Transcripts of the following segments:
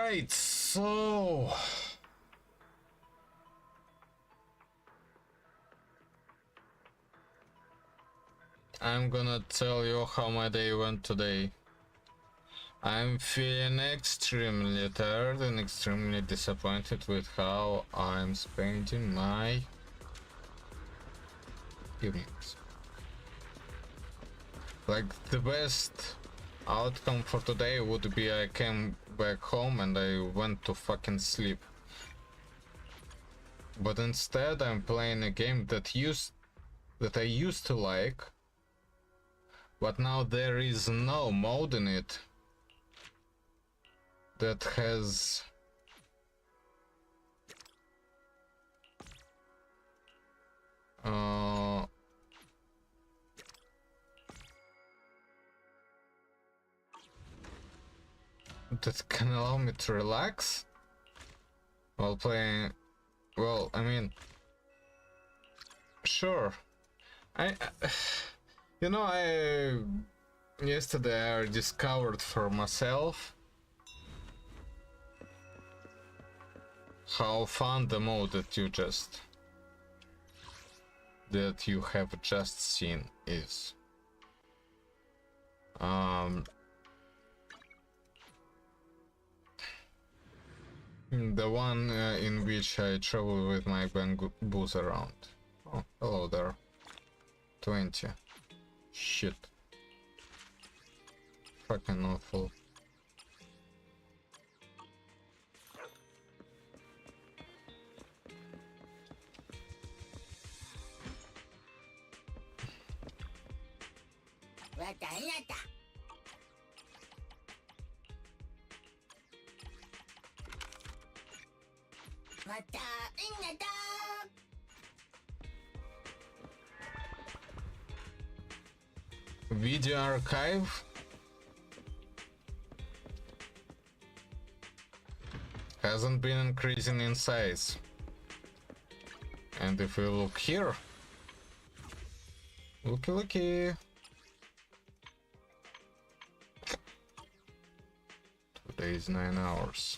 Alright, so I'm gonna tell you how my day went today. I'm feeling extremely tired and extremely disappointed with how I'm spending my evenings. Like, the best outcome for today would be I came back home and I went to fucking sleep. But instead I'm playing a game that I used to like, but now there is no mode in it that has that can allow me to relax while playing. Well, I mean, sure. You know, yesterday I discovered for myself how fun the mode that you have just seen is. The one in which I travel with my bamboos around. Oh, hello there. 20. Shit. Fucking awful. Video archive hasn't been increasing in size. And if we look here, looky. Today is 9 hours.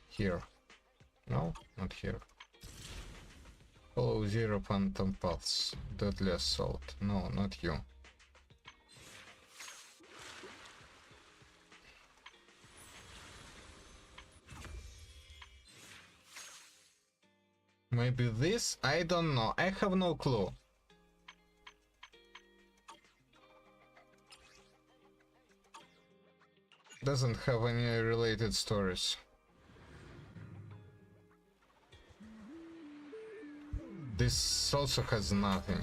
Here. No, not here. Follow zero phantom paths. Deadly assault. No, not you. Maybe this? I don't know. I have no clue. Doesn't have any related stories. This also has nothing.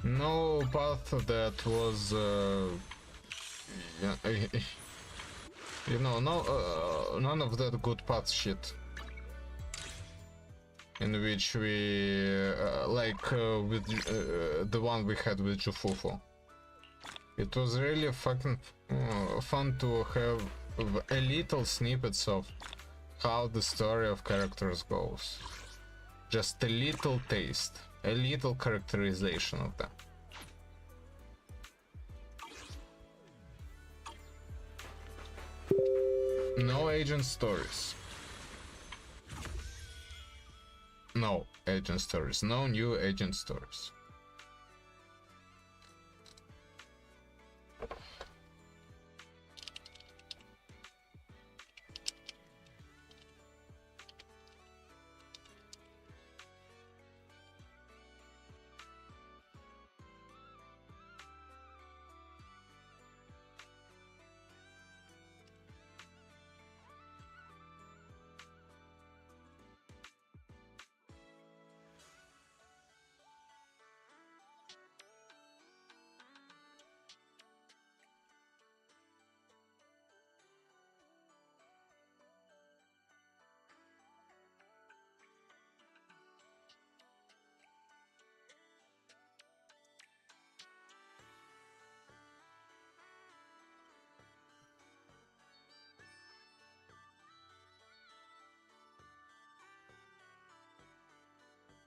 No path that was, you know, no, none of that good path shit. In which we, with the one we had with Jufufu. It was really fucking fun to have a little snippets of how the story of characters goes. Just a little taste, a little characterization of them. No agent stories. No agent stories. No new agent stories.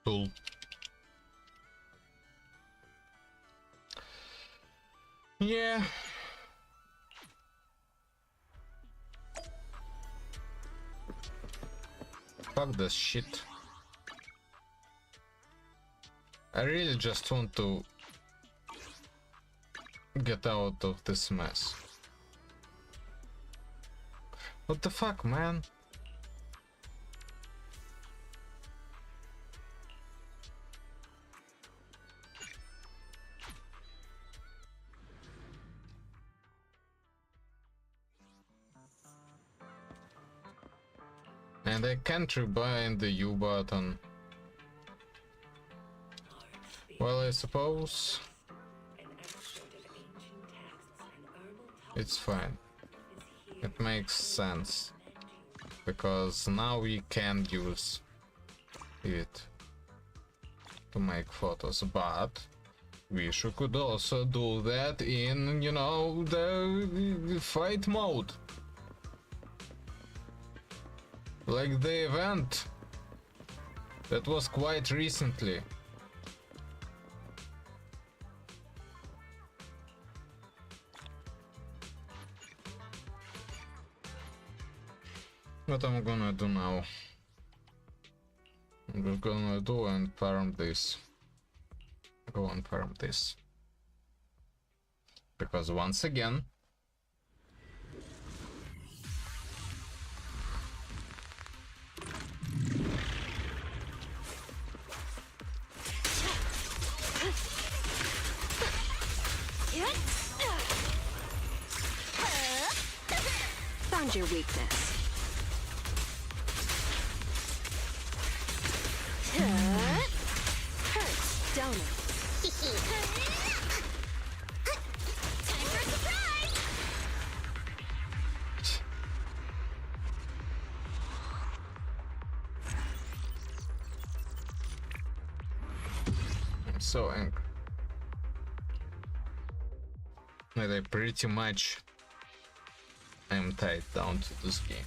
Cool. Yeah. Fuck this shit. I really just want to get out of this mess. What the fuck, man? And I can't rebind the U button. Well, I suppose it's fine. It makes sense. Because now we can use it to make photos, but wish we could also do that in, you know, the fight mode. Like the event that was quite recently. What I'm gonna do now? I'm just gonna do and farm this. Go and farm this. Because once again, found your weakness. Hurts, don't it? Time for a surprise! I'm so angry. And I pretty much am tied down to this game.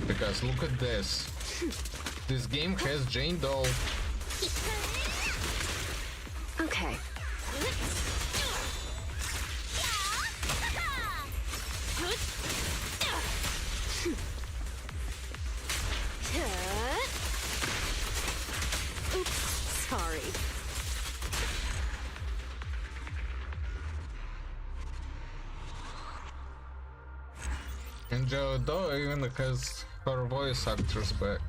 Because look at this. This game has Jane Doe. Okay. Oops, sorry. And Joe Doe even has her voice actors back.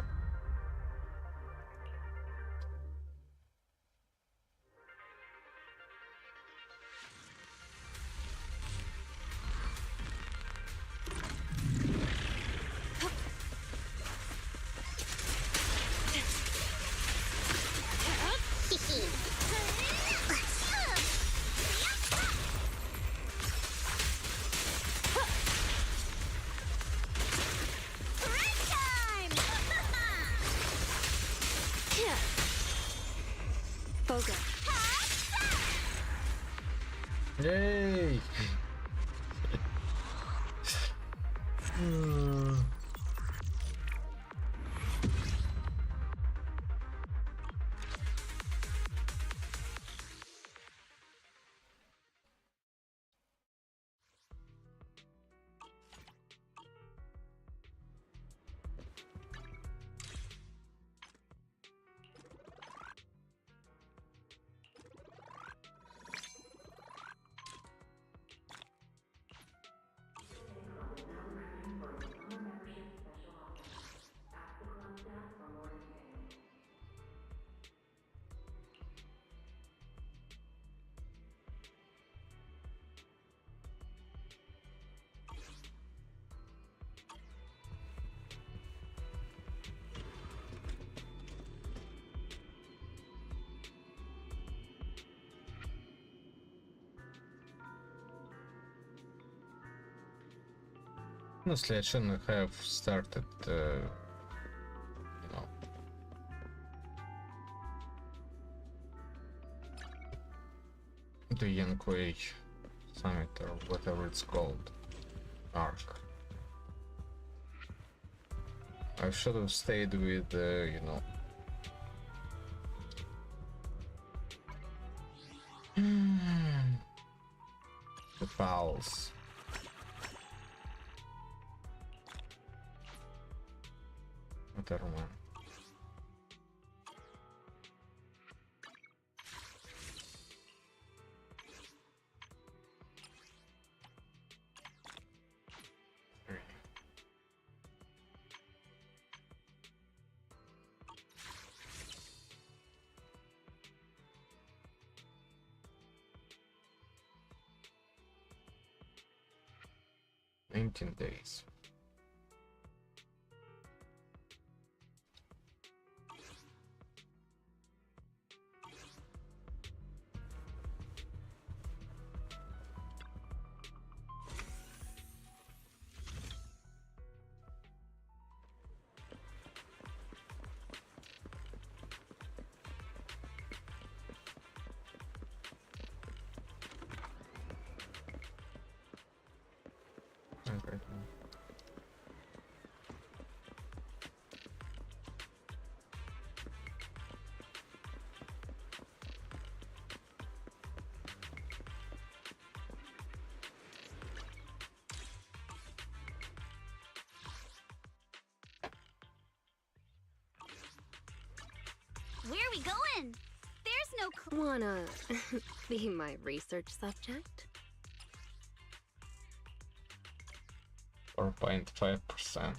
Boga. Yay! Honestly, I shouldn't have started, you know, the Yankuei Summit or whatever it's called, arc. I should have stayed with, you know. Pulse. Whatever, man. Days. Okay. Where are we going? There's no Wanna be my research subject? 4.5%.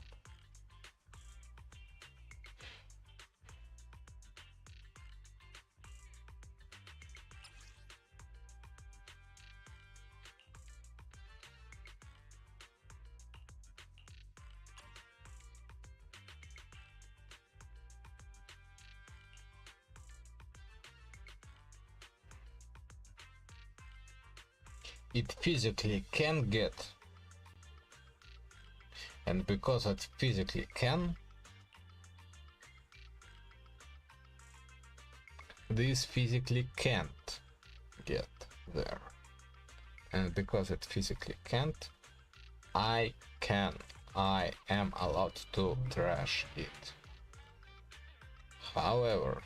It physically can get, and because it physically can, this physically can't get there, and because it physically can't, I am allowed to trash it. However,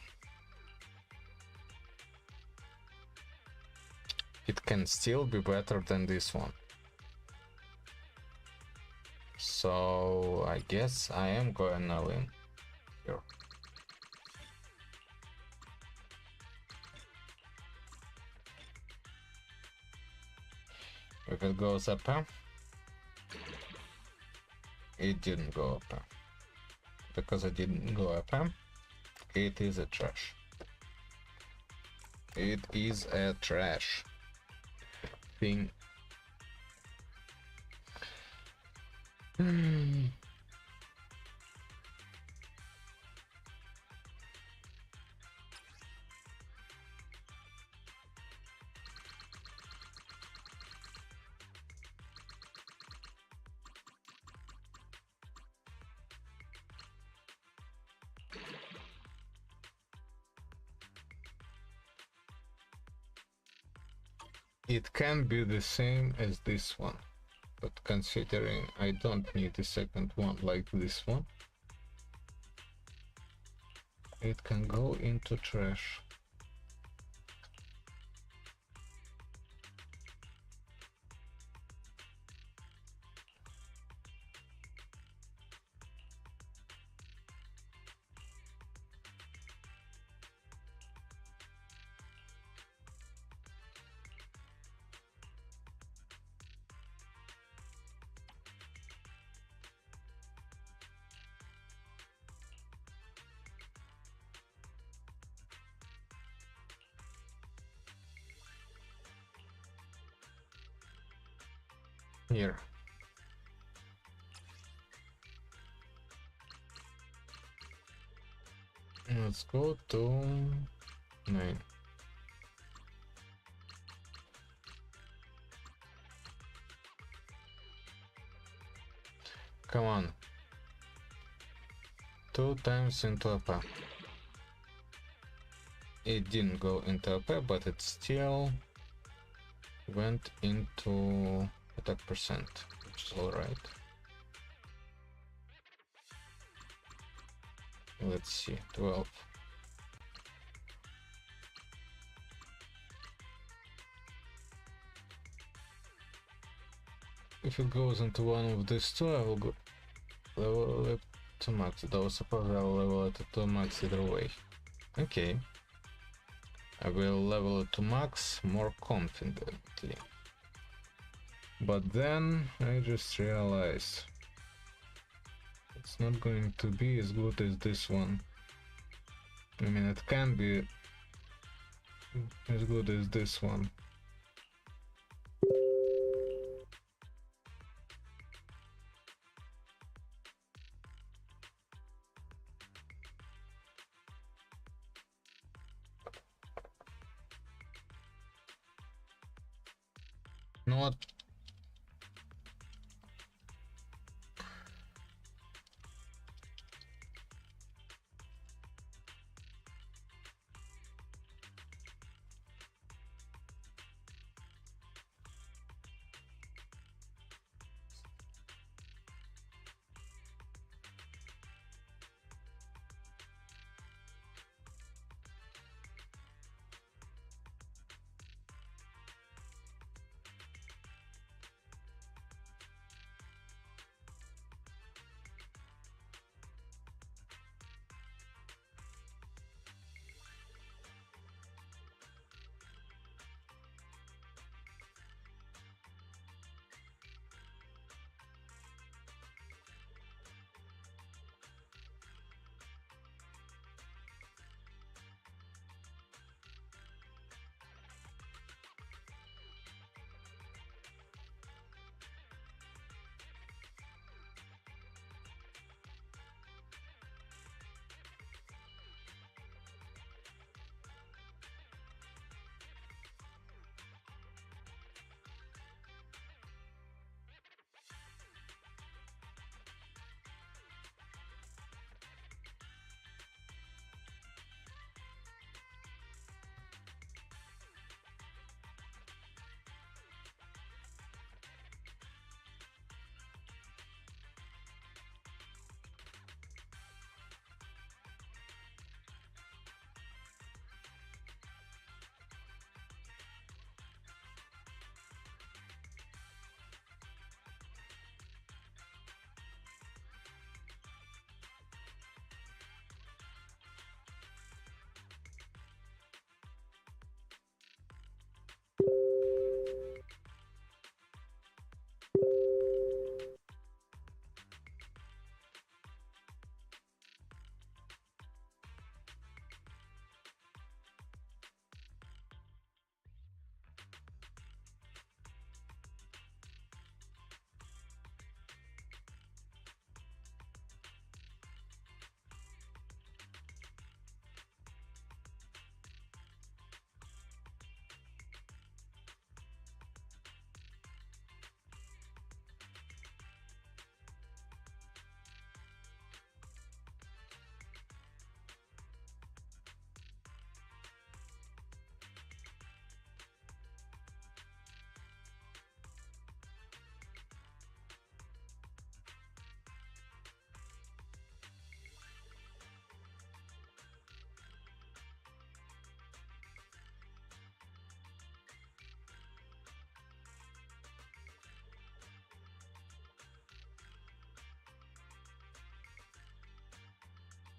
it can still be better than this one. So I guess I am going all in here. If it goes up, it didn't go up. Because it didn't go up, it is a trash. It is a trash thing. It can be the same as this one, but considering I don't need the second one like this one, it can go into trash. Here. Let's go to 9. Come on. 2 times into a pair. It didn't go into a pair, but it still went into attack percent, which is alright. Let's see, 12. if it goes into one of these two, I will go level it to max. Though suppose I'll level it to max either way. Okay. I will level it to max more confidently. But then I just realized it's not going to be as good as this one. I mean, it can be as good as this one. You know what?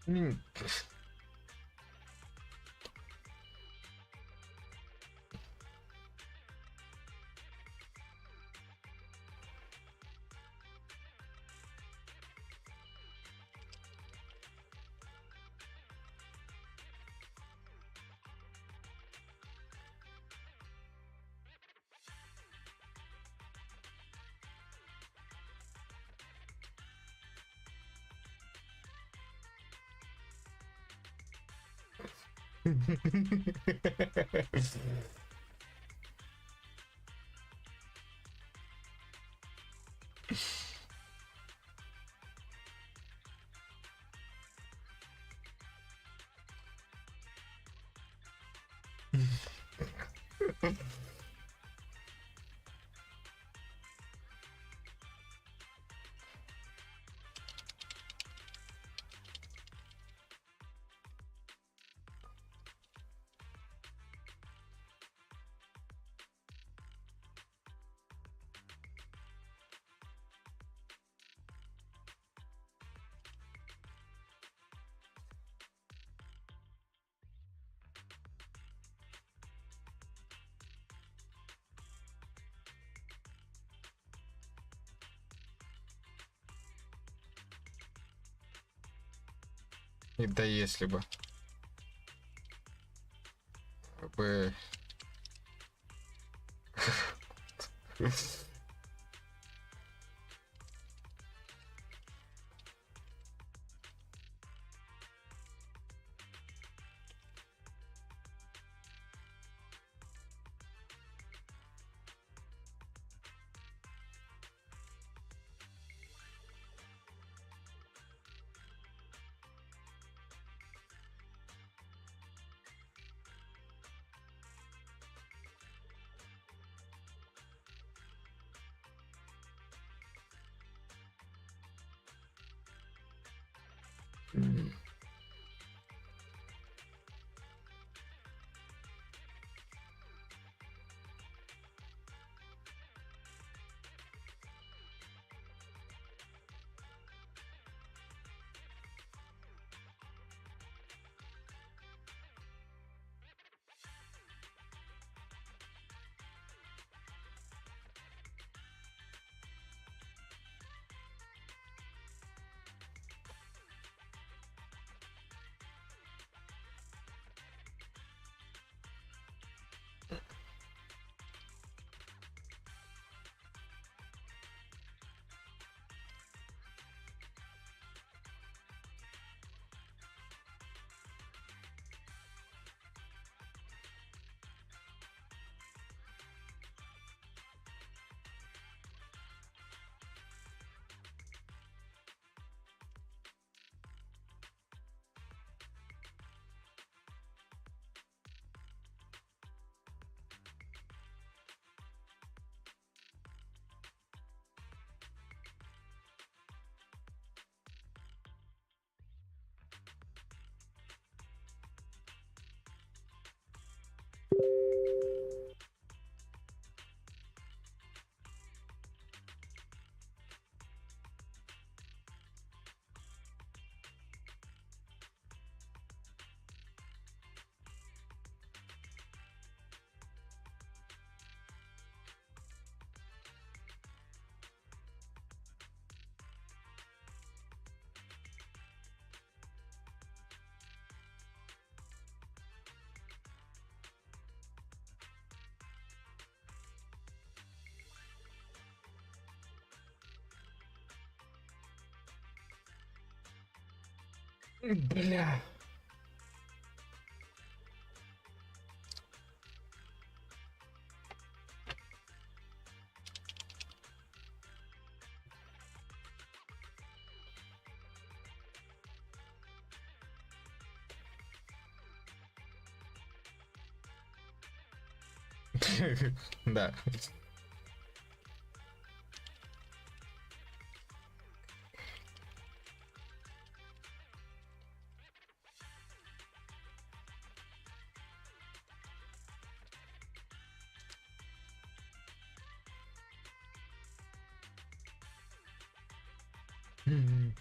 I mean, И да если бы. Бы... Бля. Да. Мгм.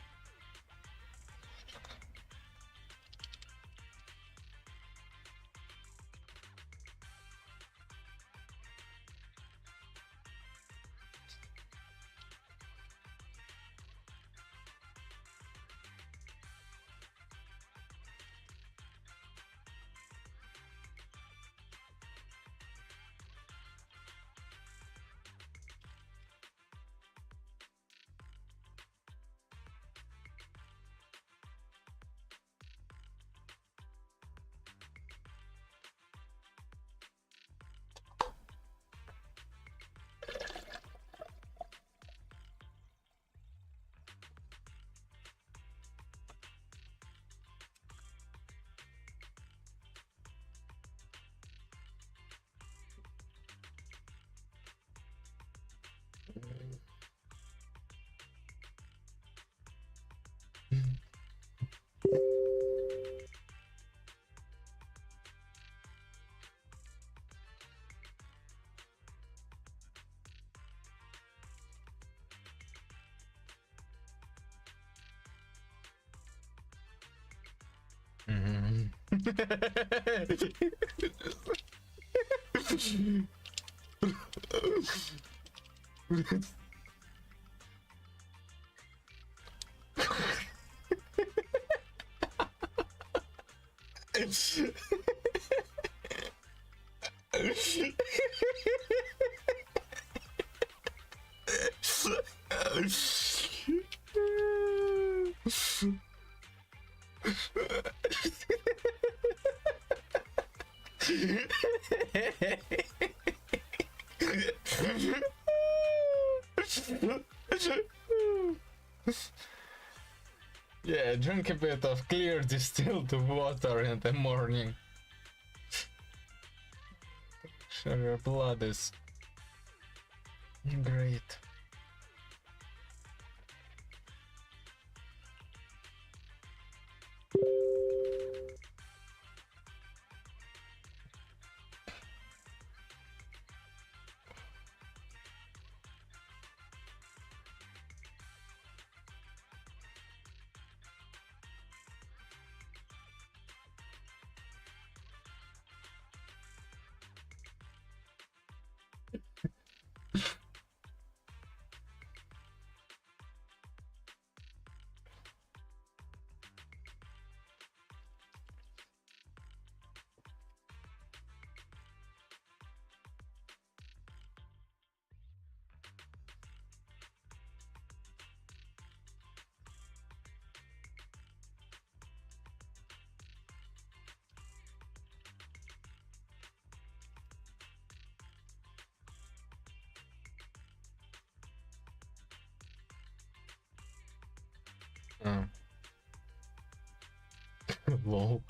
Yeah, drink a bit of clear distilled water in the morning. Sure, your blood is great. Oh. Lol.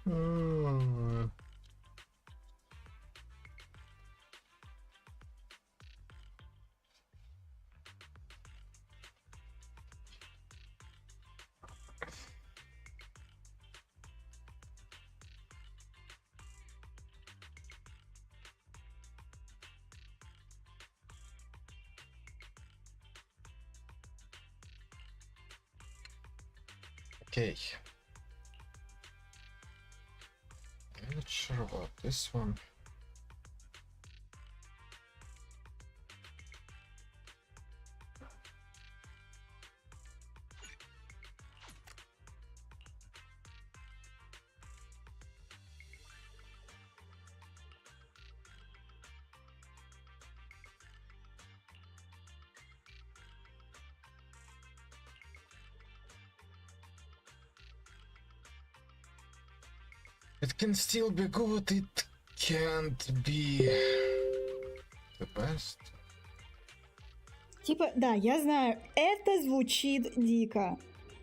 Oh. Okay. I'm not sure about this one. It can still be good, it can't be the best. Типа, да, я знаю, это звучит дико,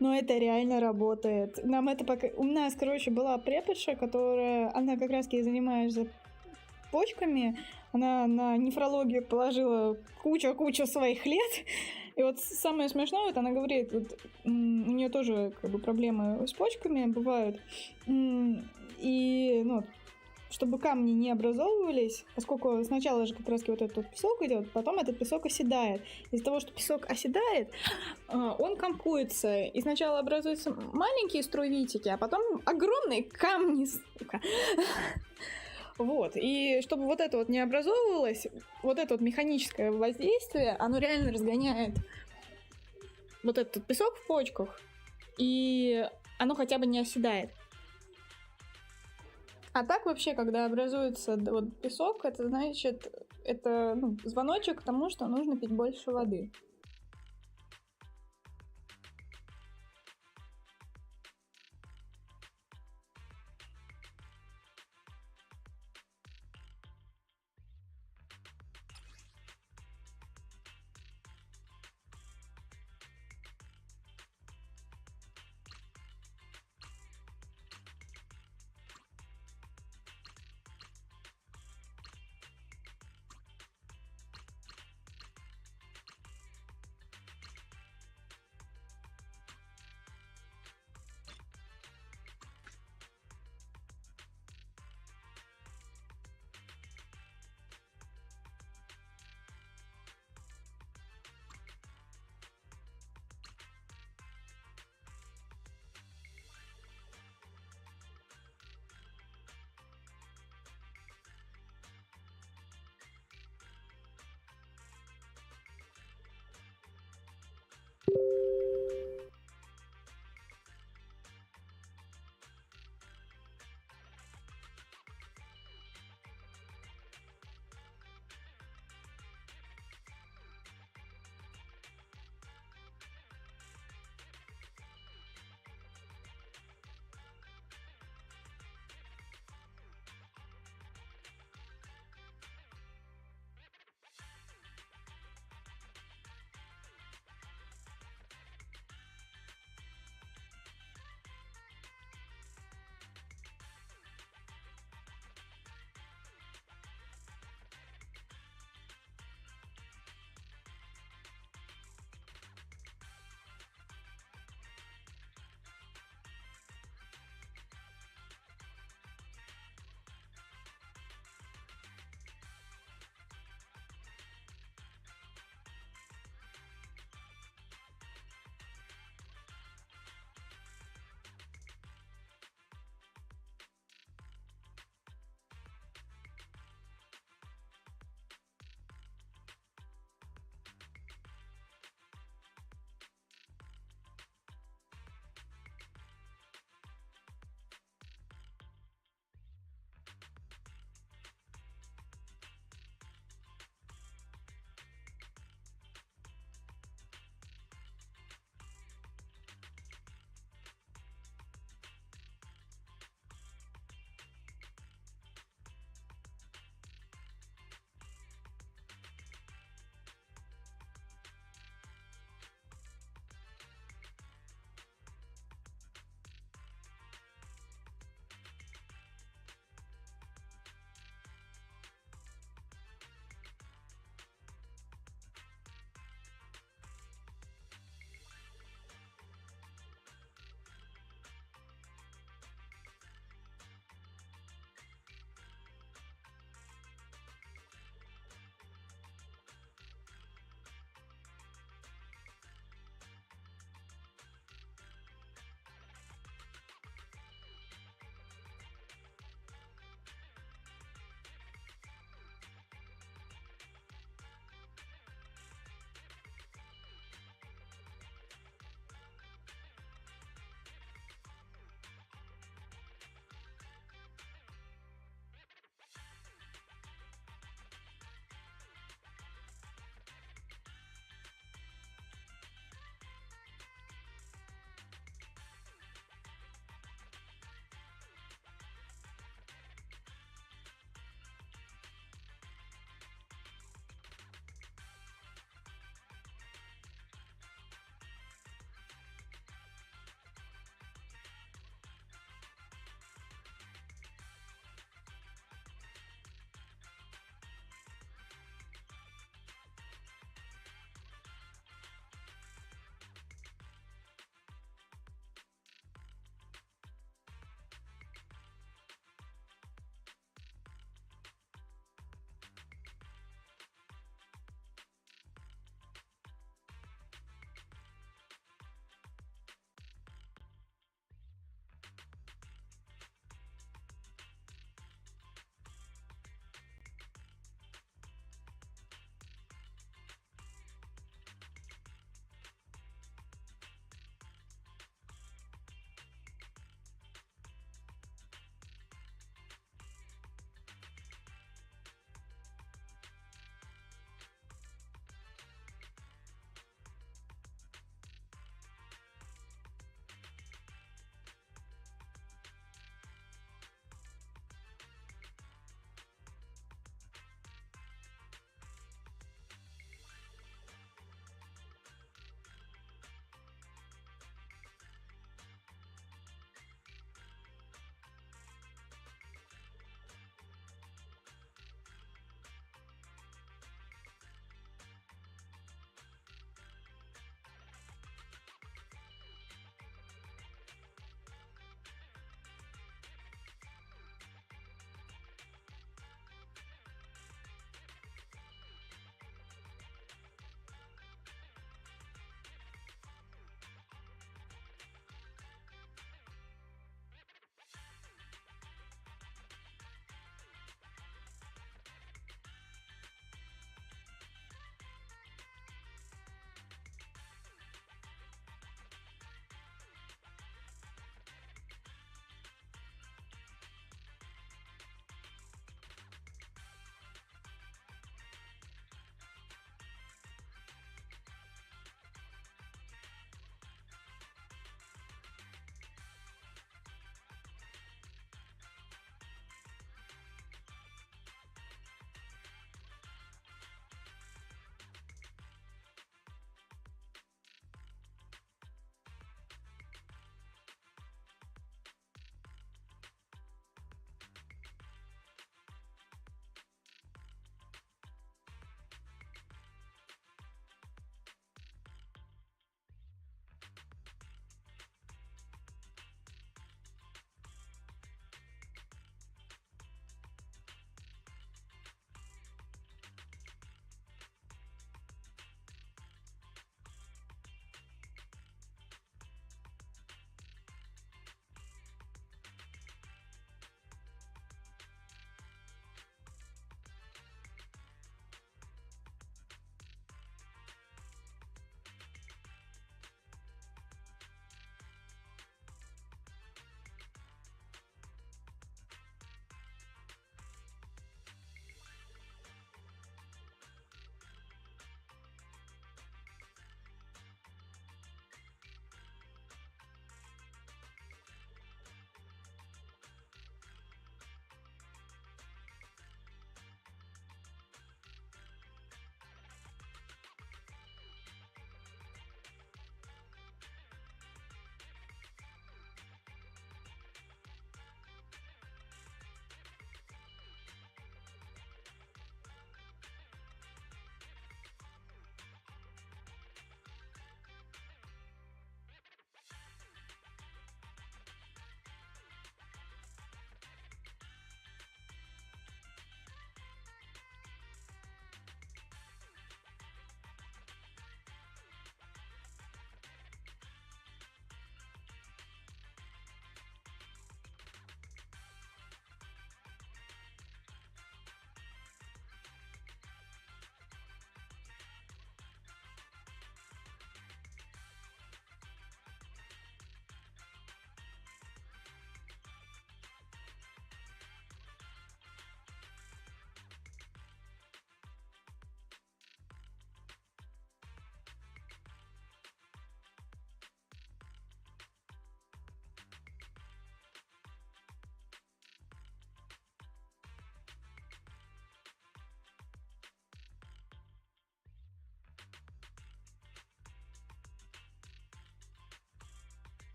но это реально работает. Нам это пока... У нас, короче, была преподша, которая... Она как раз-таки занимается почками. Она на нефрологию положила кучу своих лет. И вот самое смешное, вот она говорит, вот, у нее тоже как бы проблемы с почками бывают. И, ну, чтобы камни не образовывались, поскольку сначала же как раз вот этот песок идет, потом этот песок оседает. Из-за того, что песок оседает, он комкуется. И сначала образуются маленькие струйвитики, а потом огромные камни, сука. Вот. И чтобы вот это вот не образовывалось, вот это вот механическое воздействие, оно реально разгоняет вот этот песок в почках, и оно хотя бы не оседает. А так вообще, когда образуется вот песок, это значит, это звоночек к тому, что нужно пить больше воды.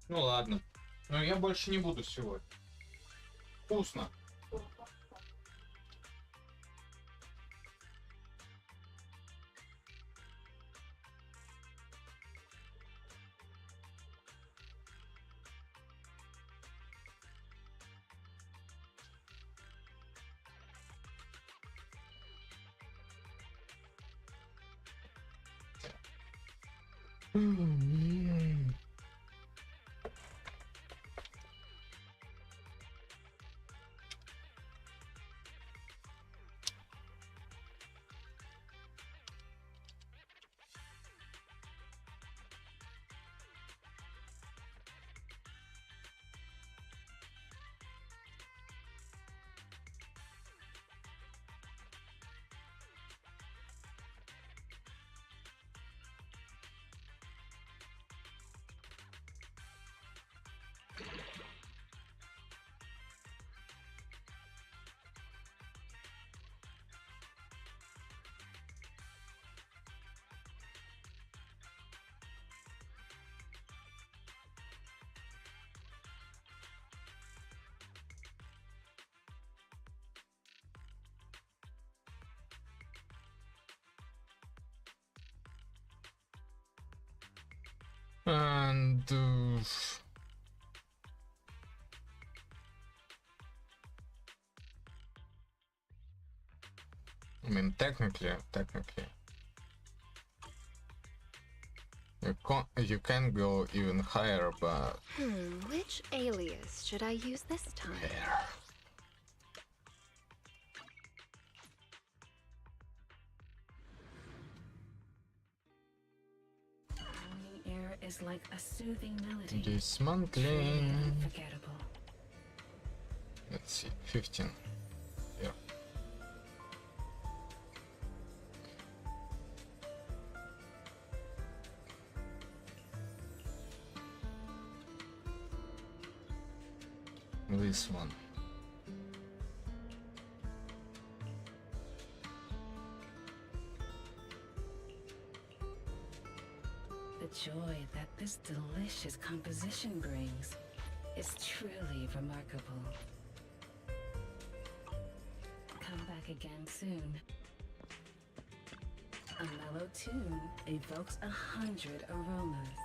Ну ладно. Но я больше не буду сегодня. Вкусно. And I mean, technically, you can go even higher, but Which alias should I use this time? Morning air is like a soothing melody. Truly dismantling. unforgettable. Let's see, 15. Yeah. This one. The joy that this delicious composition brings is truly remarkable. Come back again soon. A mellow tune evokes 100 aromas.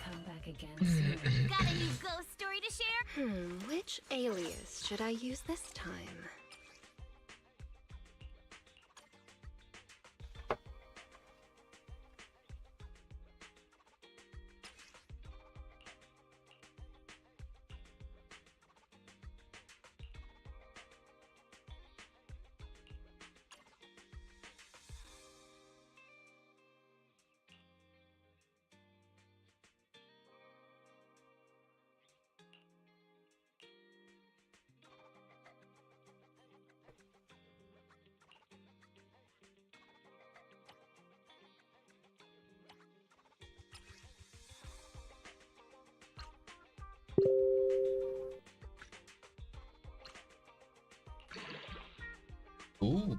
Come back again soon. Got a new ghost story to share? Which alias should I use this time? Ooh.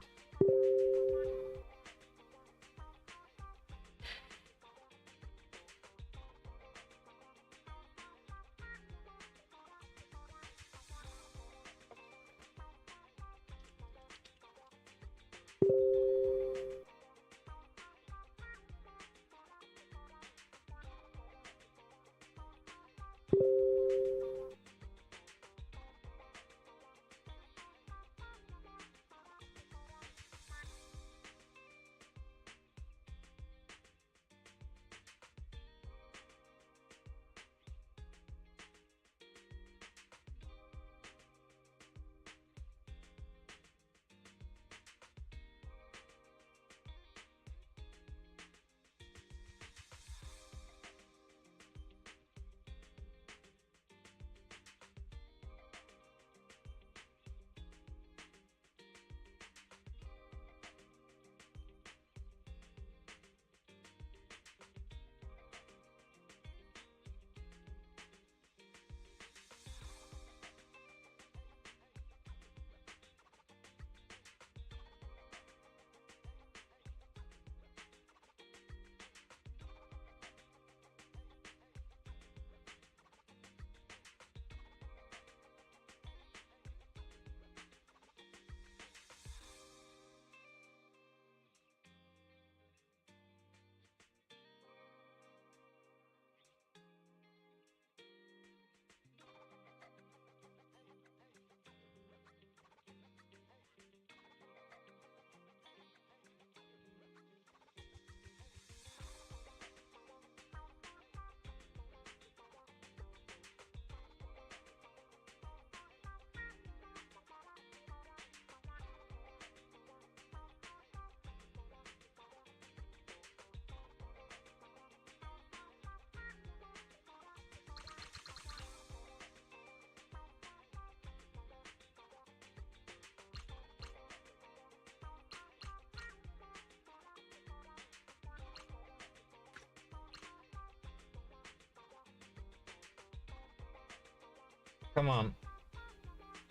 Come on.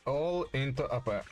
All into upper.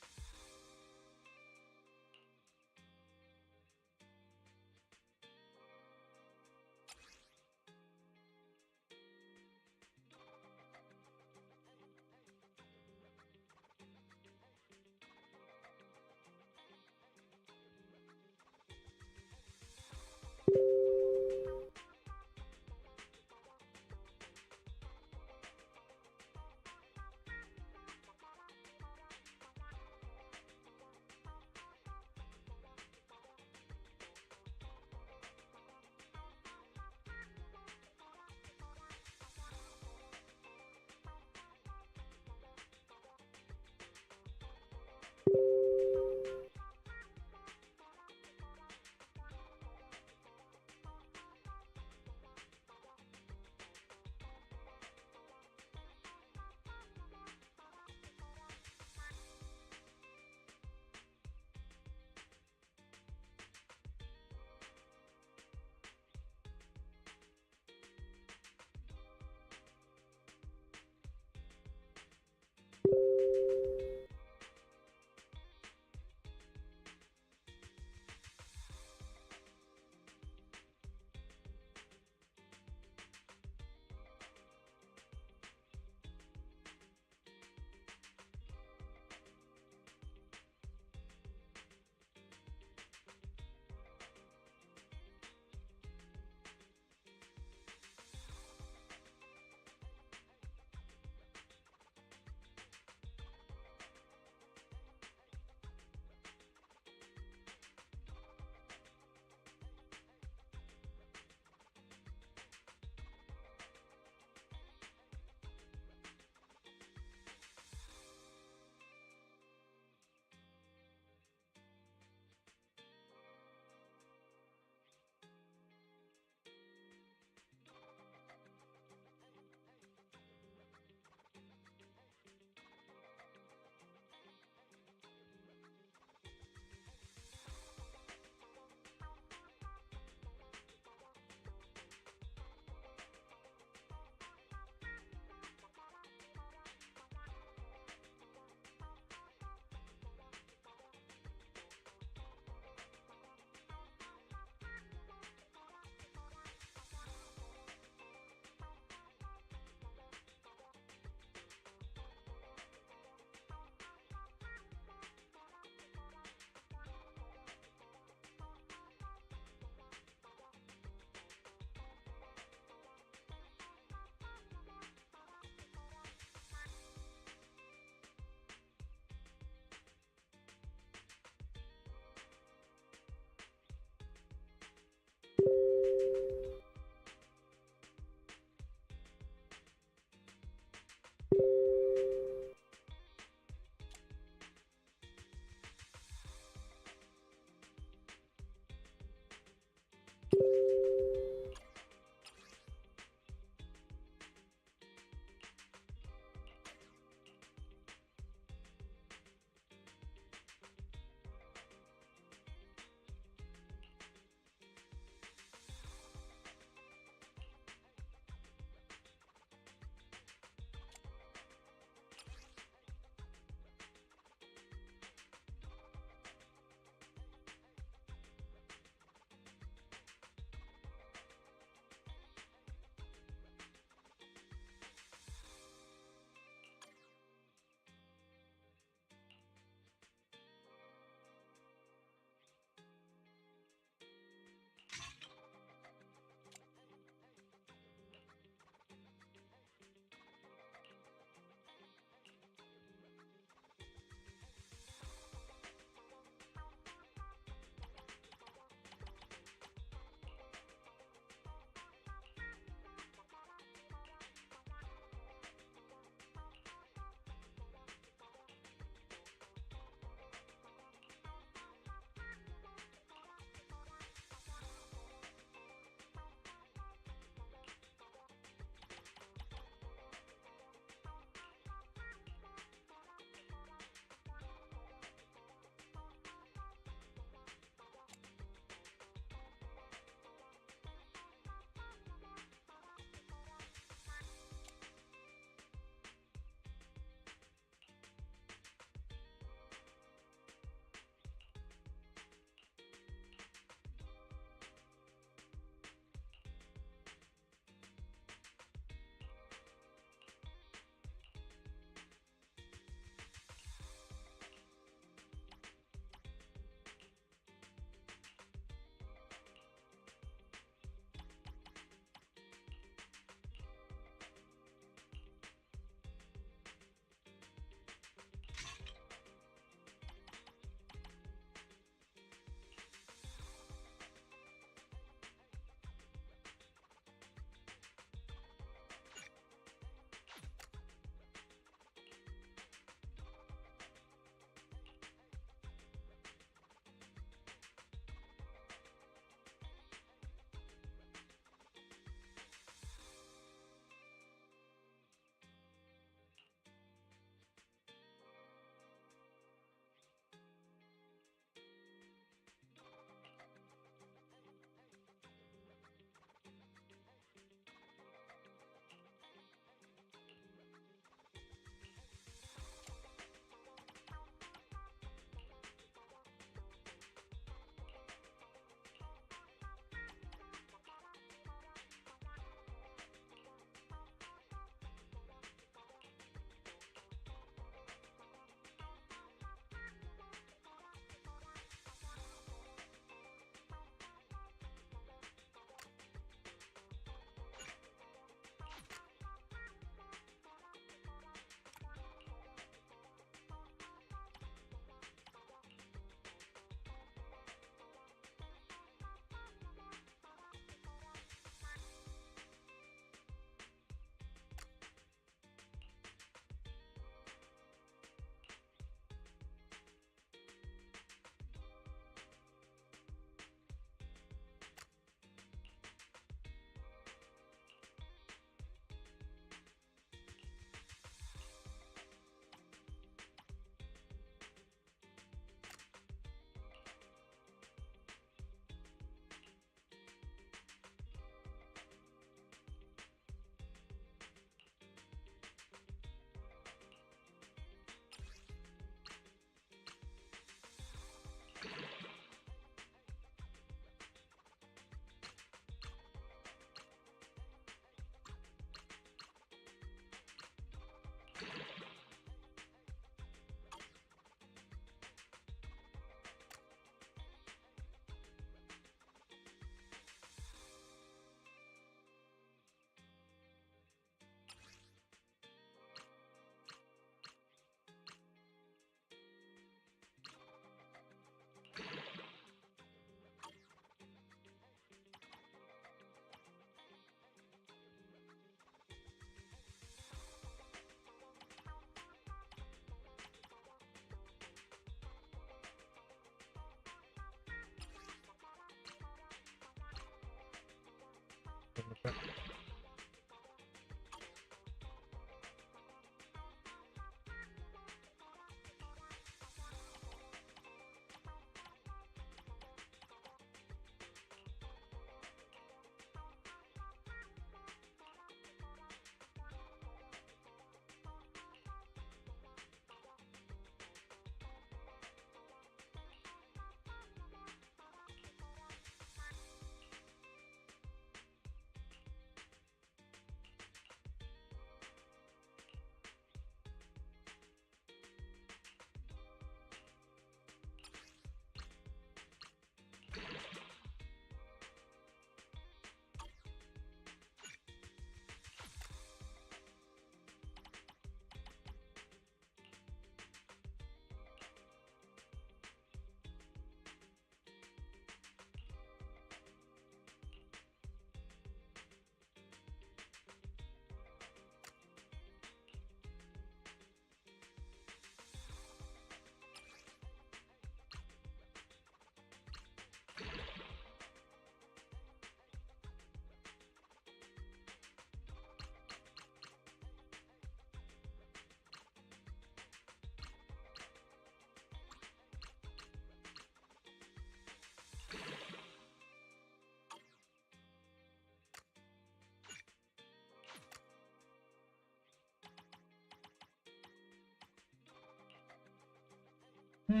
I'll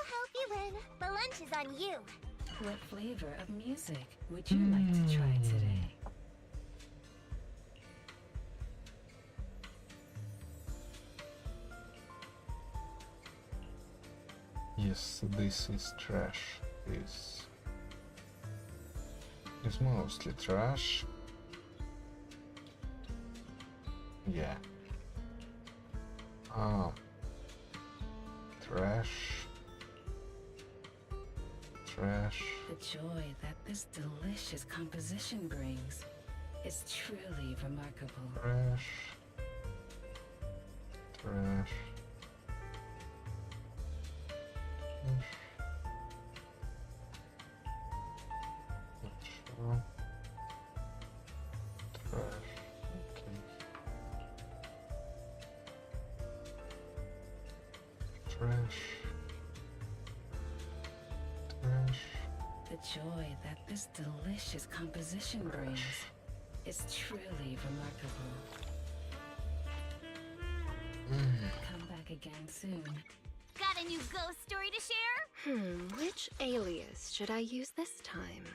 help you win. The lunch is on you. What flavor of music would you like to try today? Yes, this is trash. This is mostly trash. Yeah. Ah. Trash. Trash. The joy that this delicious composition brings is truly remarkable. Trash. Trash. Sure. Trash. Okay. Trash. Trash. The joy that this delicious composition brings is truly remarkable. Come back again soon. Got a new ghost story to share? Which alias should I use this time?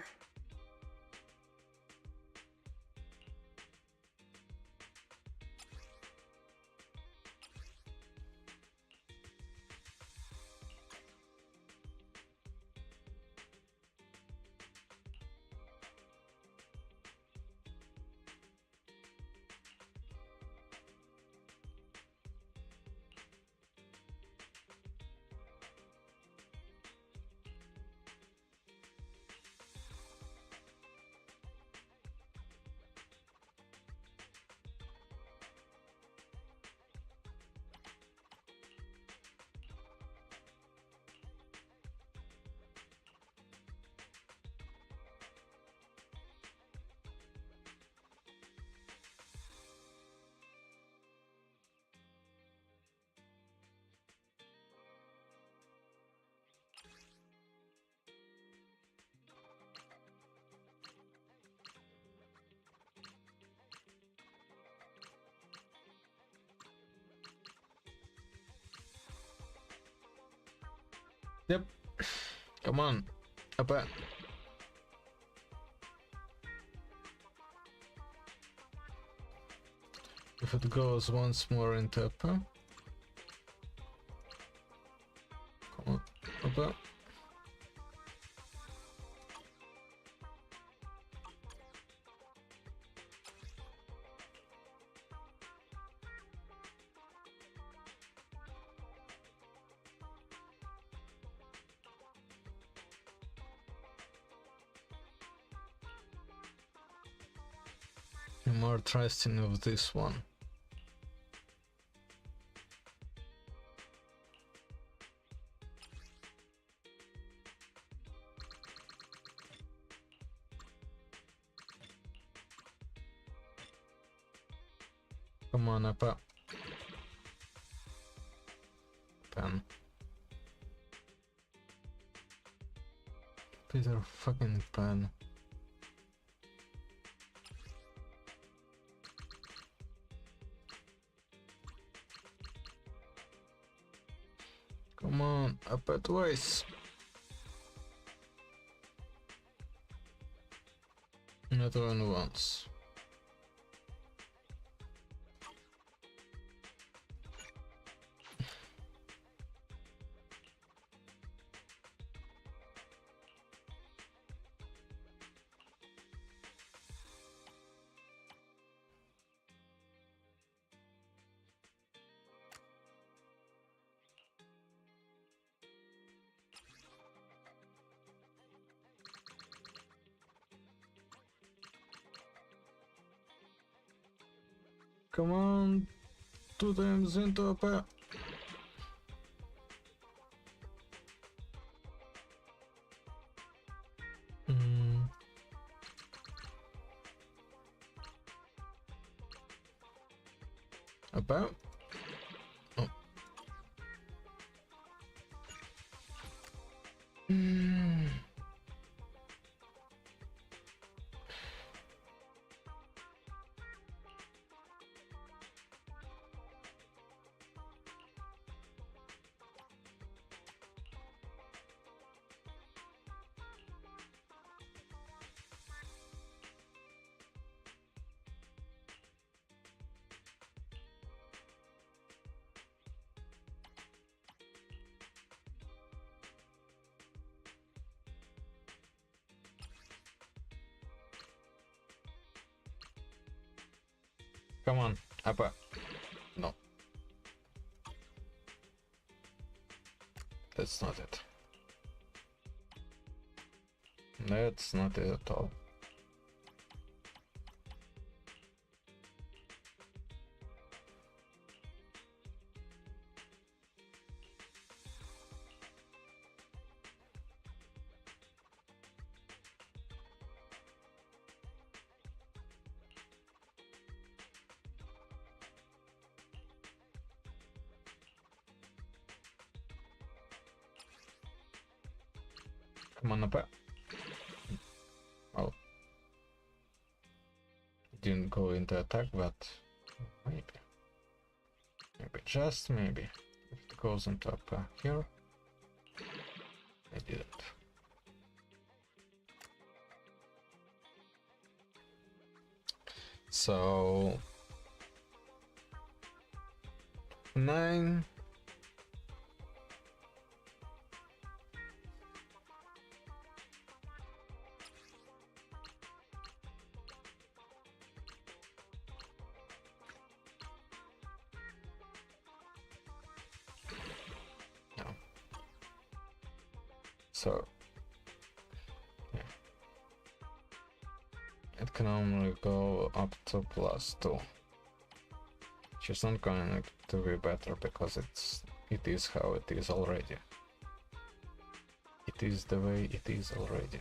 Yep. Come on. Apa? If it goes once more into Apa. Come on. Apa. I'm more trusting of this one. Come on, Appa. Pen. Peter fucking Pan. Come on, Appa twice. Not even once. Come on, 2 times into a pair. About? Oh. Come on, Appa. No. That's not it. That's not it at all. Come on, Appa. Well, didn't go into attack, but maybe. Maybe, just maybe. If it goes into Appa here, I didn't. So 9. So, yeah. It can only go up to +2. Which is not going to be better because it is how it is already. It is the way it is already.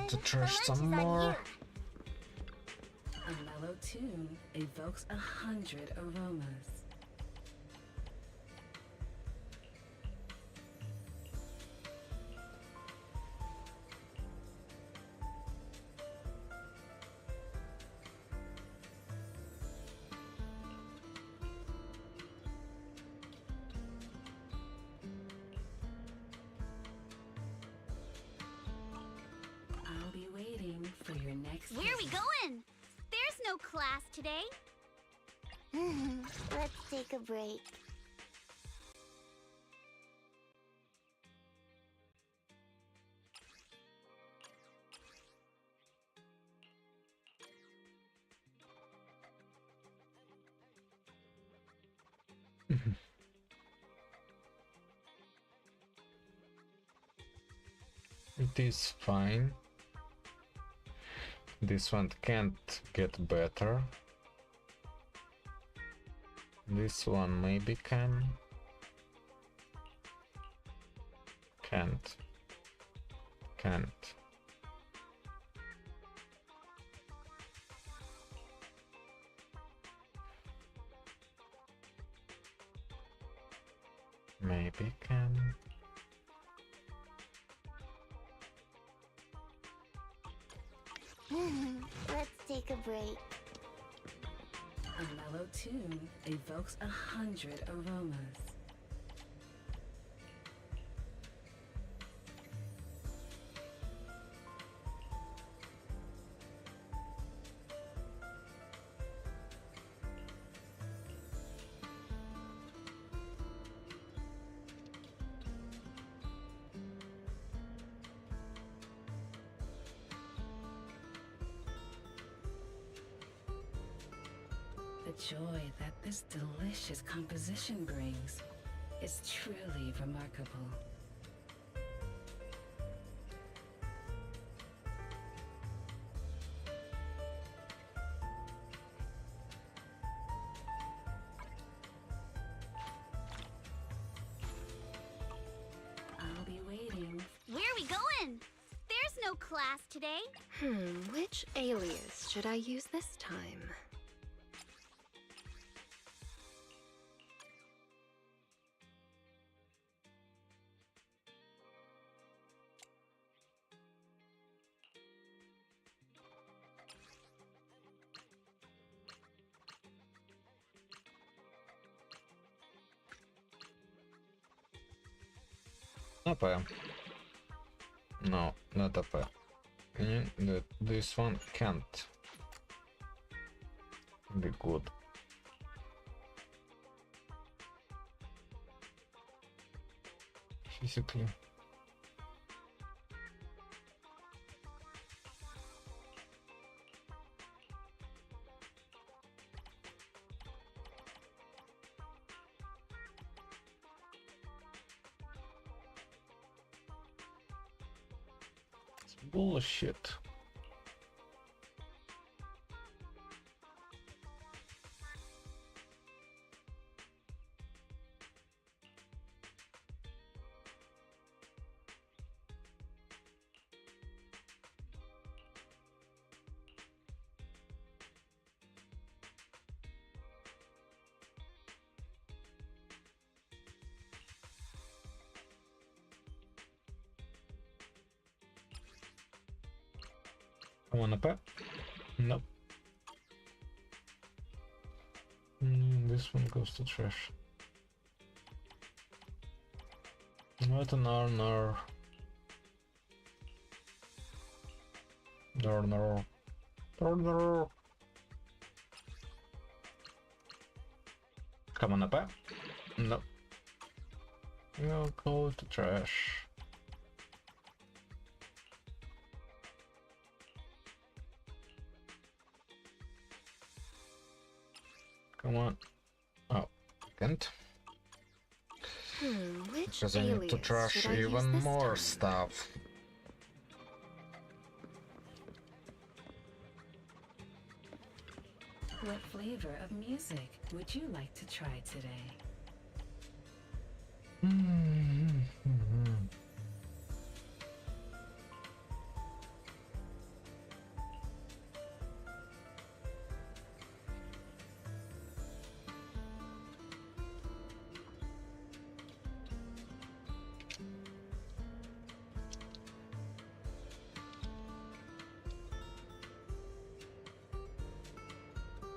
To trash some more. A mellow tune evokes 100 aromas. I'll be waiting for your next Where are we visit. going? There's no class today. Let's take a break. It is fine. This one can't get better. This one maybe can. Can't. Can't. Maybe can. Let's take a break. A mellow tune evokes 100 aromas. The joy that this delicious composition brings is truly remarkable. I'll be waiting. Where are we going? There's no class today. Which alias should I use this time? AP. No, not AP. This one can't be good. Physically. Bullshit. Come on, AP. Nope. This one goes to trash. What an honor. No. Come on, AP. Nope. You'll go to trash. Come on. Oh, can't. Which Because I need to alias trash should I use even this more time? stuff. What flavor of music would you like to try today?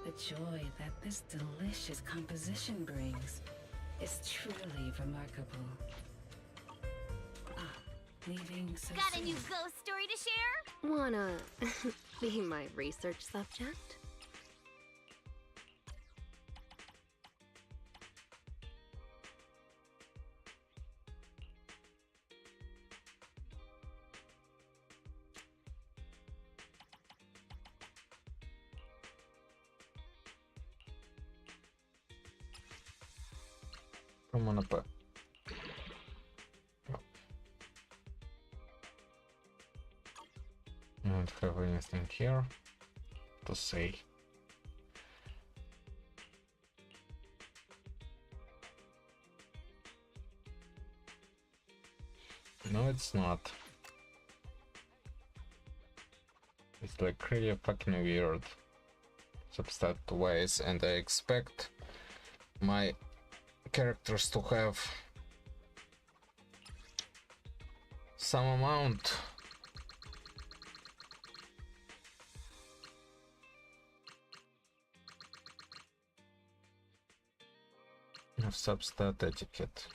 The joy that this delicious composition brings is truly remarkable. Ah, leaving so Got a soon. new ghost story to share? Wanna be my research subject? Come on, AP. don't have anything here to say. No, it's not. It's like really fucking weird substat ways, and I expect my characters to have some amount of substat etiquette.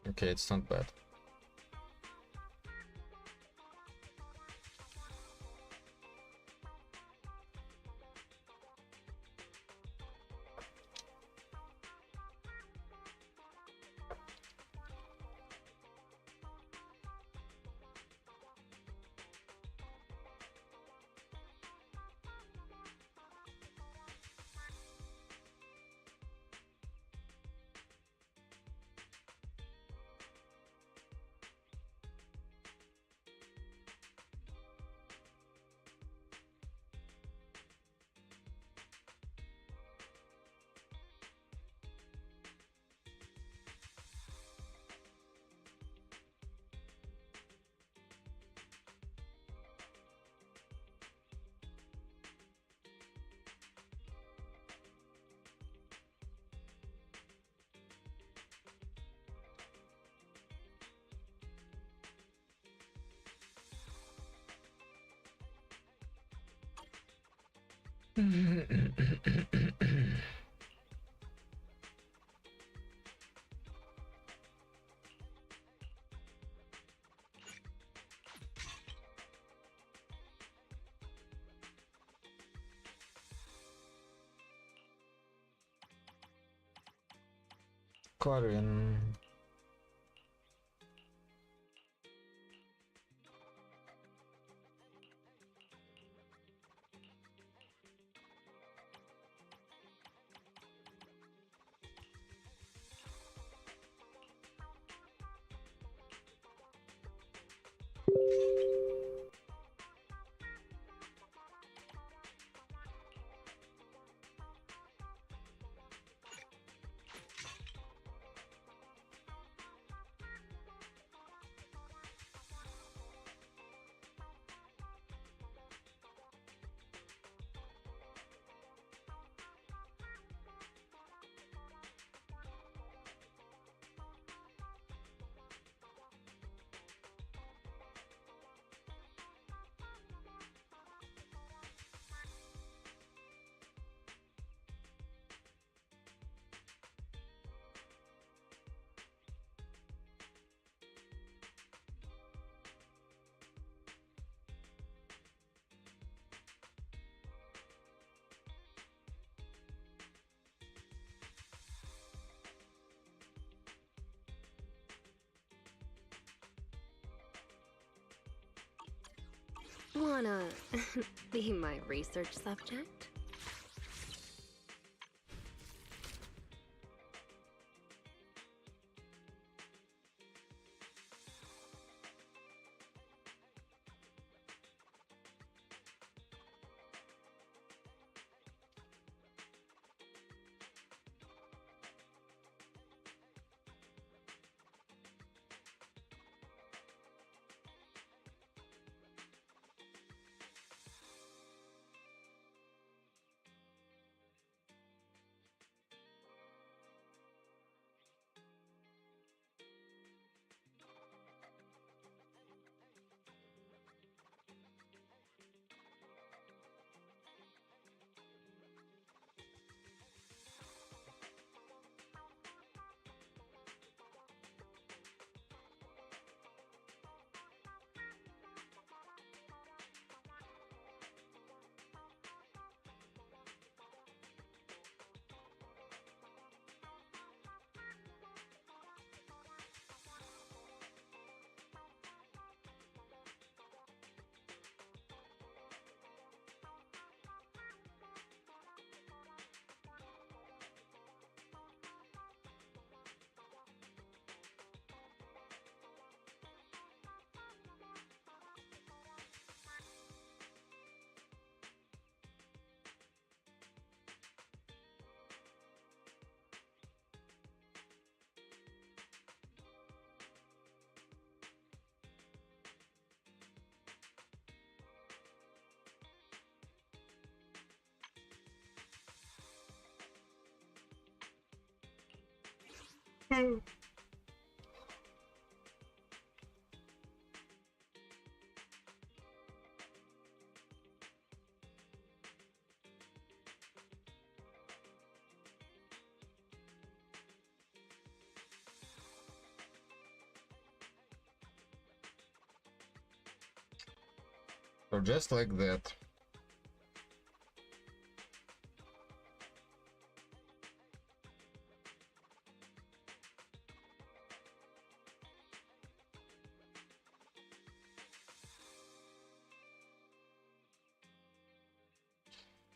Okay, it's not bad. Corvin. Wanna be my research subject? So just like that.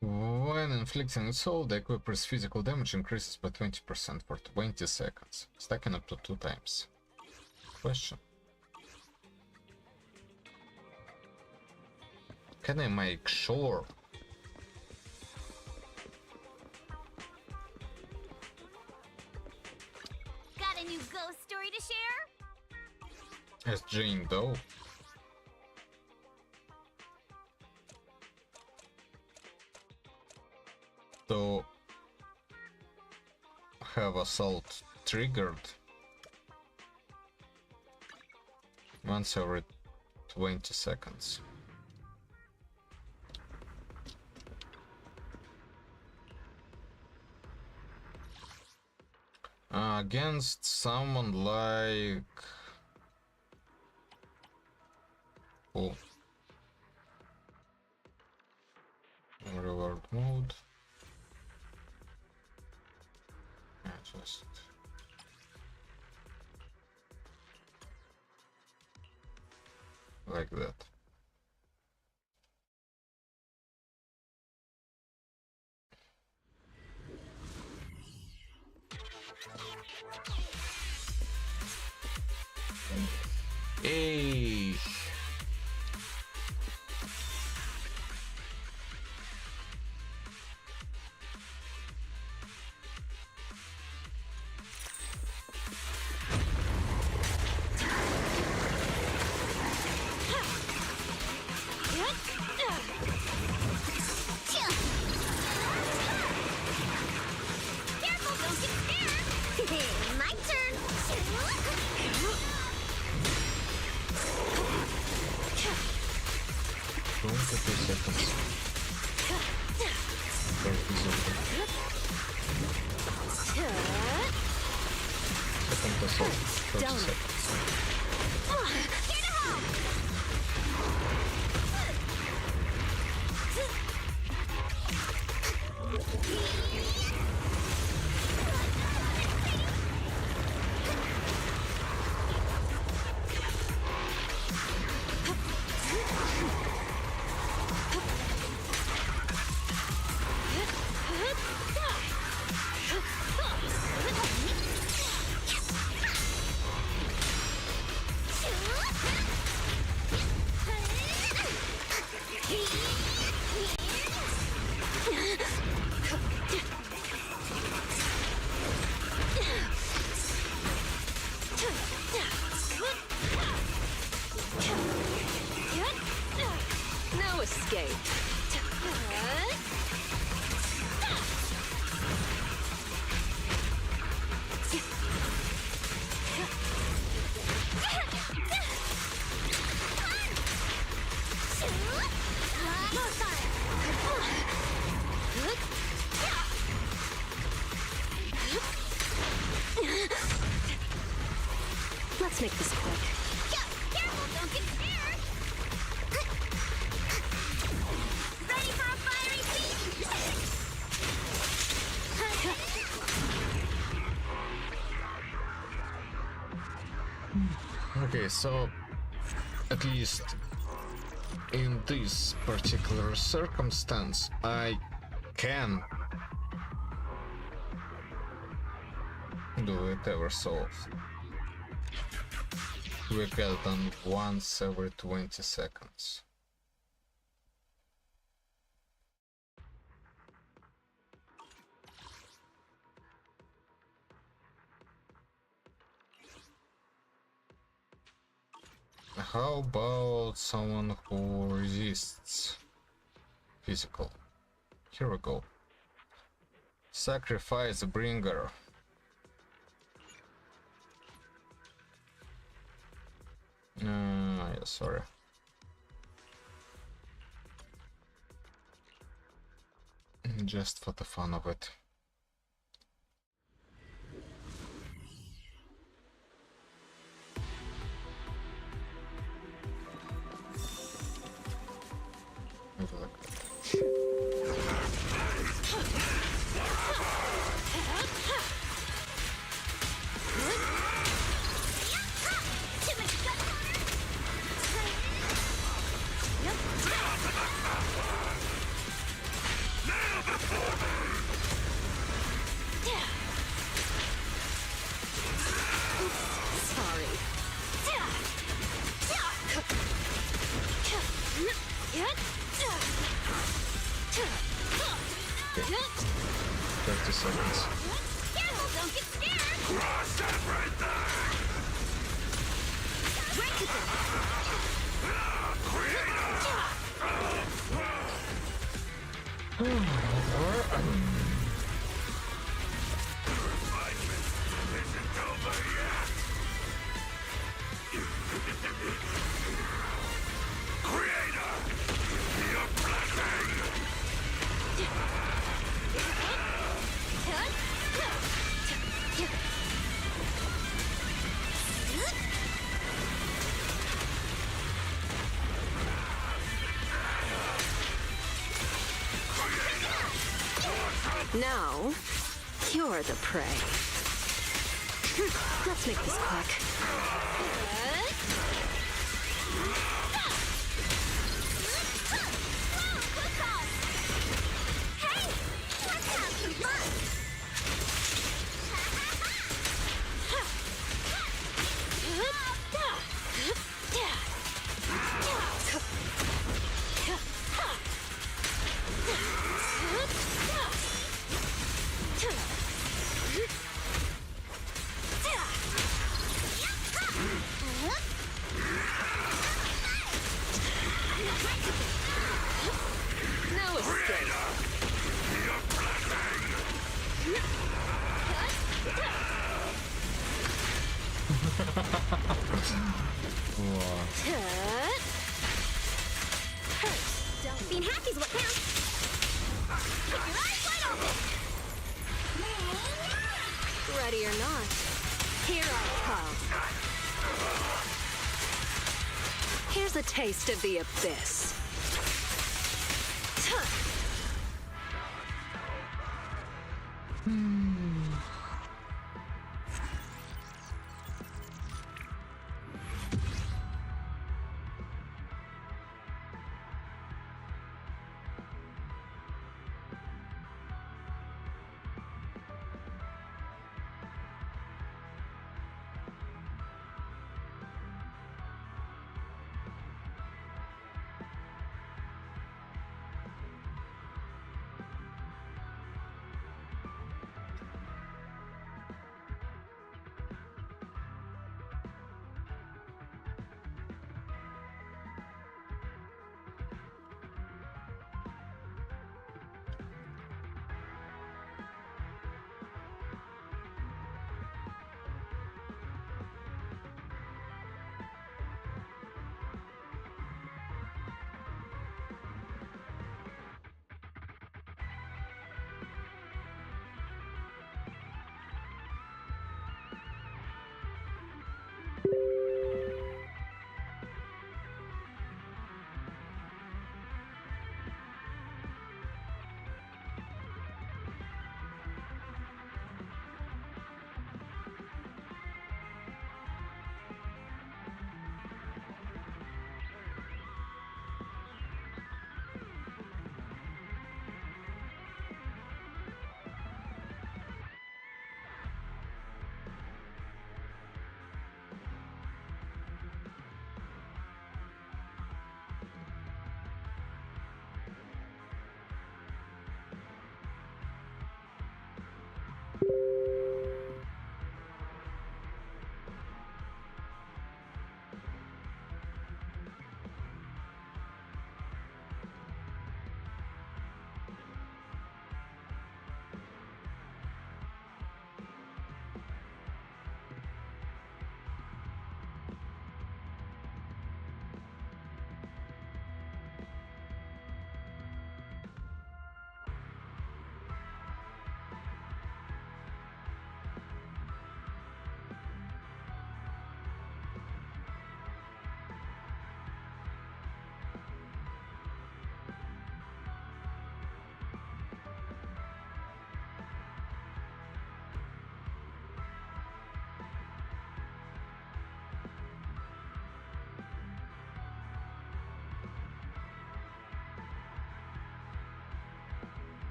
When inflicting a soul, the equiper's physical damage increases by 20% for 20 seconds, stacking up to 2 times. Question. Can I make sure? Got a new ghost story to share? As Jane Doe? To have assault triggered once every 20 seconds. Against someone like... Oh. Reward mode. Just... like that. Hey. Careful, don't get scared! My turn! 22 seconds. 30 seconds. Second assault. 30 seconds. No escape. Let's make this quick. Careful, don't get scared! Ready for a fiery feast? Okay, so at least in this particular circumstance, I can do it ever so often. Quicker than once every 20 seconds. How about someone who resists physical? Here we go. Sacrifice bringer. Yeah, sorry. Just for the fun of it. Maybe like that. Sorry. Okay. 30 seconds. Careful, don't get scared! Now, you're the prey. Let's make this quick. Hey, let's have some fun! No escape. Being happy's what counts! Keep your eyes wide open! Ready or not, here I come. Here's a taste of the abyss.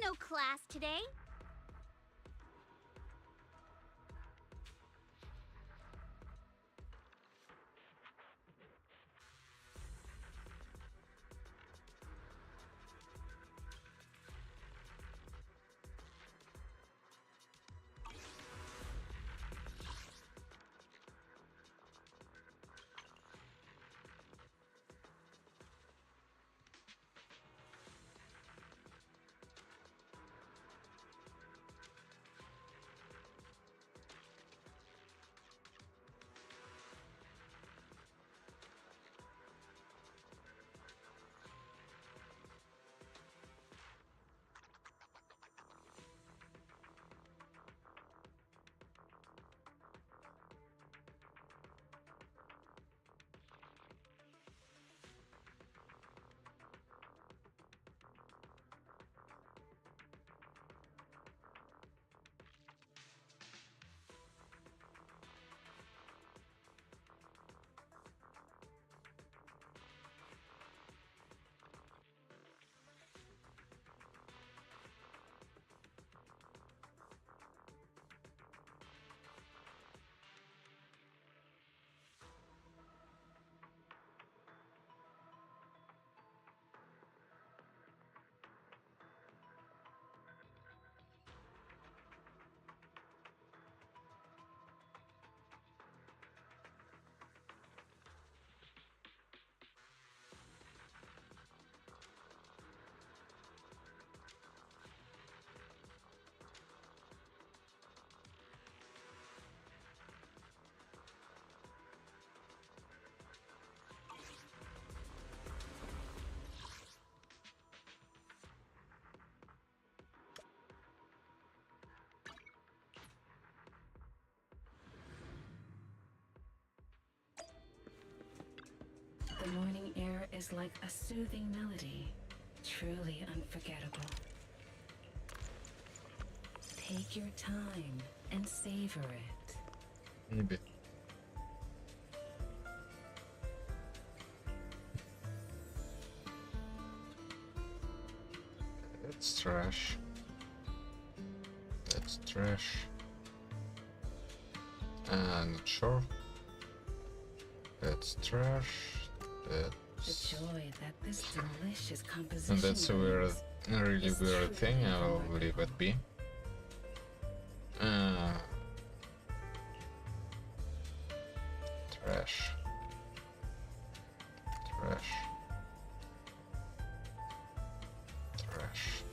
no class today. The morning air is like a soothing melody, truly unforgettable. Take your time and savor it. Maybe. That's trash. That's trash. Not sure. That's trash. The That's... joy that this delicious composition And that's a weird, brings really is weird thing. truly I'll remarkable. leave it be. Trash. Trash. Trash.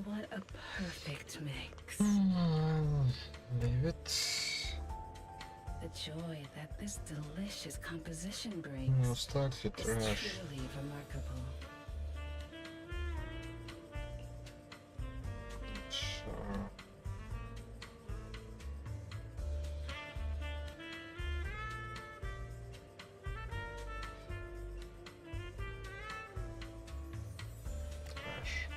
What a perfect mix. Leave it. The joy that this delicious composition brings Most likely is trash. truly remarkable. Sure. Trash.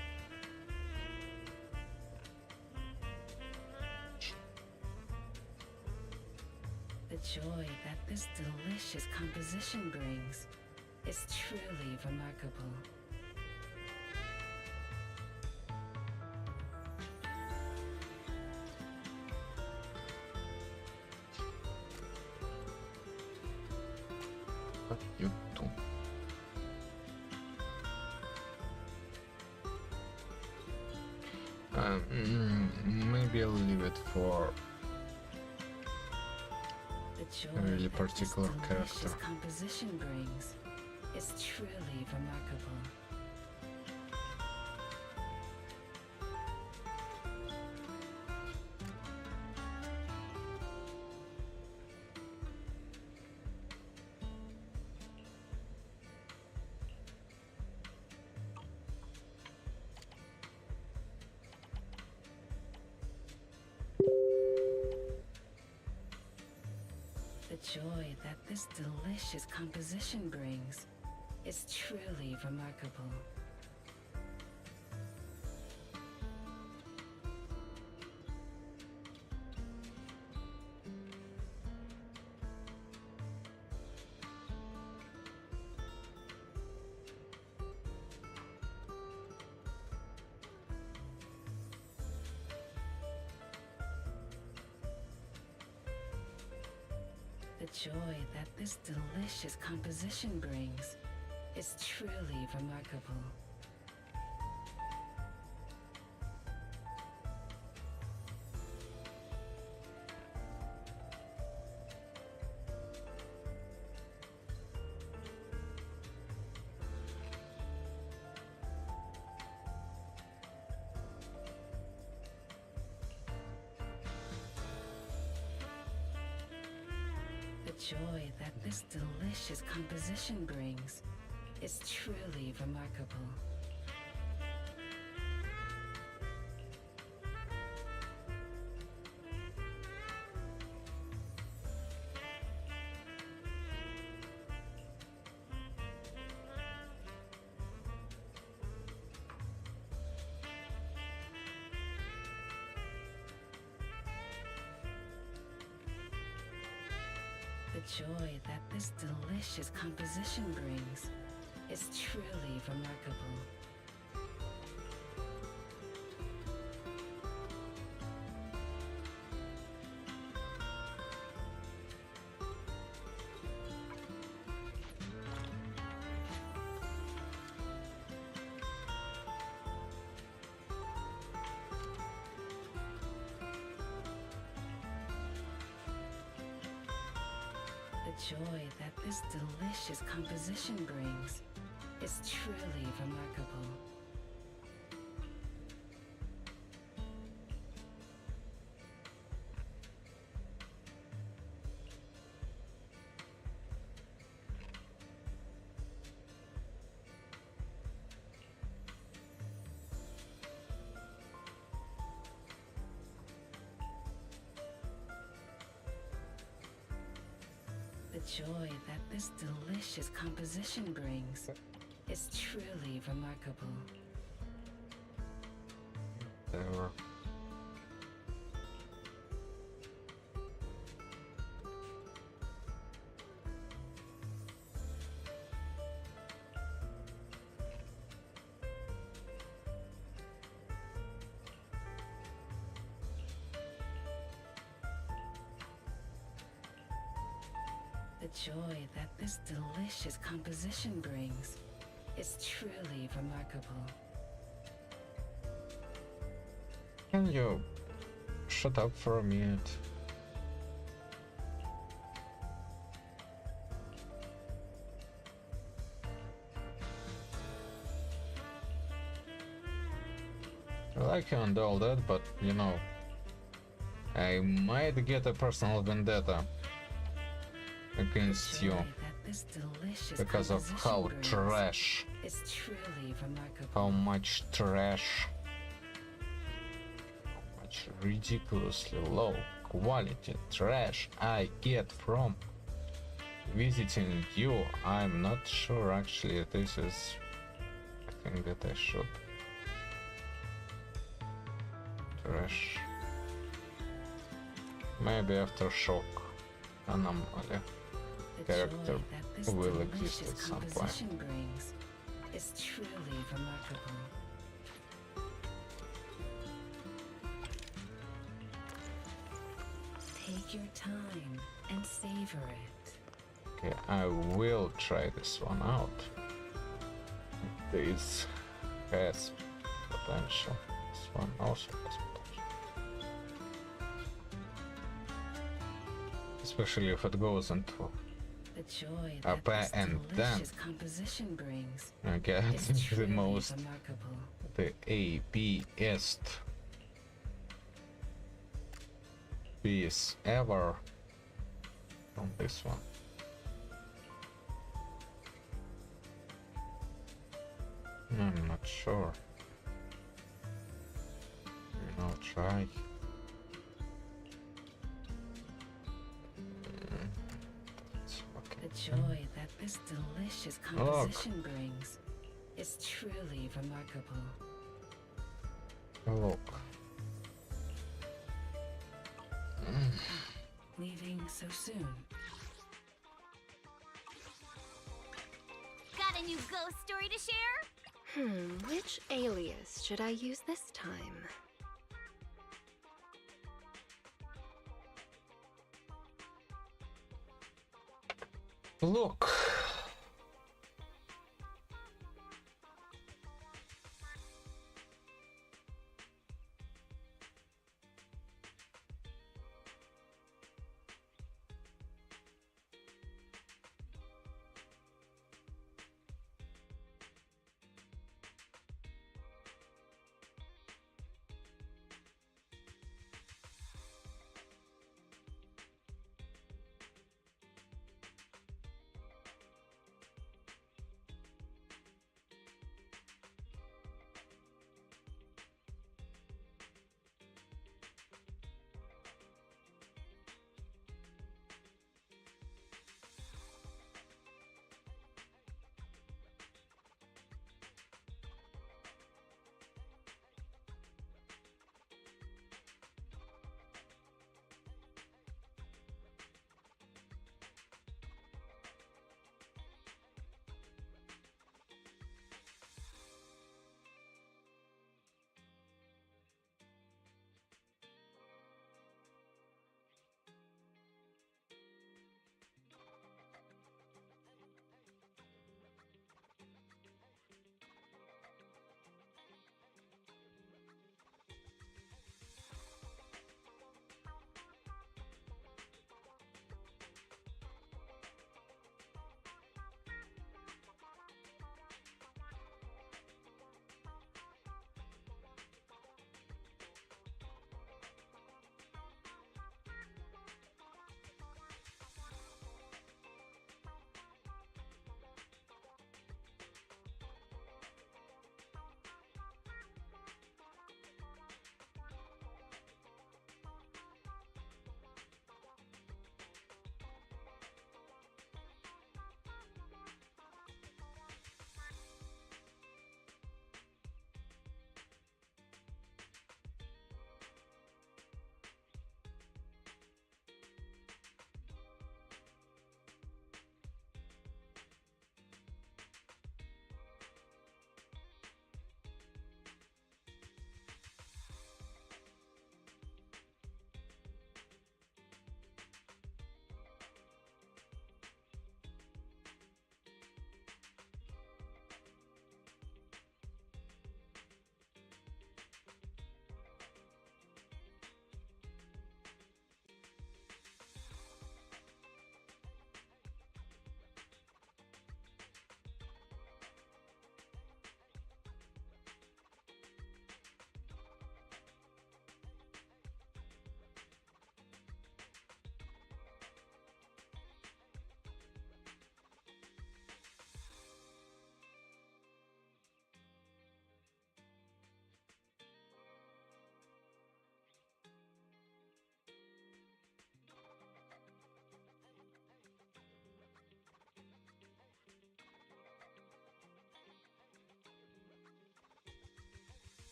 The joy that this delicious composition brings is truly remarkable. What you do? Maybe I'll leave it for The joy a really that this particular delicious character. composition brings is truly remarkable. The joy that this delicious composition brings is truly remarkable. The joy that this delicious composition brings is truly remarkable. The joy that this delicious composition brings is truly remarkable. The joy that this delicious composition brings is truly remarkable. The joy that this delicious composition brings is truly remarkable. The joy that this delicious composition brings is truly remarkable. Whatever. The joy that this delicious composition brings is truly remarkable. Can you shut up for a minute? I like you and all that, but you know, I might get a personal vendetta against you Joy that this delicious because of composition how brings trash, is truly remarkable. how much trash, how much ridiculously low quality trash I get from visiting you. I'm not sure actually this is a thing that I should trash. Maybe Aftershock Anomaly The character joy that this will exist delicious at some point. composition brings is truly remarkable. Take your time and savor it. Okay, I will try this one out. This has potential. This one also has potential. Especially if it goes into The joy Up that this and down. delicious composition brings okay, is the truly most remarkable. the APest piece ever on this one. I'm not sure. I'll try. It's The okay. joy that this delicious composition brings is truly remarkable. Look. Leaving so soon. Got a new ghost story to share? Which alias should I use this time? Look.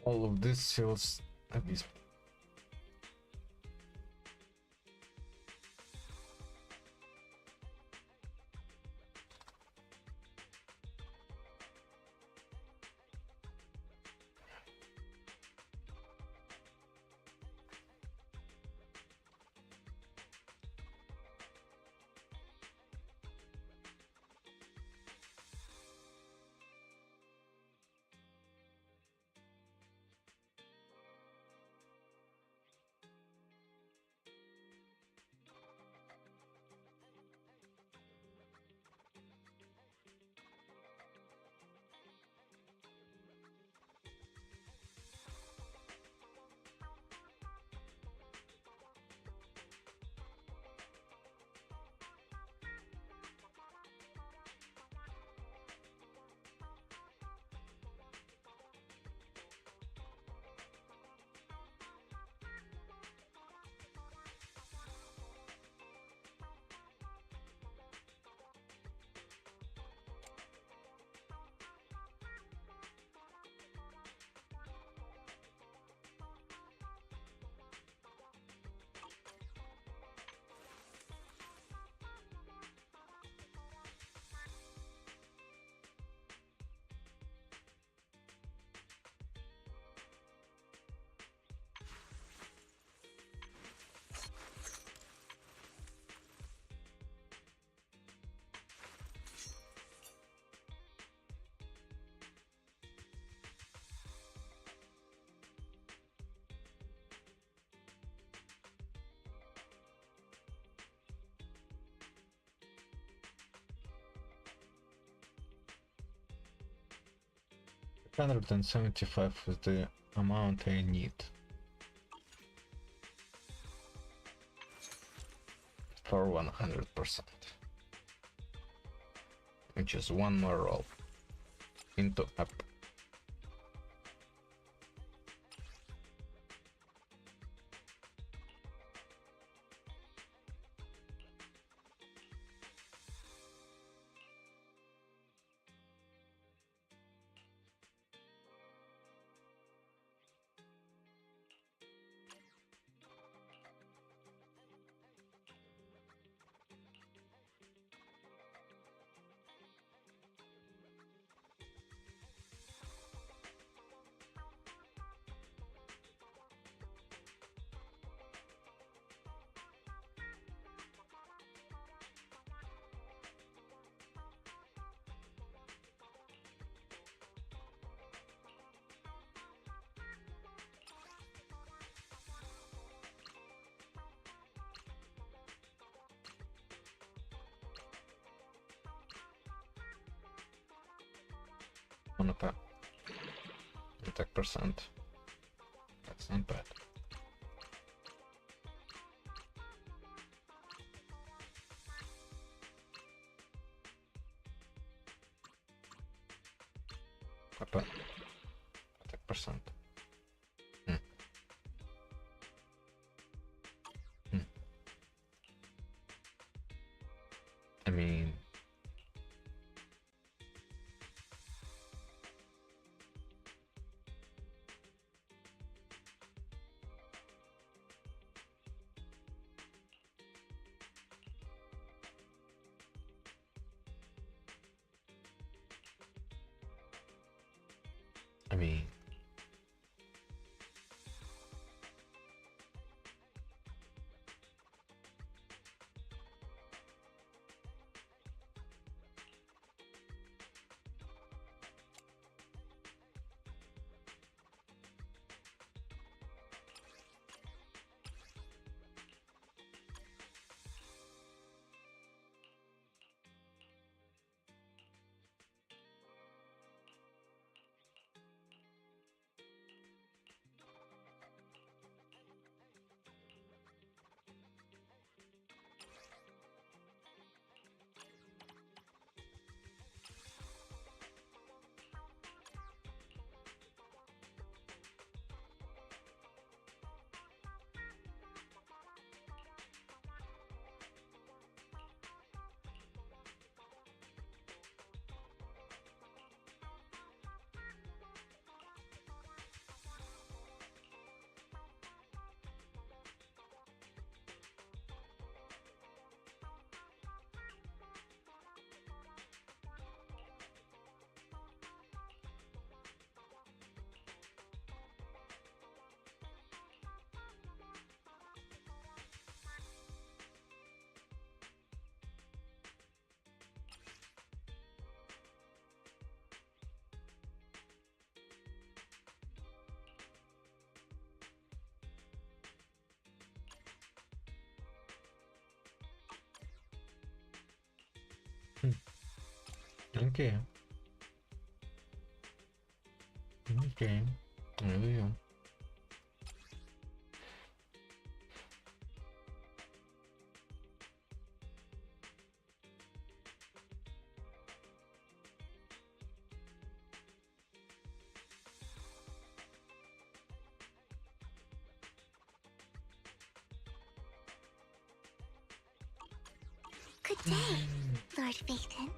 All of this feels abysmal. $175 is the amount I need for 100%, which is one more roll into up. On attack percent. That's not bad. Weapon. Attack percent. I mean, I mean, Okay. Okay. Really? Good day, Lord Phaethon.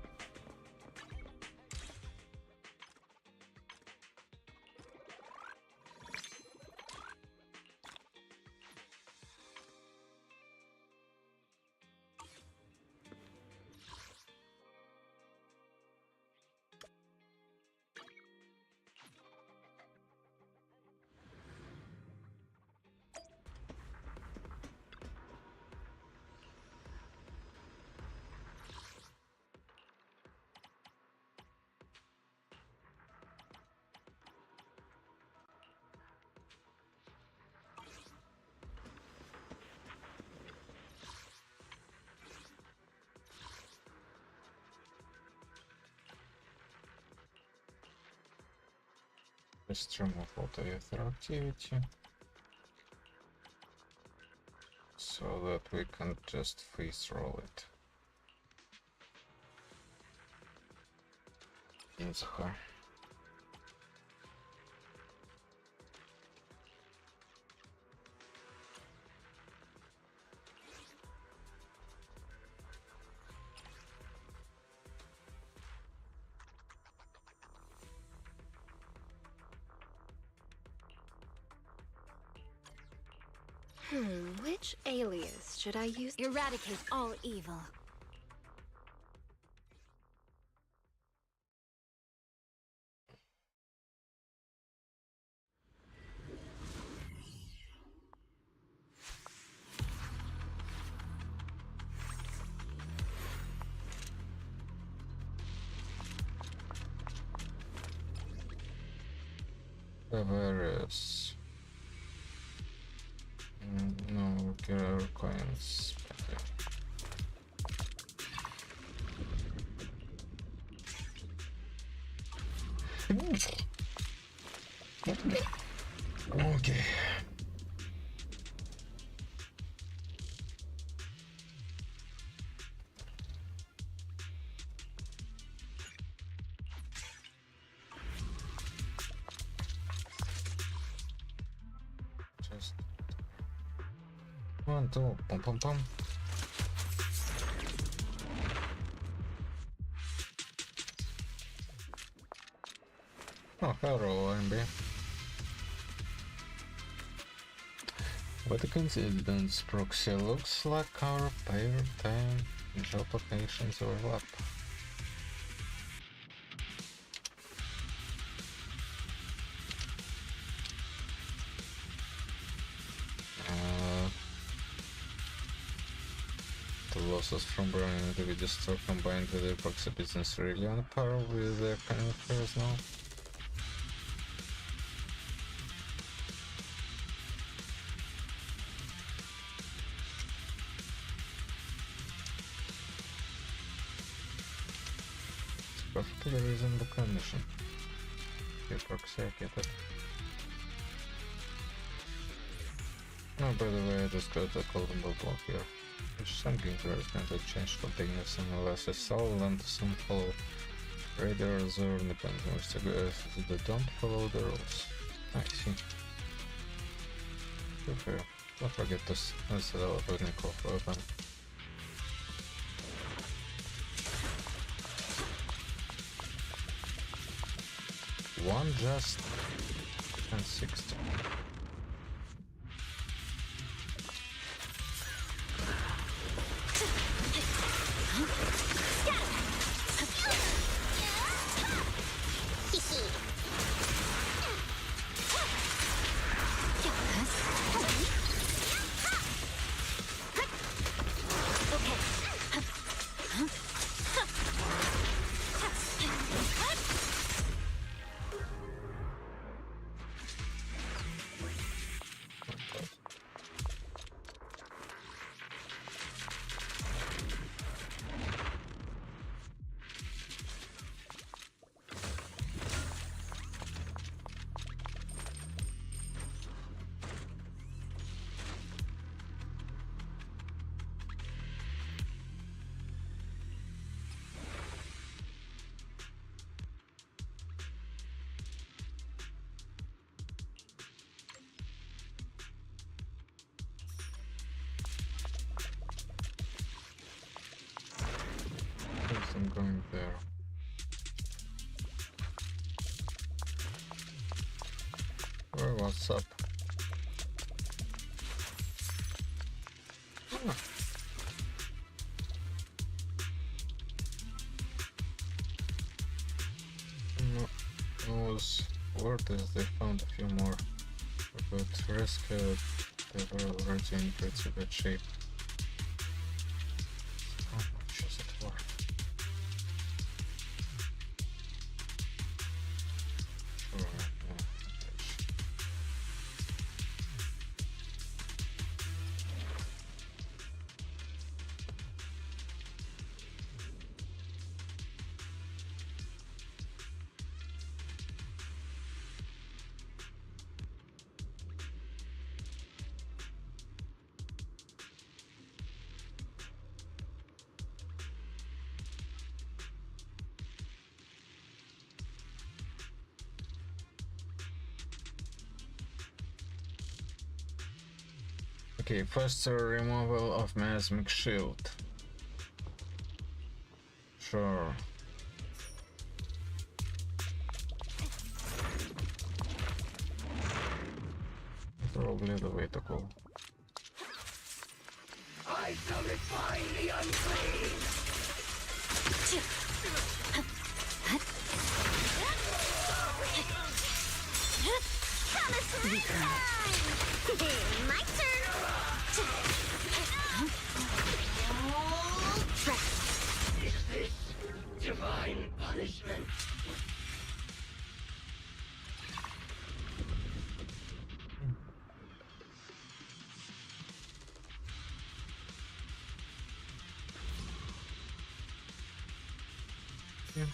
Just remove auto ether activity so that we can just freeze roll it. Inzha. Which alias should I use? Eradicate all evil. Various. No, killer coins. Okay. Just 1, 2, pum pum pum. Oh, hello, MB. What a coincidence, proxy looks like our pair time job locations overlap. The losses from running the video store combined with the proxy business really on par with their kind of affairs now. Perfectly reasonable condition. Your proxy, I get it. Oh, by the way, I just got a golden ball block here. Which some games are going to change continuous unless it's all and some follow raiders or independent that don't follow the rules. I see. Good for you. Don't forget to set up a nickel weapon. One just and 60. going there. Oh, what's up? Ah. No, those worthies, they found a few more, but rescued, they were already in pretty good shape. How much is it worth? Sure, yeah. Okay, first removal of Miasmic Shield. Sure. Probably the way to go. My turn. Divine punishment. Yeah.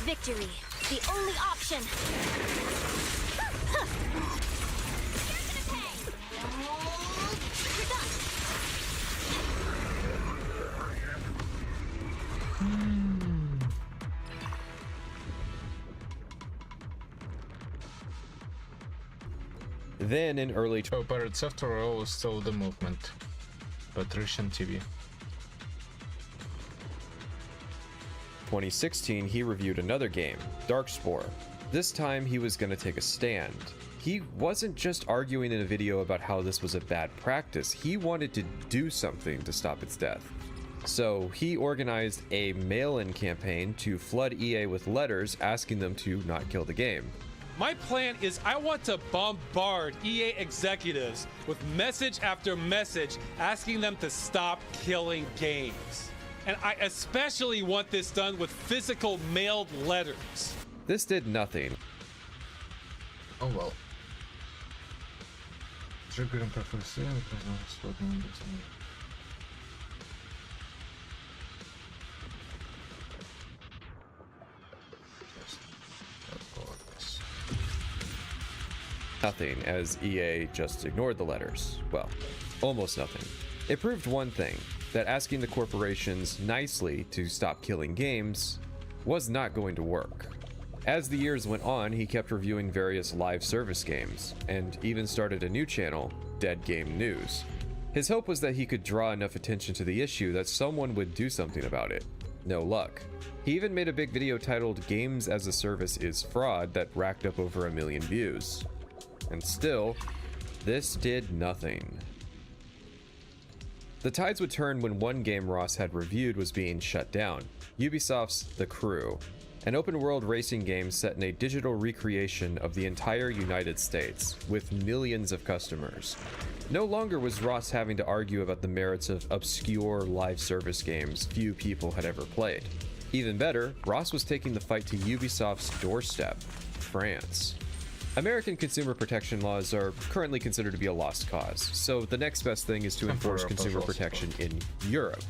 Victory, the only option. Then in early So Pirates after all stole the movement. Patrician TV. 2016, he reviewed another game, Darkspore. This time he was going to take a stand. He wasn't just arguing in a video about how this was a bad practice, he wanted to do something to stop its death. So he organized a mail-in campaign to flood EA with letters asking them to not kill the game. My plan is I want to bombard EA executives with message after message asking them to stop killing games. And I especially want this done with physical mailed letters. This did nothing. Oh well. Trigger imperfect save, floating Nothing, as EA just ignored the letters. Well, almost nothing. It proved one thing, that asking the corporations nicely to stop killing games was not going to work. As the years went on, he kept reviewing various live service games, and even started a new channel, Dead Game News. His hope was that he could draw enough attention to the issue that someone would do something about it. No luck. He even made a big video titled "Games as a Service is Fraud" that racked up over 1 million views. And still, this did nothing. The tides would turn when one game Ross had reviewed was being shut down, Ubisoft's The Crew, an open-world racing game set in a digital recreation of the entire United States, with millions of customers. No longer was Ross having to argue about the merits of obscure live service games few people had ever played. Even better, Ross was taking the fight to Ubisoft's doorstep, France. American consumer protection laws are currently considered to be a lost cause, so the next best thing is to enforce consumer protection in Europe.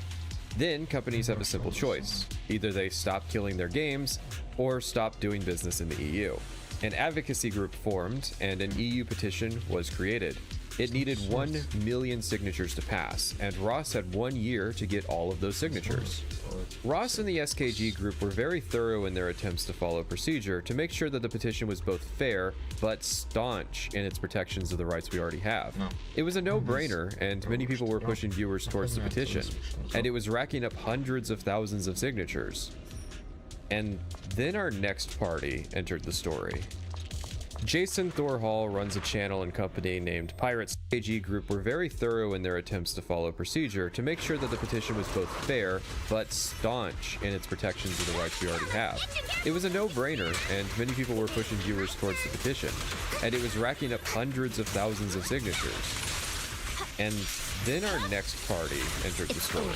Then companies have a simple choice. Either they stop killing their games, or stop doing business in the EU. An advocacy group formed, and an EU petition was created. It needed 1 million signatures to pass, and Ross had 1 year to get all of those signatures. Ross and the SKG group were very thorough in their attempts to follow procedure to make sure that the petition was both fair, but staunch in its protections of the rights we already have. It was a no-brainer, and many people were pushing viewers towards the petition, and it was racking up hundreds of thousands of signatures. And then our next party entered the story. Jason Thorhall runs a channel and company named Pirates. SKG Group were very thorough in their attempts to follow procedure to make sure that the petition was both fair, but staunch in its protections of the rights we already have. It was a no-brainer, and many people were pushing viewers towards the petition, and it was racking up hundreds of thousands of signatures. And then our next party entered the story.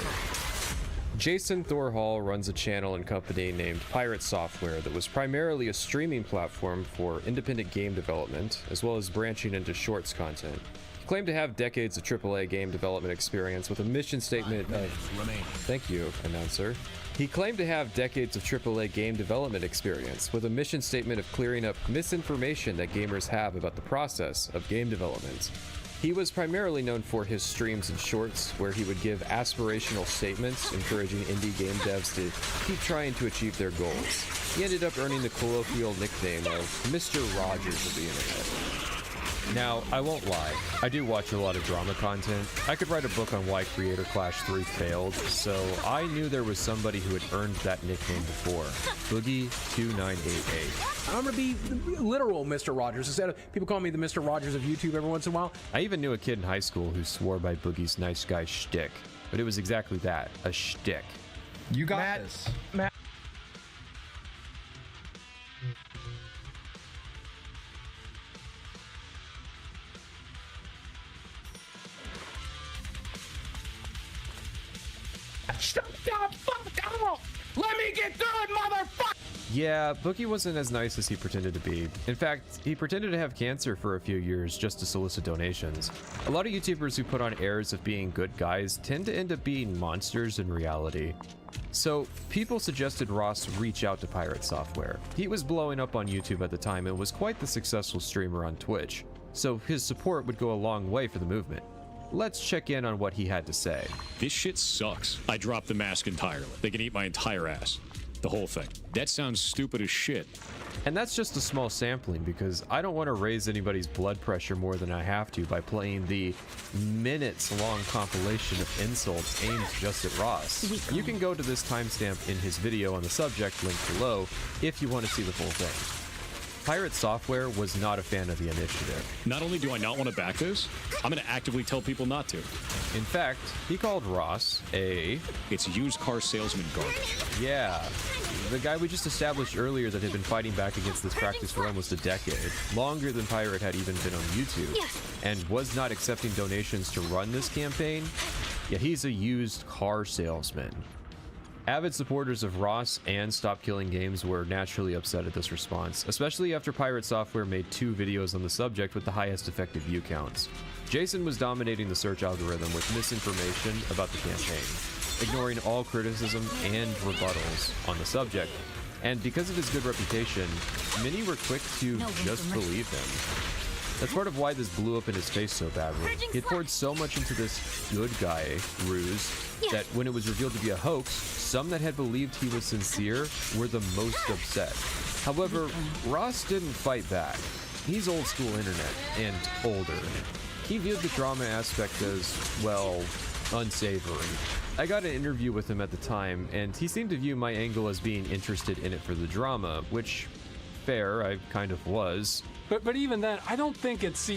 Jason Thorhall runs a channel and company named Pirate Software that was primarily a streaming platform for independent game development, as well as branching into shorts content. He claimed to have decades of AAA game development experience with a mission statement of... Thank you, announcer. He claimed to have decades of AAA game development experience with a mission statement of clearing up misinformation that gamers have about the process of game development. He was primarily known for his streams and shorts, where he would give aspirational statements encouraging indie game devs to keep trying to achieve their goals. He ended up earning the colloquial nickname of Mr. Rogers of the internet. Now, I won't lie, I do watch a lot of drama content. I could write a book on why Creator Clash 3 failed, so I knew there was somebody who had earned that nickname before. Boogie2988. I'm gonna be literal Mr. Rogers instead of people calling me the Mr. Rogers of YouTube every once in a while. I even knew a kid in high school who swore by Boogie's nice guy shtick, but it was exactly that, a shtick. You got this. Matt. Shut the fuck up! Let me get through it, motherfucker! Yeah, Boogie wasn't as nice as he pretended to be. In fact, he pretended to have cancer for a few years just to solicit donations. A lot of YouTubers who put on airs of being good guys tend to end up being monsters in reality. So, people suggested Ross reach out to Pirate Software. He was blowing up on YouTube at the time and was quite the successful streamer on Twitch, so his support would go a long way for the movement. Let's check in on what he had to say. This shit sucks. I dropped the mask entirely. They can eat my entire ass. The whole thing. That sounds stupid as shit. And that's just a small sampling, because I don't want to raise anybody's blood pressure more than I have to by playing the minutes-long compilation of insults aimed just at Ross. You can go to this timestamp in his video on the subject linked below if you want to see the full thing. Pirate Software was not a fan of the initiative. Not only do I not want to back this, I'm going to actively tell people not to. In fact, he called Ross It's used car salesman garbage. Yeah, the guy we just established earlier that had been fighting back against this practice for almost a decade, longer than Pirate had even been on YouTube, and was not accepting donations to run this campaign, yet he's a used car salesman. Avid supporters of Ross and Stop Killing Games were naturally upset at this response, especially after Pirate Software made 2 videos on the subject with the highest effective view counts. Jason was dominating the search algorithm with misinformation about the campaign, ignoring all criticism and rebuttals on the subject, and because of his good reputation, many were quick to just believe him. That's part of why this blew up in his face so badly. He had poured so much into this good guy ruse that when it was revealed to be a hoax, some that had believed he was sincere were the most upset. However, Ross didn't fight back. He's old school internet and older. He viewed the drama aspect as, well, unsavory. I got an interview with him at the time, and he seemed to view my angle as being interested in it for the drama, which, fair, I kind of was. But even then, I don't think it's...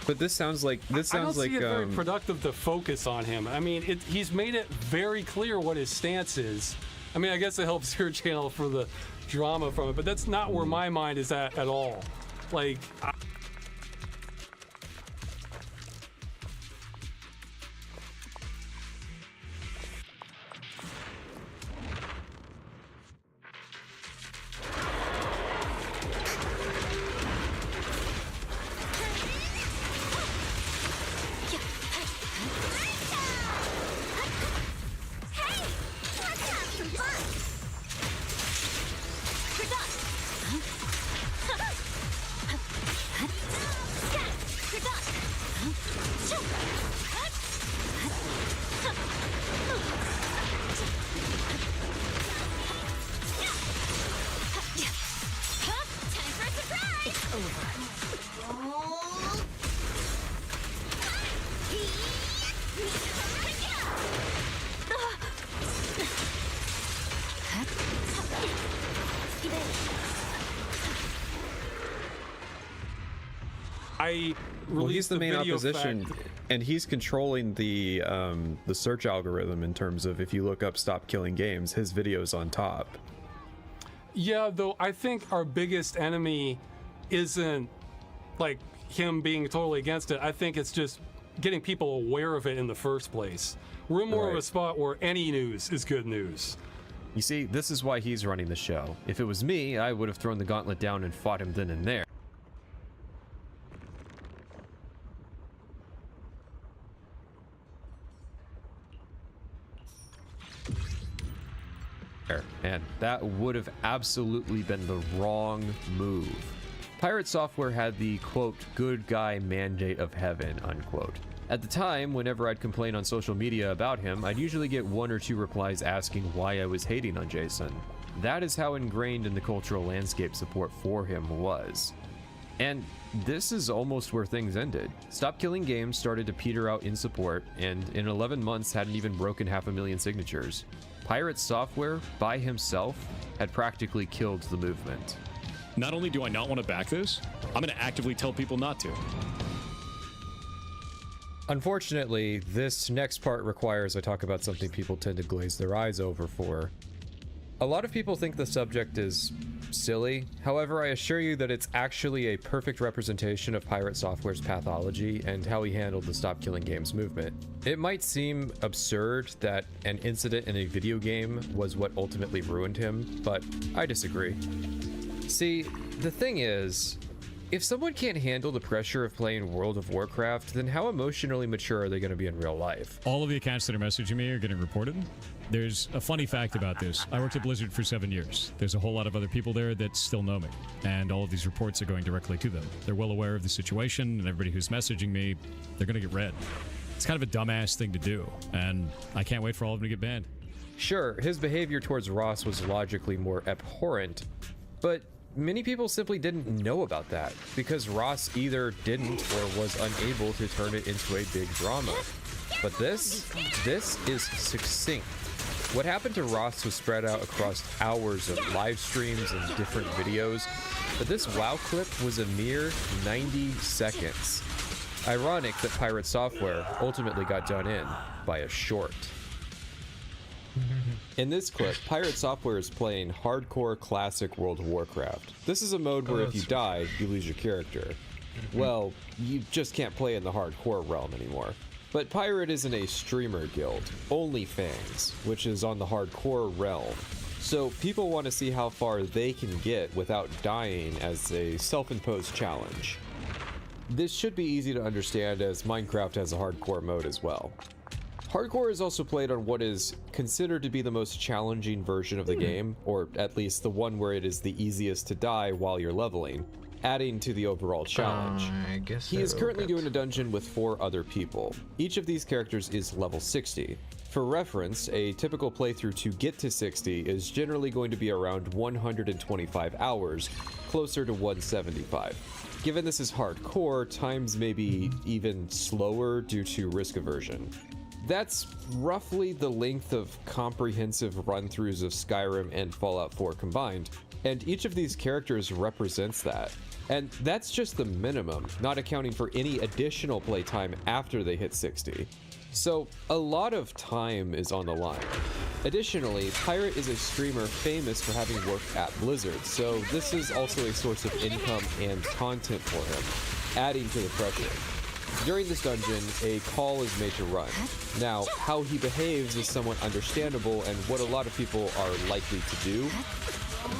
But this sounds like I don't see it very productive to focus on him. I mean, he's made it very clear what his stance is. I mean, I guess it helps your channel for the drama from it, but that's not where my mind is at all. Like... Well, he's the main opposition, and he's controlling the search algorithm in terms of if you look up "Stop Killing Games," his video's on top. Yeah, though I think our biggest enemy isn't like him being totally against it. I think it's just getting people aware of it in the first place. We're more of a spot where any news is good news. You see, this is why he's running the show. If it was me, I would have thrown the gauntlet down and fought him then and there. And that would have absolutely been the wrong move. Pirate Software had the, quote, good guy mandate of heaven, unquote. At the time, whenever I'd complain on social media about him, I'd usually get 1 or 2 replies asking why I was hating on Jason. That is how ingrained in the cultural landscape support for him was. And this is almost where things ended. Stop Killing Games started to peter out in support, and in 11 months hadn't even broken 500,000 signatures. Pirate Software, by himself, had practically killed the movement. Not only do I not want to back this, I'm going to actively tell people not to. Unfortunately, this next part requires I talk about something people tend to glaze their eyes over for. A lot of people think the subject is silly. However, I assure you that it's actually a perfect representation of Pirate Software's pathology and how he handled the Stop Killing Games movement. It might seem absurd that an incident in a video game was what ultimately ruined him, but I disagree. See, the thing is, if someone can't handle the pressure of playing World of Warcraft, then how emotionally mature are they going to be in real life? All of the accounts that are messaging me are getting reported. There's a funny fact about this. I worked at Blizzard for 7 years. There's a whole lot of other people there that still know me, and all of these reports are going directly to them. They're well aware of the situation, and everybody who's messaging me, they're going to get read. It's kind of a dumbass thing to do, and I can't wait for all of them to get banned. Sure, his behavior towards Ross was logically more abhorrent, but many people simply didn't know about that because Ross either didn't or was unable to turn it into a big drama. But this is succinct. What happened to Ross was spread out across hours of live streams and different videos, but this WoW clip was a mere 90 seconds. Ironic that Pirate Software ultimately got done in by a short. In this clip, Pirate Software is playing hardcore classic World of Warcraft. This is a mode where if you die, you lose your character. Well, you just can't play in the hardcore realm anymore. But Pirate isn't a streamer guild, OnlyFans, which is on the hardcore realm. So people want to see how far they can get without dying as a self-imposed challenge. This should be easy to understand as Minecraft has a hardcore mode as well. Hardcore is also played on what is considered to be the most challenging version of the game, or at least the one where it is the easiest to die while you're leveling, adding to the overall challenge. I guess he is currently doing a dungeon with 4 other people. Each of these characters is level 60. For reference, a typical playthrough to get to 60 is generally going to be around 125 hours, closer to 175. Given this is hardcore, times may be even slower due to risk aversion. That's roughly the length of comprehensive run-throughs of Skyrim and Fallout 4 combined, and each of these characters represents that. And that's just the minimum, not accounting for any additional playtime after they hit 60. So a lot of time is on the line. Additionally, Pirate is a streamer famous for having worked at Blizzard, so this is also a source of income and content for him, adding to the pressure. During this dungeon, a call is made to run. Now, how he behaves is somewhat understandable and what a lot of people are likely to do,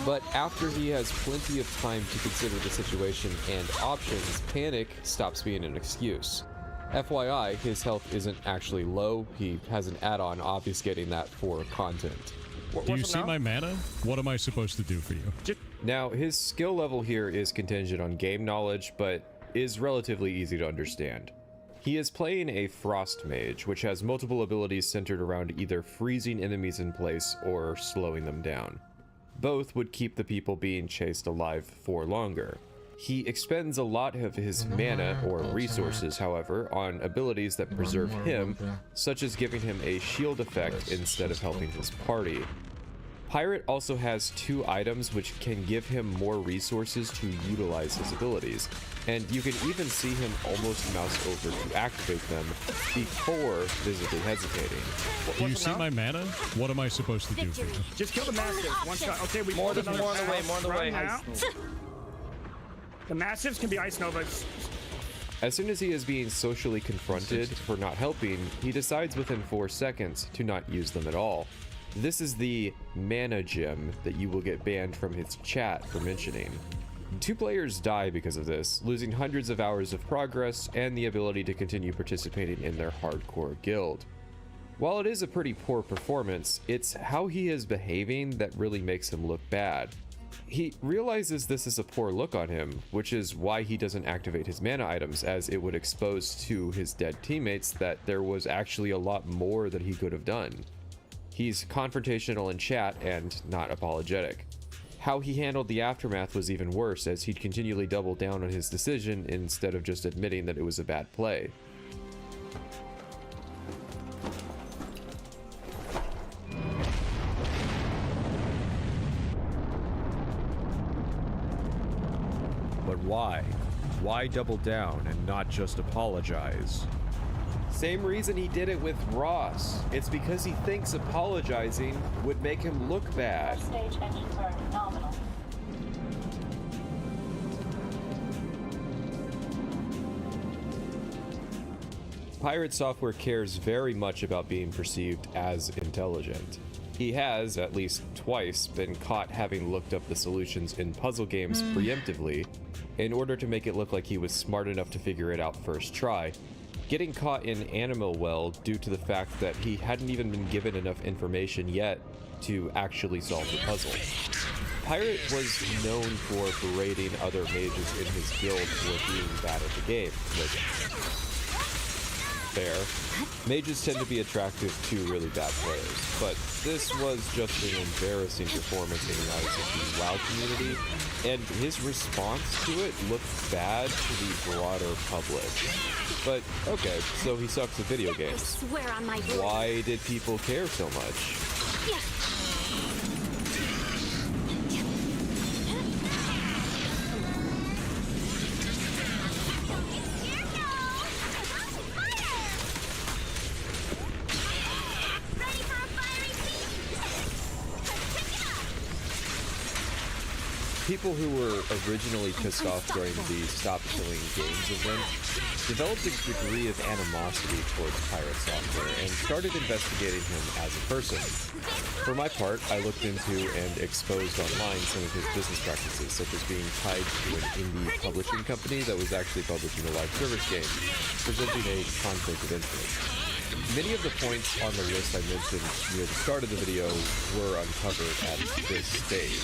but after he has plenty of time to consider the situation and options, panic stops being an excuse. FYI, his health isn't actually low, he has an add-on obfuscating that for content. Do you see my mana? What am I supposed to do for you? Now, his skill level here is contingent on game knowledge, but is relatively easy to understand. He is playing a Frost Mage, which has multiple abilities centered around either freezing enemies in place or slowing them down. Both would keep the people being chased alive for longer. He expends a lot of his mana or resources, however, on abilities that preserve him, such as giving him a shield effect instead of helping his party. Pirate also has 2 items which can give him more resources to utilize his abilities, and you can even see him almost mouse over to activate them before visibly hesitating. Do you see my mana? What am I supposed to do for you? Just kill the Mastiffs. One shot. Okay, we more on the way. The Mastiffs can be Ice Novas. As soon as he is being socially confronted for not helping, he decides within 4 seconds to not use them at all. This is the mana gem that you will get banned from his chat for mentioning. 2 players die because of this, losing hundreds of hours of progress and the ability to continue participating in their hardcore guild. While it is a pretty poor performance, it's how he is behaving that really makes him look bad. He realizes this is a poor look on him, which is why he doesn't activate his mana items, as it would expose to his dead teammates that there was actually a lot more that he could have done. He's confrontational in chat and not apologetic. How he handled the aftermath was even worse, as he'd continually double down on his decision instead of just admitting that it was a bad play. But why? Why double down and not just apologize? Same reason he did it with Ross. It's because he thinks apologizing would make him look bad. Stage engines are nominal. Pirate Software cares very much about being perceived as intelligent. He has, at least twice, been caught having looked up the solutions in puzzle games preemptively in order to make it look like he was smart enough to figure it out first try, getting caught in Animal Well due to the fact that he hadn't even been given enough information yet to actually solve the puzzle. Pirate was known for berating other mages in his guild for being bad at the game, which, fair. Mages tend to be attractive to really bad players, but this was just an embarrassing performance in the eyes of the WoW community, and his response to it looked bad to the broader public. But okay, so he sucks at video games. Swear on my blood. Why did people care so much? Yeah. People who were originally pissed off during the Stop Killing Games event developed a degree of animosity towards Pirate Software and started investigating him as a person. For my part, I looked into and exposed online some of his business practices, such as being tied to an indie publishing company that was actually publishing a live service game, presenting a conflict of interest. Many of the points on the list I mentioned near the start of the video were uncovered at this stage,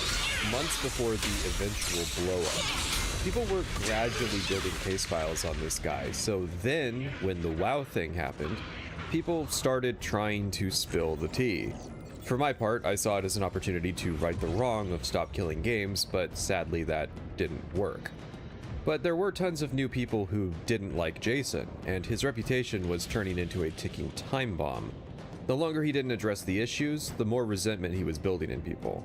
months before the eventual blow-up. People were gradually building case files on this guy, so then, when the WoW thing happened, people started trying to spill the tea. For my part, I saw it as an opportunity to right the wrong of Stop Killing Games, but sadly that didn't work. But there were tons of new people who didn't like Jason, and his reputation was turning into a ticking time bomb. The longer he didn't address the issues, the more resentment he was building in people.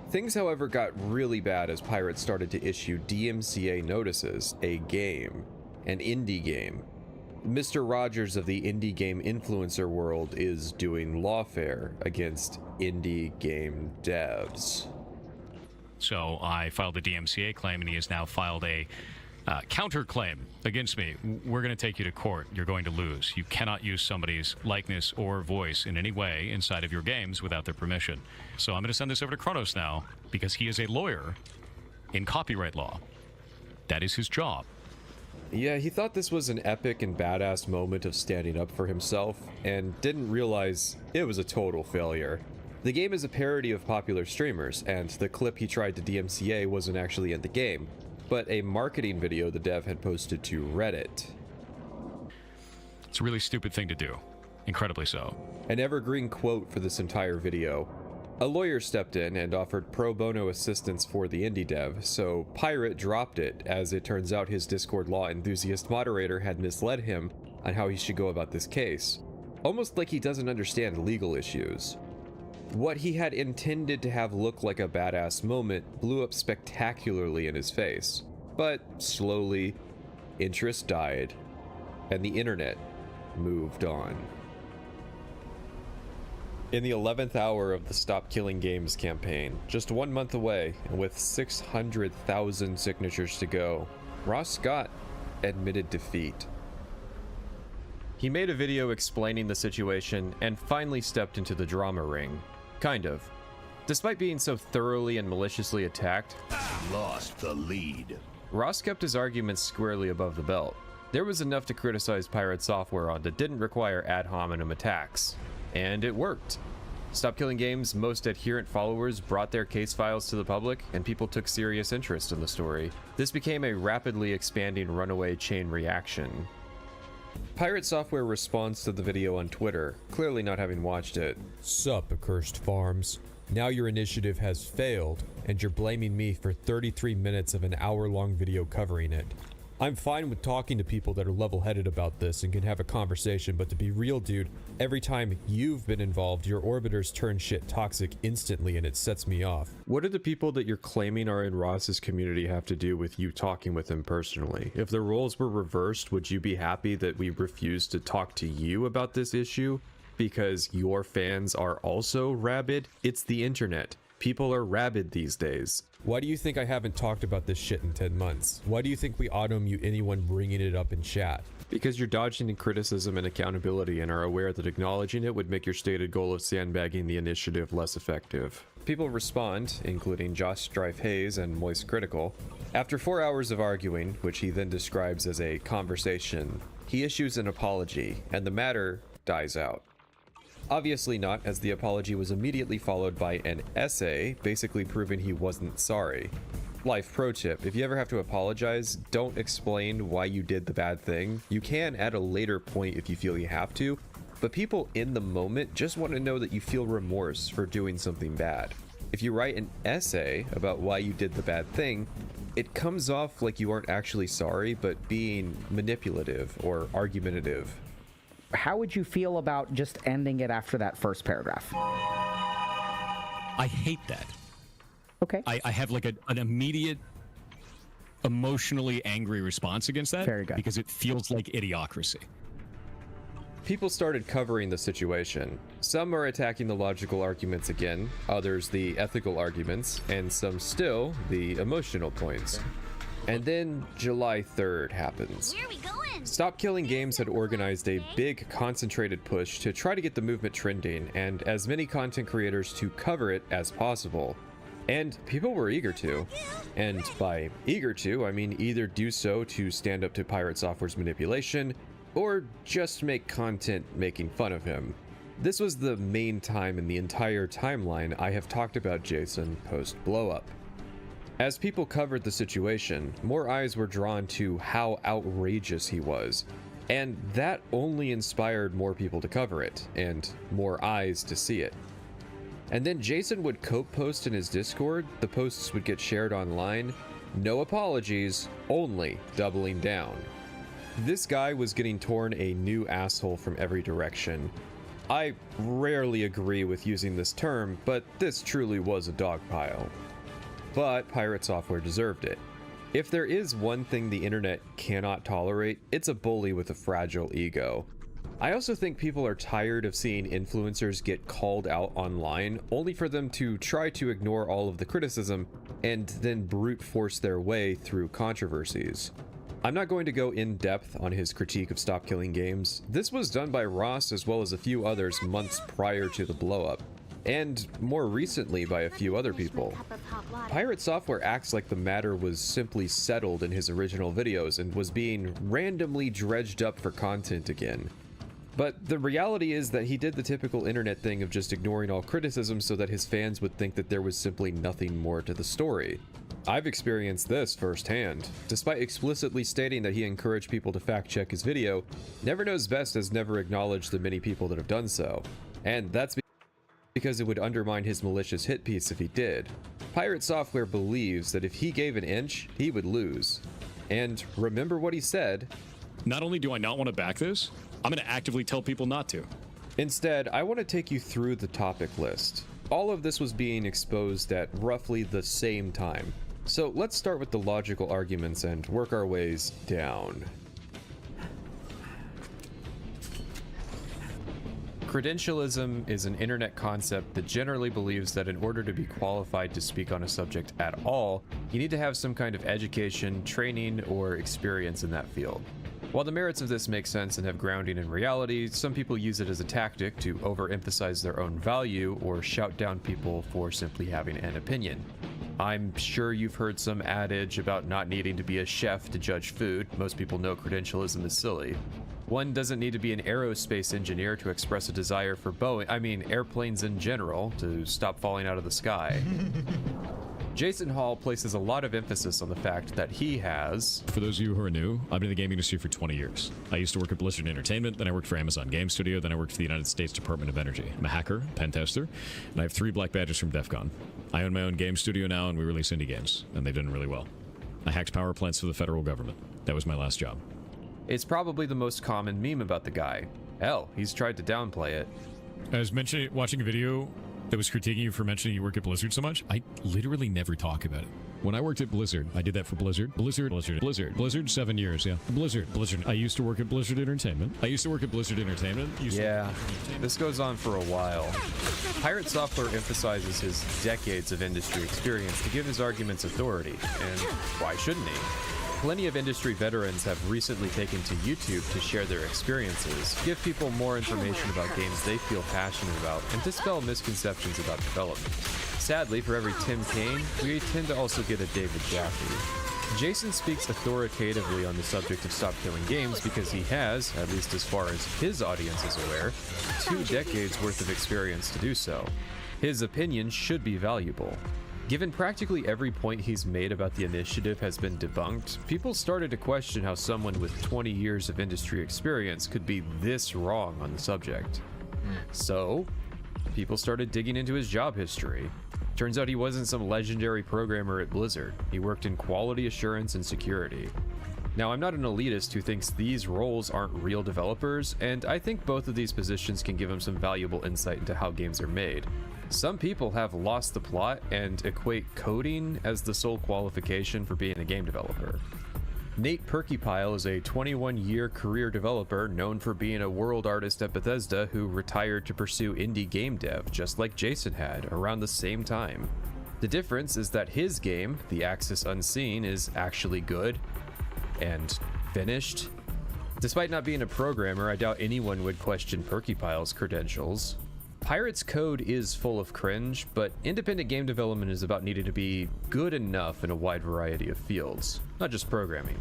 Things, however, got really bad as pirates started to issue DMCA notices, a game, an indie game. Mr. Rogers of the indie game influencer world is doing lawfare against indie game devs. So I filed a DMCA claim, and he has now filed a counterclaim against me. We're going to take you to court. You're going to lose. You cannot use somebody's likeness or voice in any way inside of your games without their permission. So I'm going to send this over to Kronos now, because he is a lawyer in copyright law. That is his job. Yeah, he thought this was an epic and badass moment of standing up for himself, and didn't realize it was a total failure. The game is a parody of popular streamers, and the clip he tried to DMCA wasn't actually in the game, but a marketing video the dev had posted to Reddit. It's a really stupid thing to do. Incredibly so. An evergreen quote for this entire video. A lawyer stepped in and offered pro bono assistance for the indie dev, so Pirate dropped it, as it turns out his Discord law enthusiast moderator had misled him on how he should go about this case. Almost like he doesn't understand legal issues. What he had intended to have look like a badass moment blew up spectacularly in his face. But slowly, interest died, and the internet moved on. In the 11th hour of the Stop Killing Games campaign, just 1 month away, and with 600,000 signatures to go, Ross Scott admitted defeat. He made a video explaining the situation and finally stepped into the drama ring. Kind of. Despite being so thoroughly and maliciously attacked, Lost the lead. Ross kept his arguments squarely above the belt. There was enough to criticize Pirate Software on that didn't require ad hominem attacks. And it worked. Stop Killing Games' most adherent followers brought their case files to the public, and people took serious interest in the story. This became a rapidly expanding runaway chain reaction. Pirate Software responds to the video on Twitter, clearly not having watched it. Sup, Accursed Farms. Now your initiative has failed, and you're blaming me for 33 minutes of an hour-long video covering it. I'm fine with talking to people that are level-headed about this and can have a conversation, but to be real, dude, every time you've been involved, your orbiters turn shit toxic instantly, and it sets me off. What do the people that you're claiming are in Ross's community have to do with you talking with him personally? If the roles were reversed, would you be happy that we refused to talk to you about this issue? Because your fans are also rabid? It's the internet. People are rabid these days. Why do you think I haven't talked about this shit in 10 months? Why do you think we auto-mute anyone bringing it up in chat? Because you're dodging criticism and accountability and are aware that acknowledging it would make your stated goal of sandbagging the initiative less effective. People respond, including Josh Strife Hayes and Moist Critical. After 4 hours of arguing, which he then describes as a conversation, he issues an apology, and the matter dies out. Obviously not, as the apology was immediately followed by an essay, basically proving he wasn't sorry. Life pro tip, if you ever have to apologize, don't explain why you did the bad thing. You can at a later point if you feel you have to, but people in the moment just want to know that you feel remorse for doing something bad. If you write an essay about why you did the bad thing, it comes off like you aren't actually sorry, but being manipulative or argumentative. How would you feel about just ending it after that first paragraph? I hate that. Okay. I have like an immediate, emotionally angry response against that. Very good. Because it feels like idiocracy. People started covering the situation. Some are attacking the logical arguments again, others the ethical arguments, and some still the emotional points. And then July 3rd happens. Where are we going? Stop Killing Games had organized a big, concentrated push to try to get the movement trending, and as many content creators to cover it as possible. And people were eager to. And by eager to, I mean either do so to stand up to Pirate Software's manipulation, or just make content making fun of him. This was the main time in the entire timeline I have talked about Jason post-blowup. As people covered the situation, more eyes were drawn to how outrageous he was. And that only inspired more people to cover it, and more eyes to see it. And then Jason would cope post in his Discord, the posts would get shared online, no apologies, only doubling down. This guy was getting torn a new asshole from every direction. I rarely agree with using this term, but this truly was a dog pile. But Pirate Software deserved it. If there is one thing the internet cannot tolerate, it's a bully with a fragile ego. I also think people are tired of seeing influencers get called out online, only for them to try to ignore all of the criticism and then brute force their way through controversies. I'm not going to go in depth on his critique of Stop Killing Games. This was done by Ross as well as a few others months prior to the blow-up, and more recently by a few other people. Pirate Software acts like the matter was simply settled in his original videos and was being randomly dredged up for content again. But the reality is that he did the typical internet thing of just ignoring all criticism so that his fans would think that there was simply nothing more to the story. I've experienced this firsthand. Despite explicitly stating that he encouraged people to fact check his video, Never Knows Best has never acknowledged the many people that have done so. And that's because it would undermine his malicious hit piece if he did. Pirate Software believes that if he gave an inch, he would lose. And remember what he said. Not only do I not want to back this, I'm going to actively tell people not to. Instead, I want to take you through the topic list. All of this was being exposed at roughly the same time. So let's start with the logical arguments and work our ways down. Credentialism is an internet concept that generally believes that in order to be qualified to speak on a subject at all, you need to have some kind of education, training, or experience in that field. While the merits of this make sense and have grounding in reality, some people use it as a tactic to overemphasize their own value or shout down people for simply having an opinion. I'm sure you've heard some adage about not needing to be a chef to judge food. Most people know credentialism is silly. One doesn't need to be an aerospace engineer to express a desire for airplanes in general, to stop falling out of the sky. Jason Hall places a lot of emphasis on the fact that he has... For those of you who are new, I've been in the gaming industry for 20 years. I used to work at Blizzard Entertainment, then I worked for Amazon Game Studio, then I worked for the United States Department of Energy. I'm a hacker, pen tester, and I have 3 black badges from DEF CON. I own my own game studio now, and we release indie games, and they've done really well. I hacked power plants for the federal government. That was my last job. It's probably the most common meme about the guy. Hell, he's tried to downplay it. I was watching a video that was critiquing you for mentioning you work at Blizzard so much. I literally never talk about it. When I worked at Blizzard, I did that for Blizzard. Blizzard, 7 years, yeah. Blizzard. I used to work at Blizzard Entertainment. Yeah, this goes on for a while. Pirate Software emphasizes his decades of industry experience to give his arguments authority, and why shouldn't he? Plenty of industry veterans have recently taken to YouTube to share their experiences, give people more information about games they feel passionate about, and dispel misconceptions about development. Sadly, for every Tim Kaine, we tend to also get a David Jaffe. Jason speaks authoritatively on the subject of Stop Killing Games because he has, at least as far as his audience is aware, 2 decades worth of experience to do so. His opinion should be valuable. Given practically every point he's made about the initiative has been debunked, people started to question how someone with 20 years of industry experience could be this wrong on the subject. So, people started digging into his job history. Turns out he wasn't some legendary programmer at Blizzard. He worked in quality assurance and security. Now, I'm not an elitist who thinks these roles aren't real developers, and I think both of these positions can give him some valuable insight into how games are made. Some people have lost the plot and equate coding as the sole qualification for being a game developer. Nate Perkypile is a 21-year career developer known for being a world artist at Bethesda who retired to pursue indie game dev, just like Jason had, around the same time. The difference is that his game, The Axis Unseen, is actually good and finished. Despite not being a programmer, I doubt anyone would question Perkypile's credentials. Pirate's code is full of cringe, but independent game development is about needing to be good enough in a wide variety of fields, not just programming.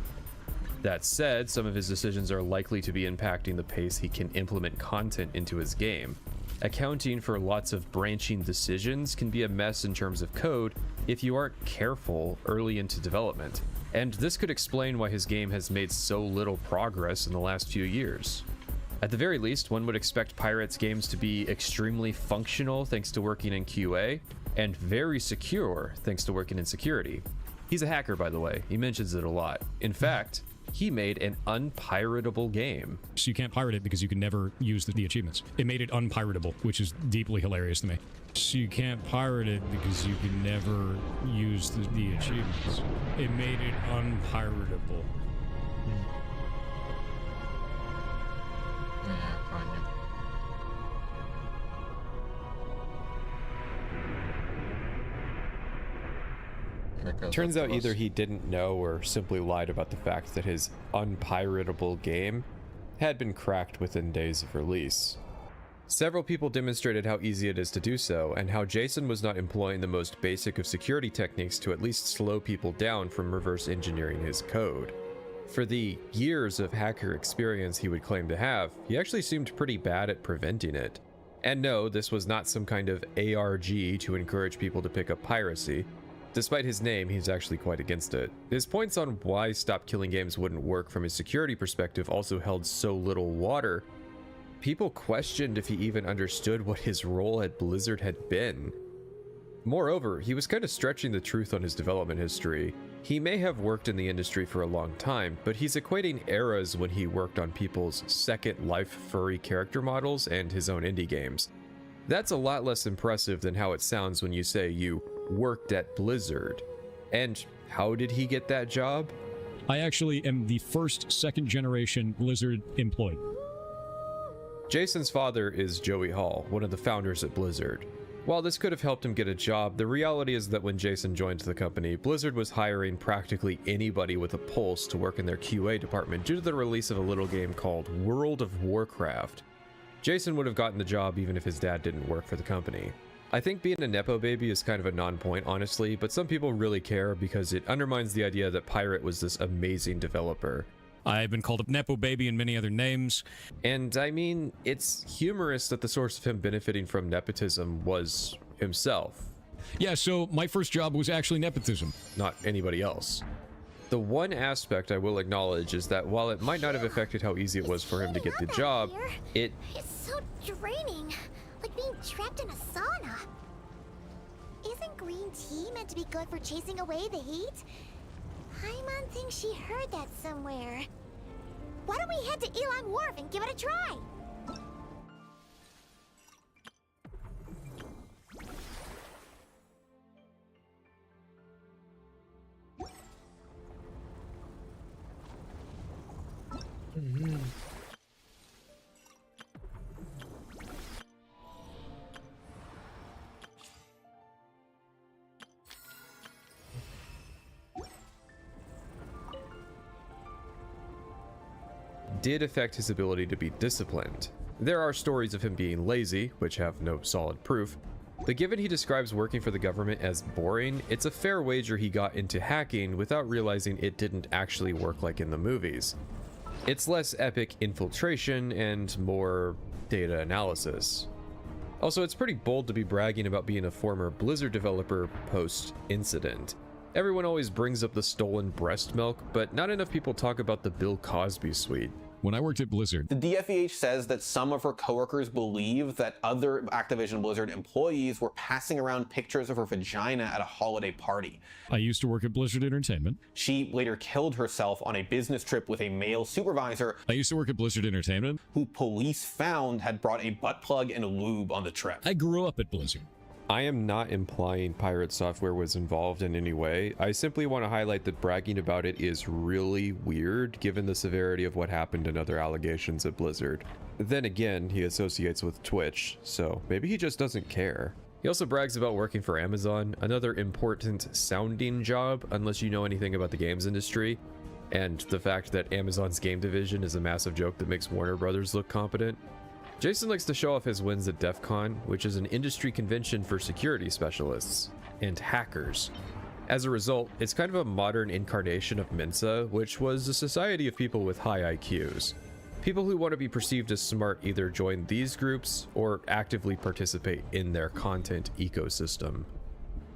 That said, some of his decisions are likely to be impacting the pace he can implement content into his game. Accounting for lots of branching decisions can be a mess in terms of code if you aren't careful early into development, and this could explain why his game has made so little progress in the last few years. At the very least, one would expect Pirate's games to be extremely functional thanks to working in QA, and very secure thanks to working in security. He's a hacker, by the way. He mentions it a lot. In fact, he made an unpiratable game. So you can't pirate it because you can never use the achievements. It made it unpiratable, which is deeply hilarious to me. So you can't pirate it because you can never use the achievements. It made it unpiratable. Turns out either he didn't know or simply lied about the fact that his unpiratable game had been cracked within days of release. Several people demonstrated how easy it is to do so, and how Jason was not employing the most basic of security techniques to at least slow people down from reverse engineering his code. For the years of hacker experience he would claim to have, he actually seemed pretty bad at preventing it. And no, this was not some kind of ARG to encourage people to pick up piracy. Despite his name, he's actually quite against it. His points on why Stop Killing Games wouldn't work from his security perspective also held so little water. People questioned if he even understood what his role at Blizzard had been. Moreover, he was kind of stretching the truth on his development history. He may have worked in the industry for a long time, but he's equating eras when he worked on people's Second Life furry character models and his own indie games. That's a lot less impressive than how it sounds when you say you worked at Blizzard. And how did he get that job? I actually am the first second-generation Blizzard employee. Jason's father is Joey Hall, one of the founders at Blizzard. While this could have helped him get a job, the reality is that when Jason joined the company, Blizzard was hiring practically anybody with a pulse to work in their QA department due to the release of a little game called World of Warcraft. Jason would have gotten the job even if his dad didn't work for the company. I think being a Nepo baby is kind of a non-point, honestly, but some people really care because it undermines the idea that Pirate was this amazing developer. I've been called a Nepo baby and many other names. And I mean, it's humorous that the source of him benefiting from nepotism was himself. Yeah, so my first job was actually nepotism. Not anybody else. The one aspect I will acknowledge is that while it might not have affected how easy it was for him to get the job, It's so draining. Like being trapped in a sauna. Isn't green tea meant to be good for chasing away the heat? Paimon thinks she heard that somewhere. Why don't we head to Elon Wharf and give it a try? Did affect his ability to be disciplined. There are stories of him being lazy, which have no solid proof, but given he describes working for the government as boring, it's a fair wager he got into hacking without realizing it didn't actually work like in the movies. It's less epic infiltration and more data analysis. Also, it's pretty bold to be bragging about being a former Blizzard developer post-incident. Everyone always brings up the stolen breast milk, but not enough people talk about the Bill Cosby suite. When I worked at Blizzard, the DFEH says that some of her coworkers believe that other Activision Blizzard employees were passing around pictures of her vagina at a holiday party. I used to work at Blizzard Entertainment. She later killed herself on a business trip with a male supervisor. I used to work at Blizzard Entertainment. Who police found had brought a butt plug and a lube on the trip. I grew up at Blizzard. I am not implying Pirate Software was involved in any way. I simply want to highlight that bragging about it is really weird given the severity of what happened in other allegations at Blizzard. Then again, he associates with Twitch, so maybe he just doesn't care. He also brags about working for Amazon, another important sounding job unless you know anything about the games industry, and the fact that Amazon's game division is a massive joke that makes Warner Brothers look competent. Jason likes to show off his wins at DEF CON, which is an industry convention for security specialists and hackers. As a result, it's kind of a modern incarnation of Mensa, which was a society of people with high IQs. People who want to be perceived as smart either join these groups or actively participate in their content ecosystem.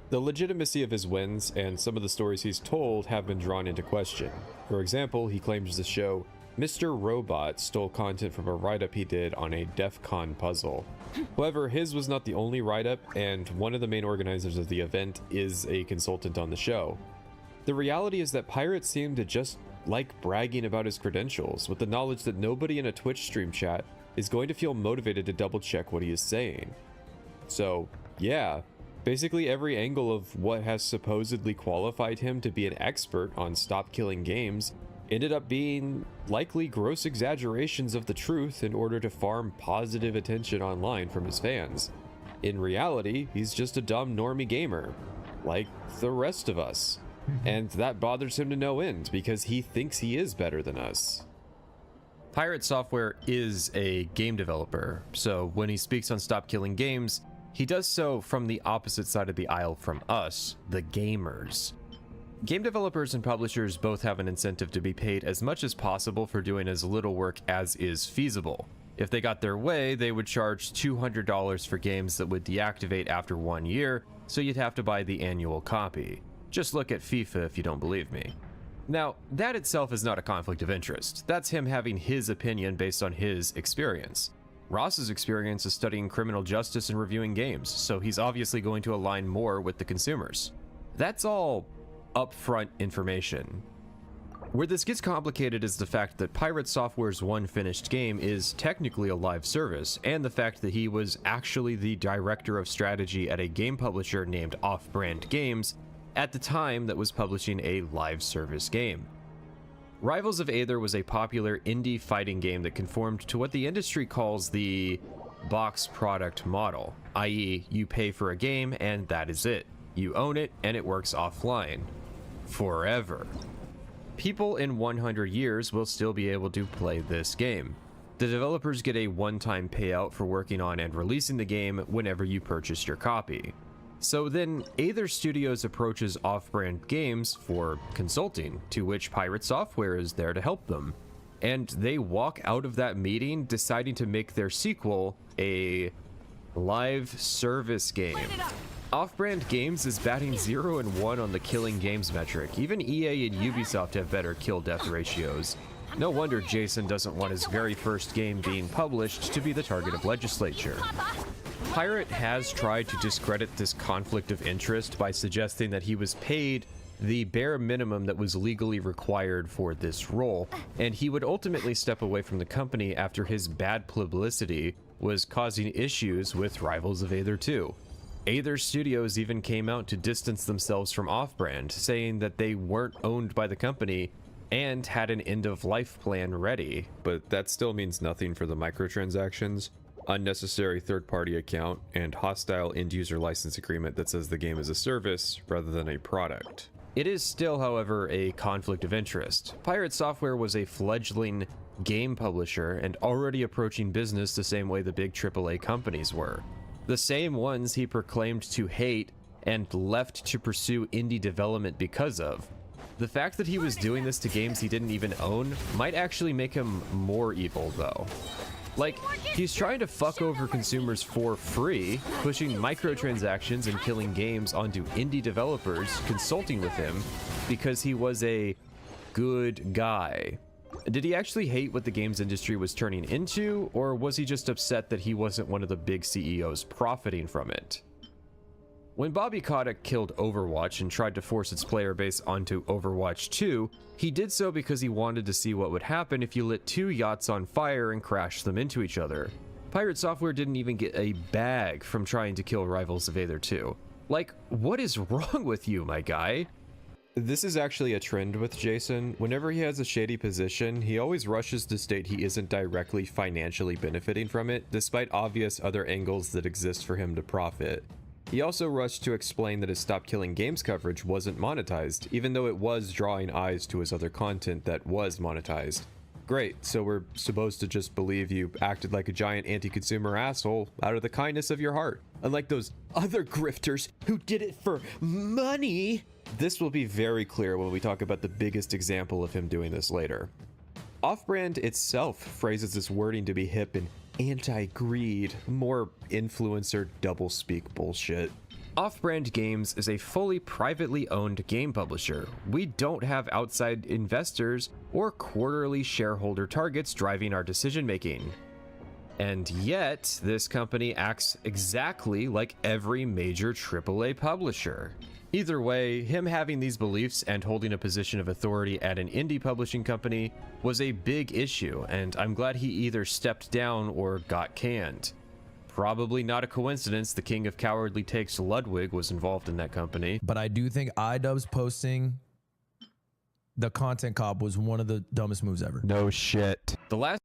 The legitimacy of his wins and some of the stories he's told have been drawn into question. For example, he claims the show Mr. Robot stole content from a write-up he did on a DEF CON puzzle. However, his was not the only write-up, and one of the main organizers of the event is a consultant on the show. The reality is that Pirate seemed to just like bragging about his credentials, with the knowledge that nobody in a Twitch stream chat is going to feel motivated to double-check what he is saying. So, yeah, basically every angle of what has supposedly qualified him to be an expert on stop killing games ended up being likely gross exaggerations of the truth in order to farm positive attention online from his fans. In reality, he's just a dumb normie gamer, like the rest of us. And that bothers him to no end because he thinks he is better than us. Pirate Software is a game developer, so when he speaks on Stop Killing Games, he does so from the opposite side of the aisle from us, the gamers. Game developers and publishers both have an incentive to be paid as much as possible for doing as little work as is feasible. If they got their way, they would charge $200 for games that would deactivate after 1 year, so you'd have to buy the annual copy. Just look at FIFA if you don't believe me. Now, that itself is not a conflict of interest. That's him having his opinion based on his experience. Ross's experience is studying criminal justice and reviewing games, so he's obviously going to align more with the consumers. That's all upfront information. Where this gets complicated is the fact that Pirate Software's one finished game is technically a live service, and the fact that he was actually the director of strategy at a game publisher named Off-Brand Games at the time that was publishing a live service game. Rivals of Aether was a popular indie fighting game that conformed to what the industry calls the box product model, i.e., you pay for a game and that is it. You own it and it works offline. Forever. People in 100 years will still be able to play this game. The developers get a one-time payout for working on and releasing the game whenever you purchase your copy. So then, Aether Studios approaches Off-Brand Games for consulting, to which Pirate Software is there to help them. And they walk out of that meeting deciding to make their sequel a live service game. Off-Brand Games is batting 0 and 1 on the killing games metric. Even EA and Ubisoft have better kill-death ratios. No wonder Jason doesn't want his very first game being published to be the target of legislature. Pirate has tried to discredit this conflict of interest by suggesting that he was paid the bare minimum that was legally required for this role, and he would ultimately step away from the company after his bad publicity was causing issues with Rivals of Aether 2. Aether Studios even came out to distance themselves from Off-Brand, saying that they weren't owned by the company and had an end-of-life plan ready. But that still means nothing for the microtransactions, unnecessary third-party account, and hostile end-user license agreement that says the game is a service rather than a product. It is still, however, a conflict of interest. Pirate Software was a fledgling game publisher and already approaching business the same way the big AAA companies were. The same ones he proclaimed to hate and left to pursue indie development because of. The fact that he was doing this to games he didn't even own might actually make him more evil, though. Like, he's trying to fuck over consumers for free, pushing microtransactions and killing games onto indie developers consulting with him because he was a good guy. Did he actually hate what the games industry was turning into, or was he just upset that he wasn't one of the big CEOs profiting from it? When Bobby Kotick killed Overwatch and tried to force its player base onto Overwatch 2, he did so because he wanted to see what would happen if you lit two yachts on fire and crashed them into each other. Pirate Software didn't even get a bag from trying to kill Rivals of Aether 2. Like, what is wrong with you, my guy? This is actually a trend with Jason. Whenever he has a shady position, he always rushes to state he isn't directly financially benefiting from it, despite obvious other angles that exist for him to profit. He also rushed to explain that his Stop Killing Games coverage wasn't monetized, even though it was drawing eyes to his other content that was monetized. Great, so we're supposed to just believe you acted like a giant anti-consumer asshole out of the kindness of your heart. Unlike those other grifters who did it for money. This will be very clear when we talk about the biggest example of him doing this later. Off-Brand itself phrases this wording to be hip and anti-greed, more influencer doublespeak bullshit. Off-Brand Games is a fully privately owned game publisher. We don't have outside investors or quarterly shareholder targets driving our decision making. And yet, this company acts exactly like every major AAA publisher. Either way, him having these beliefs and holding a position of authority at an indie publishing company was a big issue, and I'm glad he either stepped down or got canned. Probably not a coincidence the king of cowardly takes Ludwig was involved in that company. But I do think iDubbbz posting the content cop was one of the dumbest moves ever. No shit. The last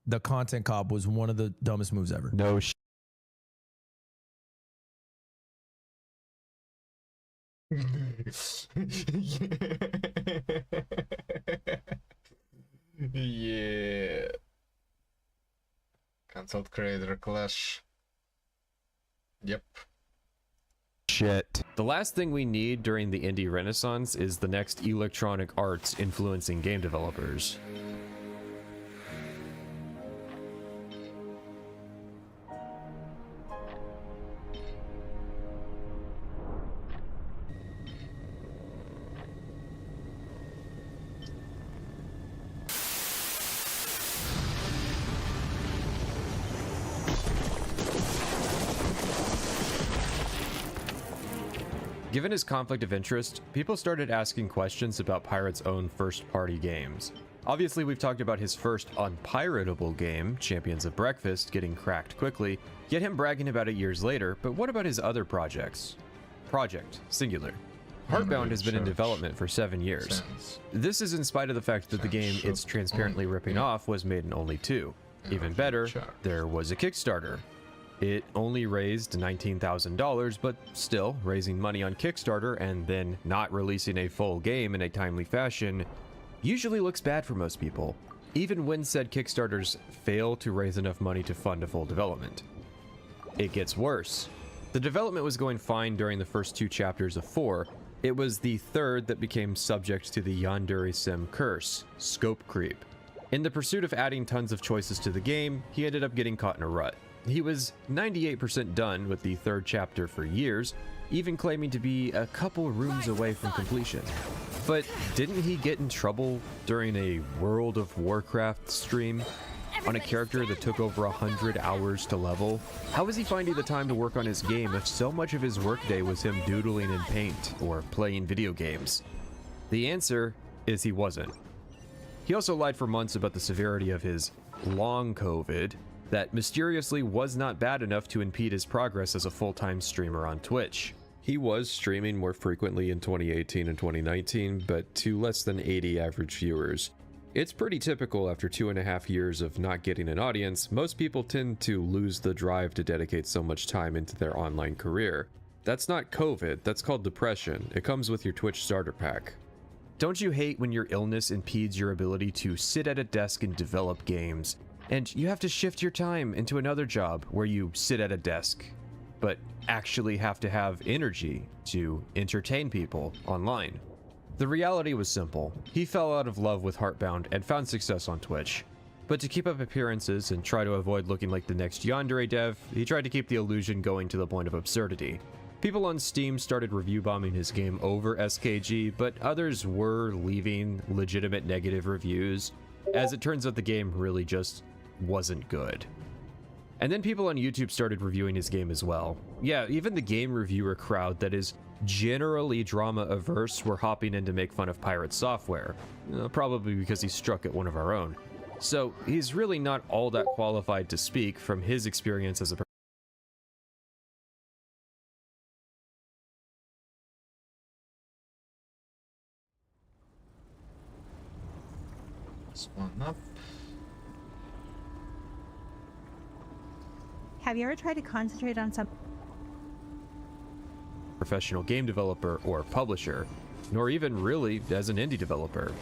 The content cop was one of the dumbest moves ever. No shit. Yeah. Consult creator clash. Yep. Shit. The last thing we need during the indie renaissance is the next Electronic Arts influencing game developers. Given his conflict of interest, people started asking questions about Pirate's own first-party games. Obviously, we've talked about his first unpiratable game, Champions of Breakfast, getting cracked quickly, yet him bragging about it years later, but what about his other projects? Project, singular. Heartbound has been in development for 7 years. This is in spite of the fact that the game it's transparently ripping off was made in only 2. Even better, there was a Kickstarter. It only raised $19,000, but still, raising money on Kickstarter and then not releasing a full game in a timely fashion usually looks bad for most people, even when said Kickstarters fail to raise enough money to fund a full development. It gets worse. The development was going fine during the first 2 chapters of 4. It was the third that became subject to the Yandere Sim curse, scope creep. In the pursuit of adding tons of choices to the game, he ended up getting caught in a rut. He was 98% done with the 3rd chapter for years, even claiming to be a couple rooms away from completion. But didn't he get in trouble during a World of Warcraft stream on a character that took over 100 hours to level? How was he finding the time to work on his game if so much of his workday was him doodling in Paint or playing video games? The answer is he wasn't. He also lied for months about the severity of his long COVID, that mysteriously was not bad enough to impede his progress as a full-time streamer on Twitch. He was streaming more frequently in 2018 and 2019, but to less than 80 average viewers. It's pretty typical after 2.5 years of not getting an audience. Most people tend to lose the drive to dedicate so much time into their online career. That's not COVID, that's called depression. It comes with your Twitch starter pack. Don't you hate when your illness impedes your ability to sit at a desk and develop games, and you have to shift your time into another job where you sit at a desk, but actually have to have energy to entertain people online? The reality was simple. He fell out of love with Heartbound and found success on Twitch. But to keep up appearances and try to avoid looking like the next Yandere dev, he tried to keep the illusion going to the point of absurdity. People on Steam started review bombing his game over SKG, but others were leaving legitimate negative reviews. As it turns out, the game really just wasn't good. And then people on YouTube started reviewing his game as well. Yeah, even the game reviewer crowd that is generally drama averse were hopping in to make fun of Pirate Software, probably because he struck at one of our own. So he's really not all that qualified to speak from his experience as a one up. Have you ever tried to concentrate on something? professional game developer or publisher, nor even really as an indie developer.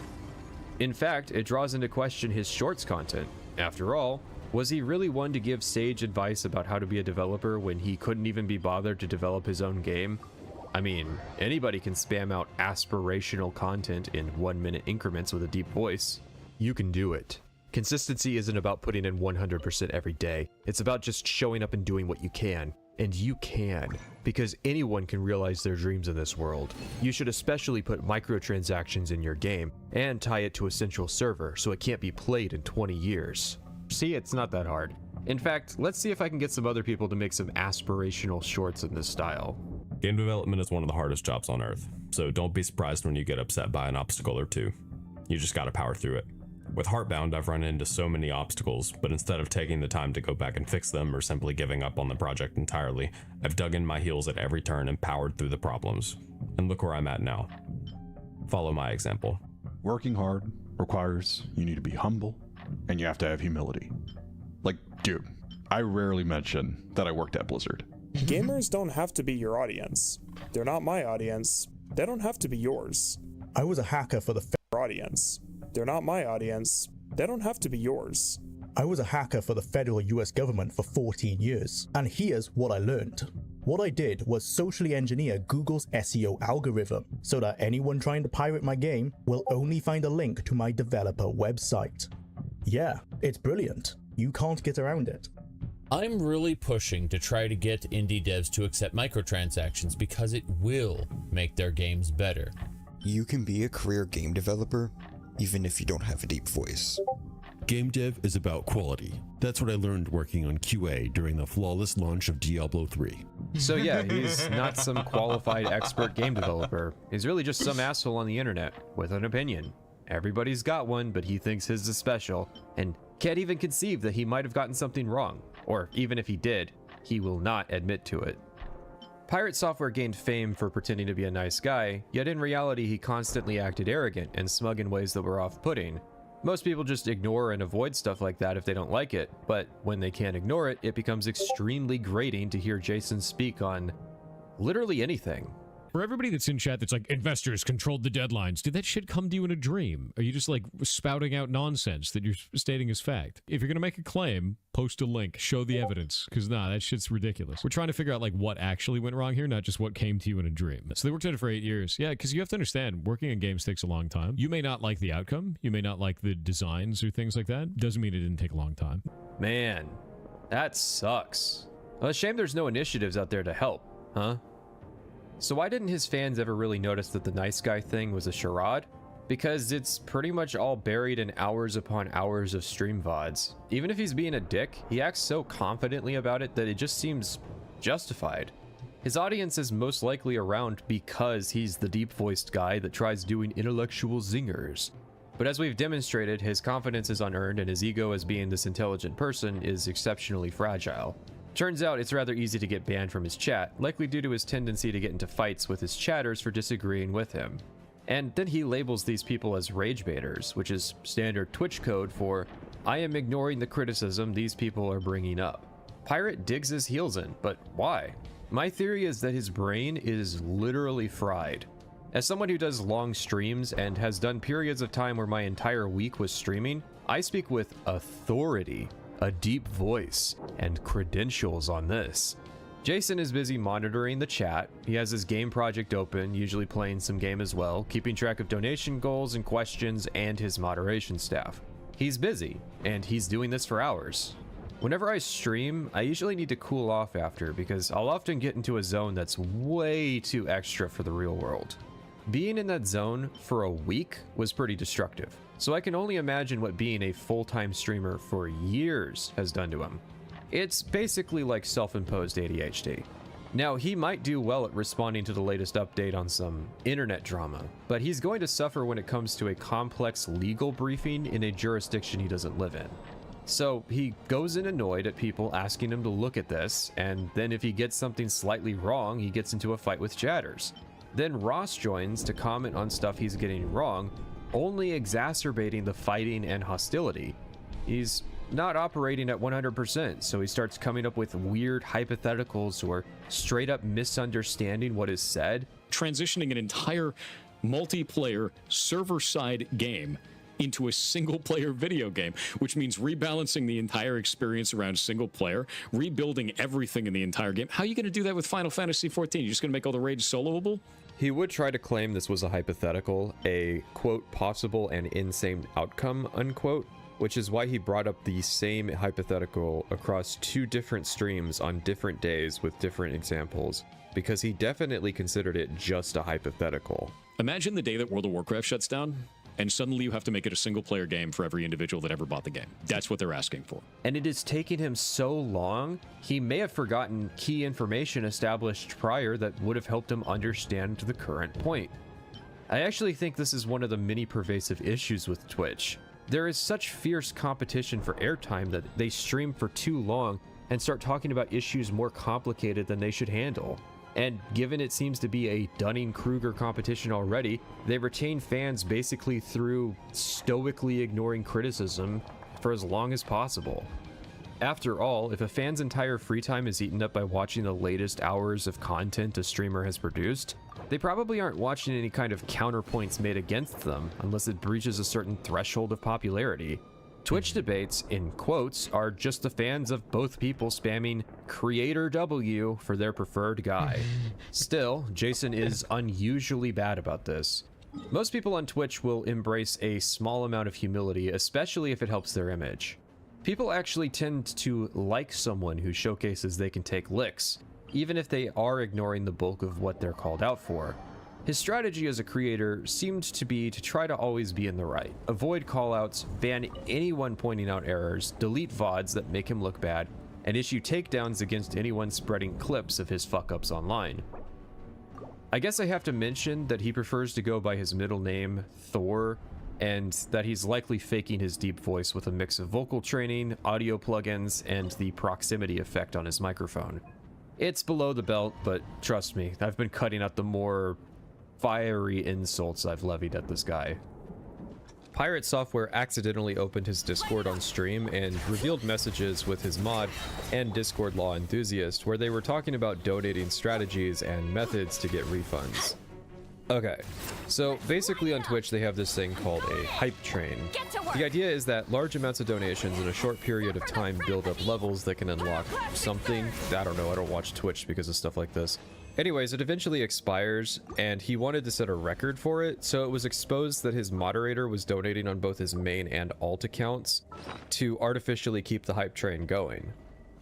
In fact, it draws into question his shorts content. After all, was he really one to give sage advice about how to be a developer when he couldn't even be bothered to develop his own game? I mean, anybody can spam out aspirational content in 1-minute increments with a deep voice. You can do it. Consistency isn't about putting in 100% every day. It's about just showing up and doing what you can. And you can, because anyone can realize their dreams in this world. You should especially put microtransactions in your game and tie it to a central server so it can't be played in 20 years. See, it's not that hard. In fact, let's see if I can get some other people to make some aspirational shorts in this style. Game development is one of the hardest jobs on earth, so don't be surprised when you get upset by an obstacle or two. You just gotta power through it. With Heartbound, I've run into so many obstacles, but instead of taking the time to go back and fix them or simply giving up on the project entirely, I've dug in my heels at every turn and powered through the problems. And look where I'm at now. Follow my example. Working hard requires you need to be humble, and you have to have humility. Like, dude, I rarely mention that I worked at Blizzard. Gamers don't have to be your audience. They're not my audience. They don't have to be yours. I was a hacker for the audience. They're not my audience. They don't have to be yours. I was a hacker for the federal US government for 14 years, and here's what I learned. What I did was socially engineer Google's SEO algorithm so that anyone trying to pirate my game will only find a link to my developer website. Yeah, it's brilliant. You can't get around it. I'm really pushing to try to get indie devs to accept microtransactions because it will make their games better. You can be a career game developer even if you don't have a deep voice. Game dev is about quality. That's what I learned working on QA during the flawless launch of Diablo 3. So yeah, he's not some qualified expert game developer. He's really just some asshole on the internet with an opinion. Everybody's got one, but he thinks his is special, and can't even conceive that he might have gotten something wrong. Or even if he did, he will not admit to it. Pirate Software gained fame for pretending to be a nice guy, yet in reality he constantly acted arrogant and smug in ways that were off-putting. Most people just ignore and avoid stuff like that if they don't like it, but when they can't ignore it, it becomes extremely grating to hear Jason speak on literally anything. For everybody that's in chat that's like, investors controlled the deadlines, did that shit come to you in a dream? Are you just like spouting out nonsense that you're stating as fact? If you're gonna make a claim, post a link, show the evidence, because nah, that shit's ridiculous. We're trying to figure out like what actually went wrong here, not just what came to you in a dream. So they worked on it for 8 years. Yeah, because you have to understand, working on games takes a long time. You may not like the outcome, you may not like the designs or things like that. Doesn't mean it didn't take a long time. Man, that sucks. Well, a shame there's no initiatives out there to help, huh? So why didn't his fans ever really notice that the nice guy thing was a charade? Because it's pretty much all buried in hours upon hours of stream VODs. Even if he's being a dick, he acts so confidently about it that it just seems justified. His audience is most likely around because he's the deep-voiced guy that tries doing intellectual zingers. But as we've demonstrated, his confidence is unearned and his ego as being this intelligent person is exceptionally fragile. Turns out it's rather easy to get banned from his chat, likely due to his tendency to get into fights with his chatters for disagreeing with him. And then he labels these people as rage baiters, which is standard Twitch code for, I am ignoring the criticism these people are bringing up. Pirate digs his heels in, but why? My theory is that his brain is literally fried. As someone who does long streams and has done periods of time where my entire week was streaming, I speak with authority, a deep voice, and credentials on this. Jason is busy monitoring the chat. He has his game project open, usually playing some game as well, keeping track of donation goals and questions and his moderation staff. He's busy, and he's doing this for hours. Whenever I stream, I usually need to cool off after because I'll often get into a zone that's way too extra for the real world. Being in that zone for a week was pretty destructive, so I can only imagine what being a full-time streamer for years has done to him. It's basically like self-imposed ADHD. Now, he might do well at responding to the latest update on some internet drama, but he's going to suffer when it comes to a complex legal briefing in a jurisdiction he doesn't live in. So he goes in annoyed at people asking him to look at this, and then if he gets something slightly wrong, he gets into a fight with chatters. Then Ross joins to comment on stuff he's getting wrong, only exacerbating the fighting and hostility. He's not operating at 100%, so he starts coming up with weird hypotheticals or straight up misunderstanding what is said. Transitioning an entire multiplayer server-side game into a single-player video game, which means rebalancing the entire experience around single player, rebuilding everything in the entire game. How are you going to do that with Final Fantasy XIV? You're just going to make all the raids soloable? He would try to claim this was a hypothetical, a, quote, possible and insane outcome, unquote, which is why he brought up the same hypothetical across 2 different streams on different days with different examples, because he definitely considered it just a hypothetical. Imagine the day that World of Warcraft shuts down, and suddenly you have to make it a single-player game for every individual that ever bought the game. That's what they're asking for. And it is taking him so long, he may have forgotten key information established prior that would have helped him understand the current point. I actually think this is one of the many pervasive issues with Twitch. There is such fierce competition for airtime that they stream for too long and start talking about issues more complicated than they should handle. And given it seems to be a Dunning-Kruger competition already, they retain fans basically through stoically ignoring criticism for as long as possible. After all, if a fan's entire free time is eaten up by watching the latest hours of content a streamer has produced, they probably aren't watching any kind of counterpoints made against them unless it breaches a certain threshold of popularity. Twitch debates, in quotes, are just the fans of both people spamming Creator W for their preferred guy. Still, Jason is unusually bad about this. Most people on Twitch will embrace a small amount of humility, especially if it helps their image. People actually tend to like someone who showcases they can take licks, even if they are ignoring the bulk of what they're called out for. His strategy as a creator seemed to be to try to always be in the right, avoid callouts, ban anyone pointing out errors, delete VODs that make him look bad, and issue takedowns against anyone spreading clips of his fuck-ups online. I guess I have to mention that he prefers to go by his middle name, Thor, and that he's likely faking his deep voice with a mix of vocal training, audio plugins, and the proximity effect on his microphone. It's below the belt, but trust me, I've been cutting out the more fiery insults I've levied at this guy. Pirate Software accidentally opened his Discord on stream and revealed messages with his mod and Discord Law Enthusiast where they were talking about donating strategies and methods to get refunds. Okay, so basically on Twitch they have this thing called a hype train. The idea is that large amounts of donations in a short period of time build up levels that can unlock something. I don't know, I don't watch Twitch because of stuff like this. Anyways, it eventually expires, and he wanted to set a record for it, so it was exposed that his moderator was donating on both his main and alt accounts to artificially keep the hype train going.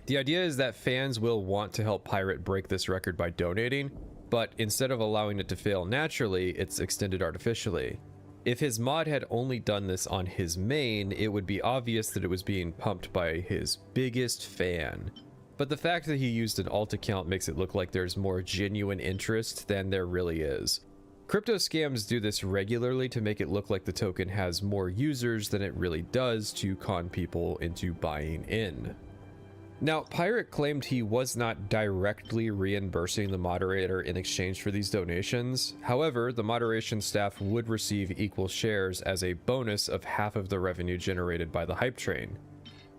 The idea is that fans will want to help Pirate break this record by donating, but instead of allowing it to fail naturally, it's extended artificially. If his mod had only done this on his main, it would be obvious that it was being pumped by his biggest fan. But the fact that he used an alt account makes it look like there's more genuine interest than there really is. Crypto scams do this regularly to make it look like the token has more users than it really does to con people into buying in. Now, Pirate claimed he was not directly reimbursing the moderator in exchange for these donations. However, the moderation staff would receive equal shares as a bonus of half of the revenue generated by the hype train.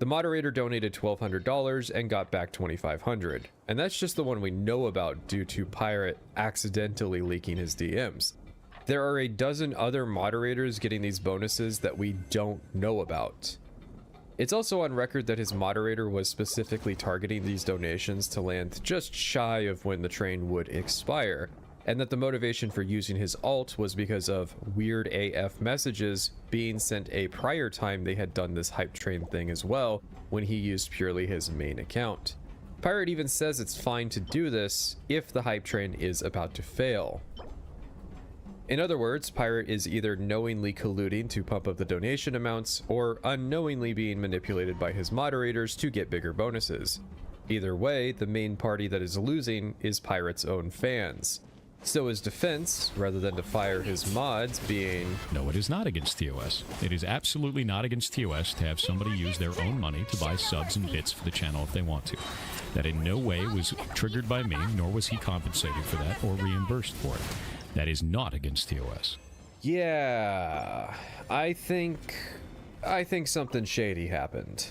The moderator donated $1,200 and got back $2,500, and that's just the one we know about due to Pirate accidentally leaking his DMs. There are a dozen other moderators getting these bonuses that we don't know about. It's also on record that his moderator was specifically targeting these donations to land just shy of when the train would expire, and that the motivation for using his alt was because of weird AF messages being sent a prior time they had done this hype train thing as well, when he used purely his main account. Pirate even says it's fine to do this if the hype train is about to fail. In other words, Pirate is either knowingly colluding to pump up the donation amounts, or unknowingly being manipulated by his moderators to get bigger bonuses. Either way, the main party that is losing is Pirate's own fans. So his defense, rather than to fire his mods, being... No, it is not against TOS. It is absolutely not against TOS to have somebody use their own money to buy subs and bits for the channel if they want to. That in no way was triggered by me, nor was he compensated for that or reimbursed for it. That is not against TOS. Yeah, I think something shady happened.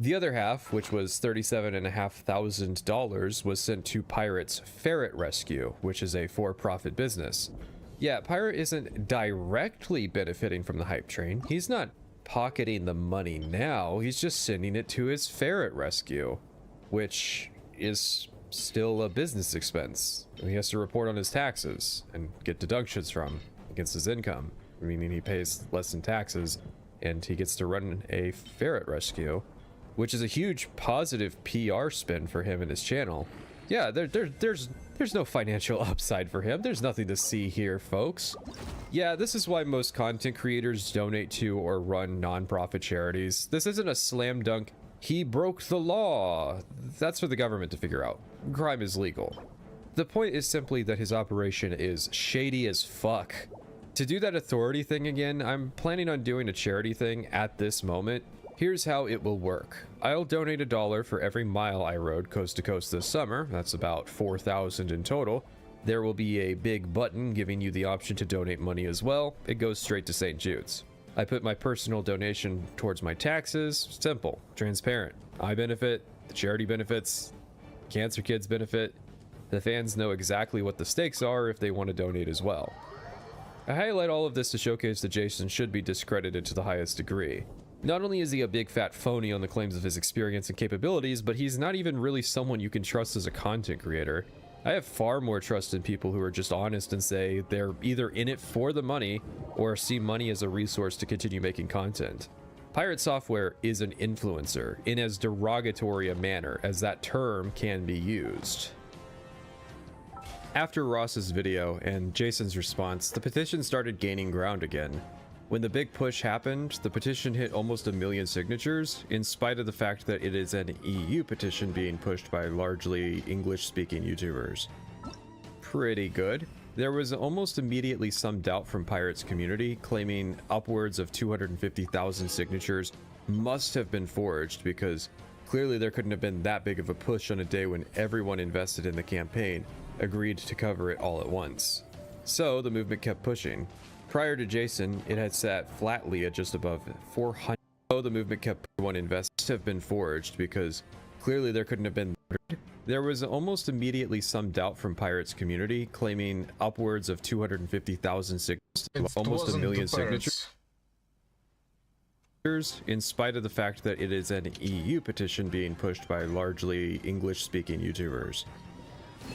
The other half, which was $37,500, was sent to Pirate's Ferret Rescue, which is a for-profit business. Yeah, Pirate isn't directly benefiting from the hype train. He's not pocketing the money now, he's just sending it to his ferret rescue, which is still a business expense. He has to report on his taxes and get deductions from against his income, meaning he pays less in taxes, and he gets to run a ferret rescue, which is a huge positive PR spin for him and his channel. Yeah, there's no financial upside for him. There's nothing to see here, folks. Yeah, this is why most content creators donate to or run non-profit charities. This isn't a slam dunk, he broke the law. That's for the government to figure out. Crime is legal. The point is simply that his operation is shady as fuck. To do that authority thing again, I'm planning on doing a charity thing at this moment. Here's how it will work. I'll donate $1 for every mile I rode coast to coast this summer. That's about 4,000 in total. There will be a big button giving you the option to donate money as well. It goes straight to St. Jude's. I put my personal donation towards my taxes. Simple, transparent. I benefit, the charity benefits, cancer kids benefit. The fans know exactly what the stakes are if they want to donate as well. I highlight all of this to showcase that Jason should be discredited to the highest degree. Not only is he a big fat phony on the claims of his experience and capabilities, but he's not even really someone you can trust as a content creator. I have far more trust in people who are just honest and say they're either in it for the money or see money as a resource to continue making content. Pirate Software is an influencer in as derogatory a manner as that term can be used. After Ross's video and Jason's response, the petition started gaining ground again. When the big push happened, the petition hit almost 1 million signatures, in spite of the fact that it is an EU petition being pushed by largely English-speaking YouTubers. Pretty good. There was almost immediately some doubt from Pirate's community, claiming upwards of 250,000 signatures must have been forged because clearly there couldn't have been that big of a push on a day when everyone invested in the campaign agreed to cover it all at once. So the movement kept pushing. Prior to Jason, it had sat flatly at just above 400. So the movement kept one invest have been forged because clearly there couldn't have been. There was almost immediately some doubt from Pirate's community, claiming upwards of 250,000 signatures, almost 1 million signatures, in spite of the fact that it is an EU petition being pushed by largely English-speaking YouTubers.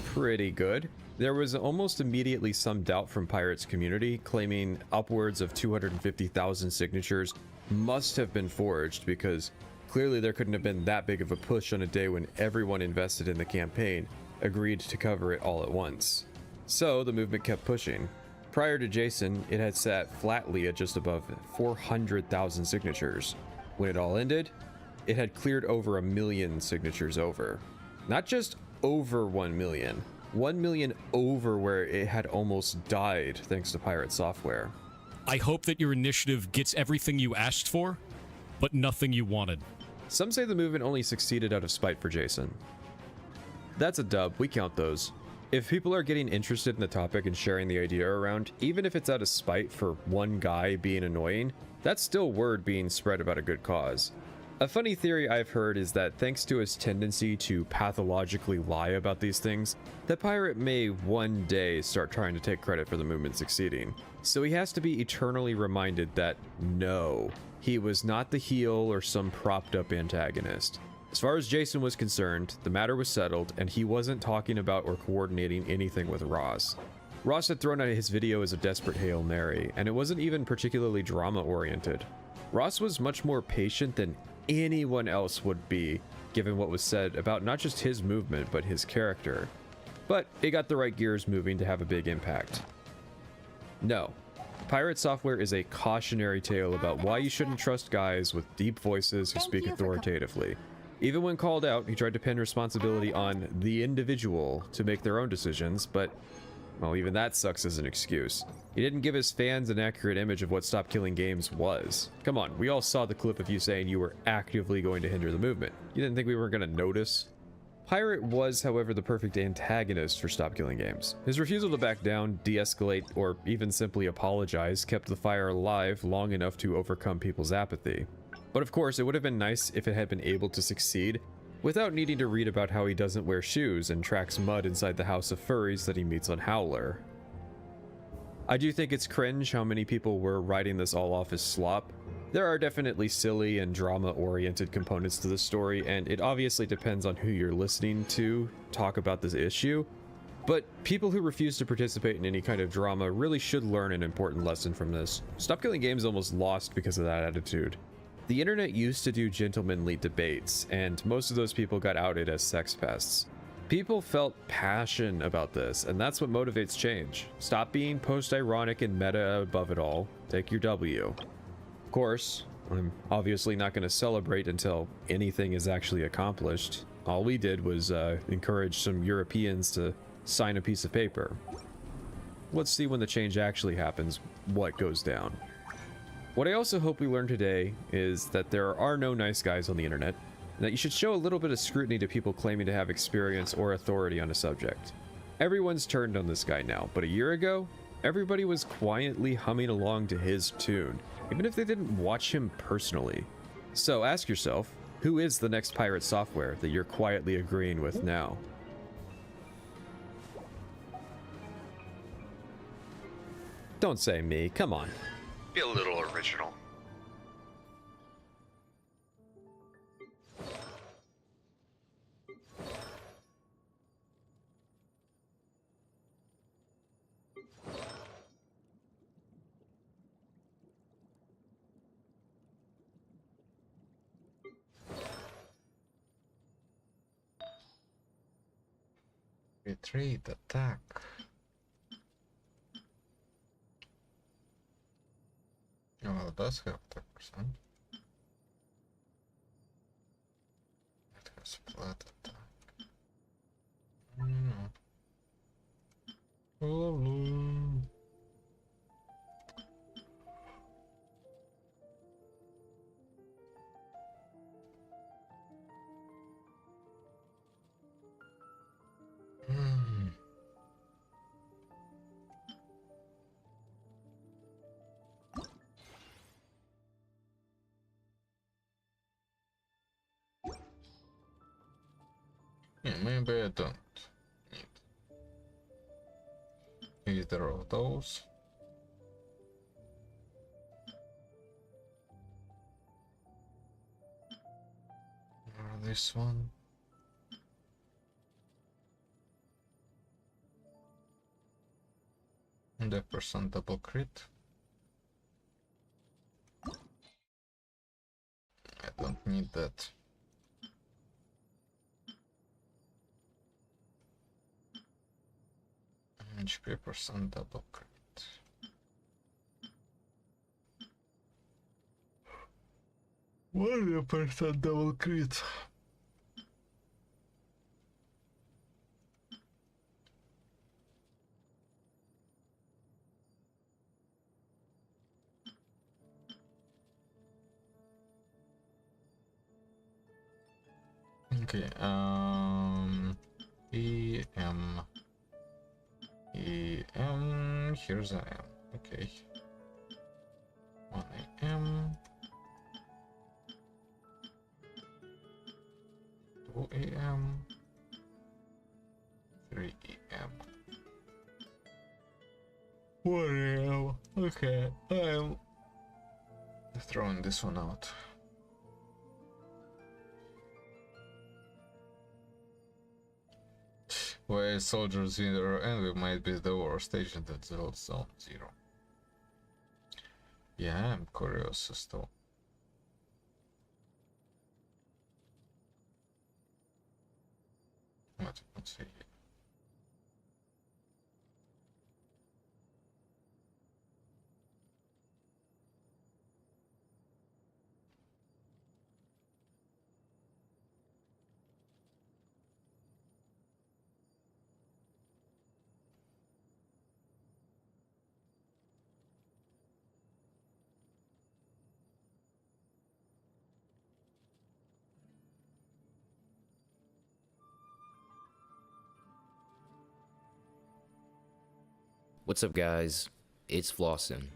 Pretty good. There was almost immediately some doubt from Pirate's community, claiming upwards of 250,000 signatures must have been forged because clearly there couldn't have been that big of a push on a day when everyone invested in the campaign agreed to cover it all at once. So the movement kept pushing. Prior to Jason, it had sat flatly at just above 400,000 signatures. When it all ended, it had cleared over 1 million signatures over. Not just over 1 million. 1 million over where it had almost died thanks to Pirate Software. I hope that your initiative gets everything you asked for, but nothing you wanted. Some say the movement only succeeded out of spite for Jason. That's a dub, we count those. If people are getting interested in the topic and sharing the idea around, even if it's out of spite for one guy being annoying, that's still word being spread about a good cause. A funny theory I've heard is that thanks to his tendency to pathologically lie about these things, the pirate may one day start trying to take credit for the movement succeeding. So he has to be eternally reminded that no, he was not the heel or some propped up antagonist. As far as Jason was concerned, the matter was settled and he wasn't talking about or coordinating anything with Ross. Ross had thrown out his video as a desperate Hail Mary, and it wasn't even particularly drama-oriented. Ross was much more patient than anyone else would be, given what was said about not just his movement, but his character. But it got the right gears moving to have a big impact. No. Pirate Software is a cautionary tale about why you shouldn't trust guys with deep voices who speak authoritatively. Even when called out, he tried to pin responsibility on the individual to make their own decisions, but, well, even that sucks as an excuse. He didn't give his fans an accurate image of what Stop Killing Games was. Come on, we all saw the clip of you saying you were actively going to hinder the movement. You didn't think we were going to notice? Pirate was, however, the perfect antagonist for Stop Killing Games. His refusal to back down, de-escalate, or even simply apologize kept the fire alive long enough to overcome people's apathy. But of course, it would have been nice if it had been able to succeed without needing to read about how he doesn't wear shoes and tracks mud inside the house of furries that he meets on Howler. I do think it's cringe how many people were writing this all off as slop. There are definitely silly and drama-oriented components to the story, and it obviously depends on who you're listening to talk about this issue, but people who refuse to participate in any kind of drama really should learn an important lesson from this. Stop Killing Games is almost lost because of that attitude. The internet used to do gentlemanly debates, and most of those people got outed as sex pests. People felt passion about this, and that's what motivates change. Stop being post-ironic and meta above it all. Take your W. Of course, I'm obviously not going to celebrate until anything is actually accomplished. All we did was encourage some Europeans to sign a piece of paper. Let's see when the change actually happens, what goes down. What I also hope we learn today is that there are no nice guys on the internet, and that you should show a little bit of scrutiny to people claiming to have experience or authority on a subject. Everyone's turned on this guy now, but a year ago, everybody was quietly humming along to his tune, even if they didn't watch him personally. So ask yourself, who is the next pirate software that you're quietly agreeing with now? Don't say me, come on. Be a little original. Retreat, attack. Oh, well, it does have 10%. It has flat attack. No. Oh, yeah, maybe I don't need either of those. Or this one. And the percent double crit. I don't need that. HP percent double crit. What is a percent double crit? Okay, here's I am. Okay. 1 AM. 2 AM. 3 AM. 1 AM. Okay, I'm throwing this one out. Where Soldier Zero and we might be the worst agent at Zone 0. Yeah, I'm curious as to what you can say. What's up, guys? It's Flossin.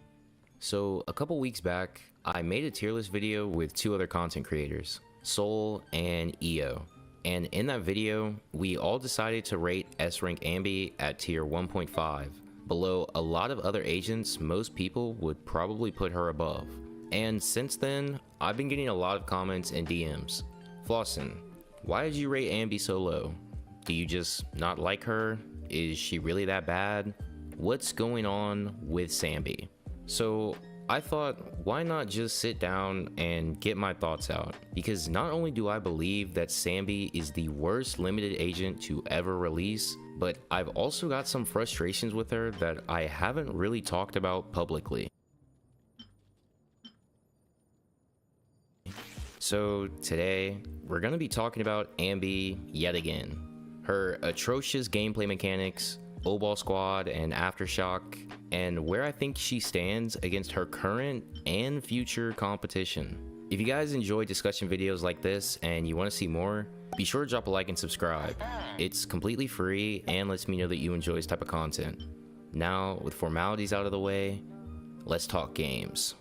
So a couple weeks back, I made a tier list video with two other content creators, Soul and EO. And in that video, we all decided to rate S-Rank Ambi at tier 1.5. Below a lot of other agents, most people would probably put her above. And since then, I've been getting a lot of comments and DMs. Flossin, why did you rate Ambi so low? Do you just not like her? Is she really that bad? What's going on with Sambi? So I thought, why not just sit down and get my thoughts out? Because not only do I believe that Sambi is the worst limited agent to ever release, but I've also got some frustrations with her that I haven't really talked about publicly. So today, we're going to be talking about Ambi yet again. Her atrocious gameplay mechanics, O-Ball Squad and Aftershock, and where I think she stands against her current and future competition. If you guys enjoy discussion videos like this and you want to see more, be sure to drop a like and subscribe. It's completely free and lets me know that you enjoy this type of content. Now, with formalities out of the way, let's talk games.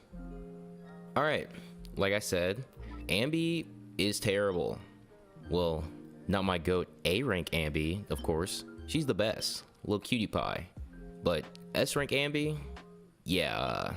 Alright, like I said, Ambi is terrible. Well, not my GOAT A-Rank Ambi, of course. She's the best, little cutie pie. But S-Rank Ambi? Yeah,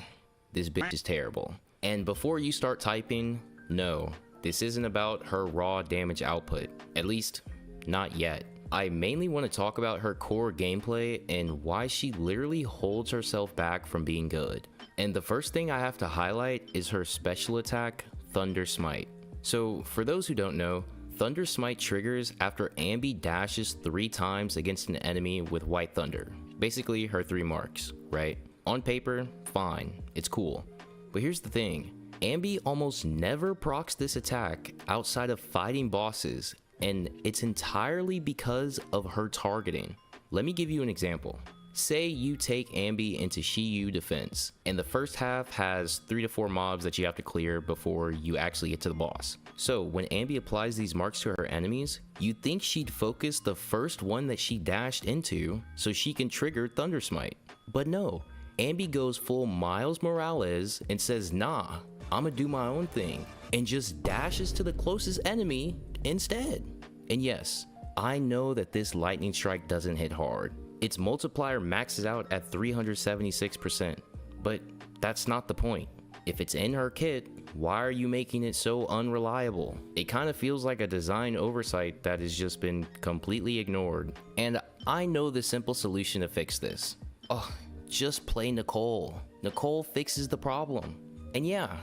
this bitch is terrible. And before you start typing, no, this isn't about her raw damage output. At least, not yet. I mainly want to talk about her core gameplay and why she literally holds herself back from being good. And the first thing I have to highlight is her special attack, Thunder Smite. So for those who don't know, Thunder Smite triggers after Ambi dashes 3 times against an enemy with White Thunder. Basically her 3 marks, right? On paper, fine, it's cool. But here's the thing, Ambi almost never procs this attack outside of fighting bosses, and it's entirely because of her targeting. Let me give you an example. Say you take Ambi into Shiyu defense, and the first half has 3 to 4 mobs that you have to clear before you actually get to the boss. So when Ambi applies these marks to her enemies, you'd think she'd focus the first one that she dashed into so she can trigger Thunder Smite. But no, Ambi goes full Miles Morales and says, nah, I'ma do my own thing, and just dashes to the closest enemy instead. And yes, I know that this lightning strike doesn't hit hard. Its multiplier maxes out at 376%, but that's not the point. If it's in her kit, why are you making it so unreliable? It kind of feels like a design oversight that has just been completely ignored. And I know the simple solution to fix this. Oh, just play Nicole. Nicole fixes the problem. And yeah,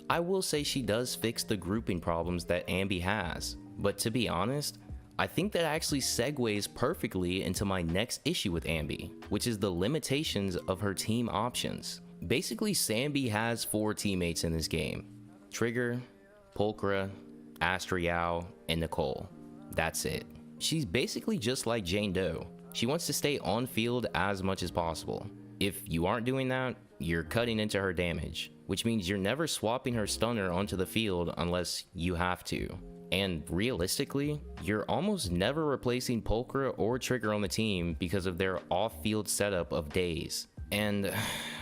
I will say she does fix the grouping problems that Ambi has. But to be honest, I think that actually segues perfectly into my next issue with Ambi, which is the limitations of her team options. Basically, Sambi has 4 teammates in this game. Trigger, Pulchra, Astra Yao, and Nicole. That's it. She's basically just like Jane Doe. She wants to stay on field as much as possible. If you aren't doing that, you're cutting into her damage, which means you're never swapping her stunner onto the field unless you have to. And realistically, you're almost never replacing Pulchra or Trigger on the team because of their off-field setup of days. And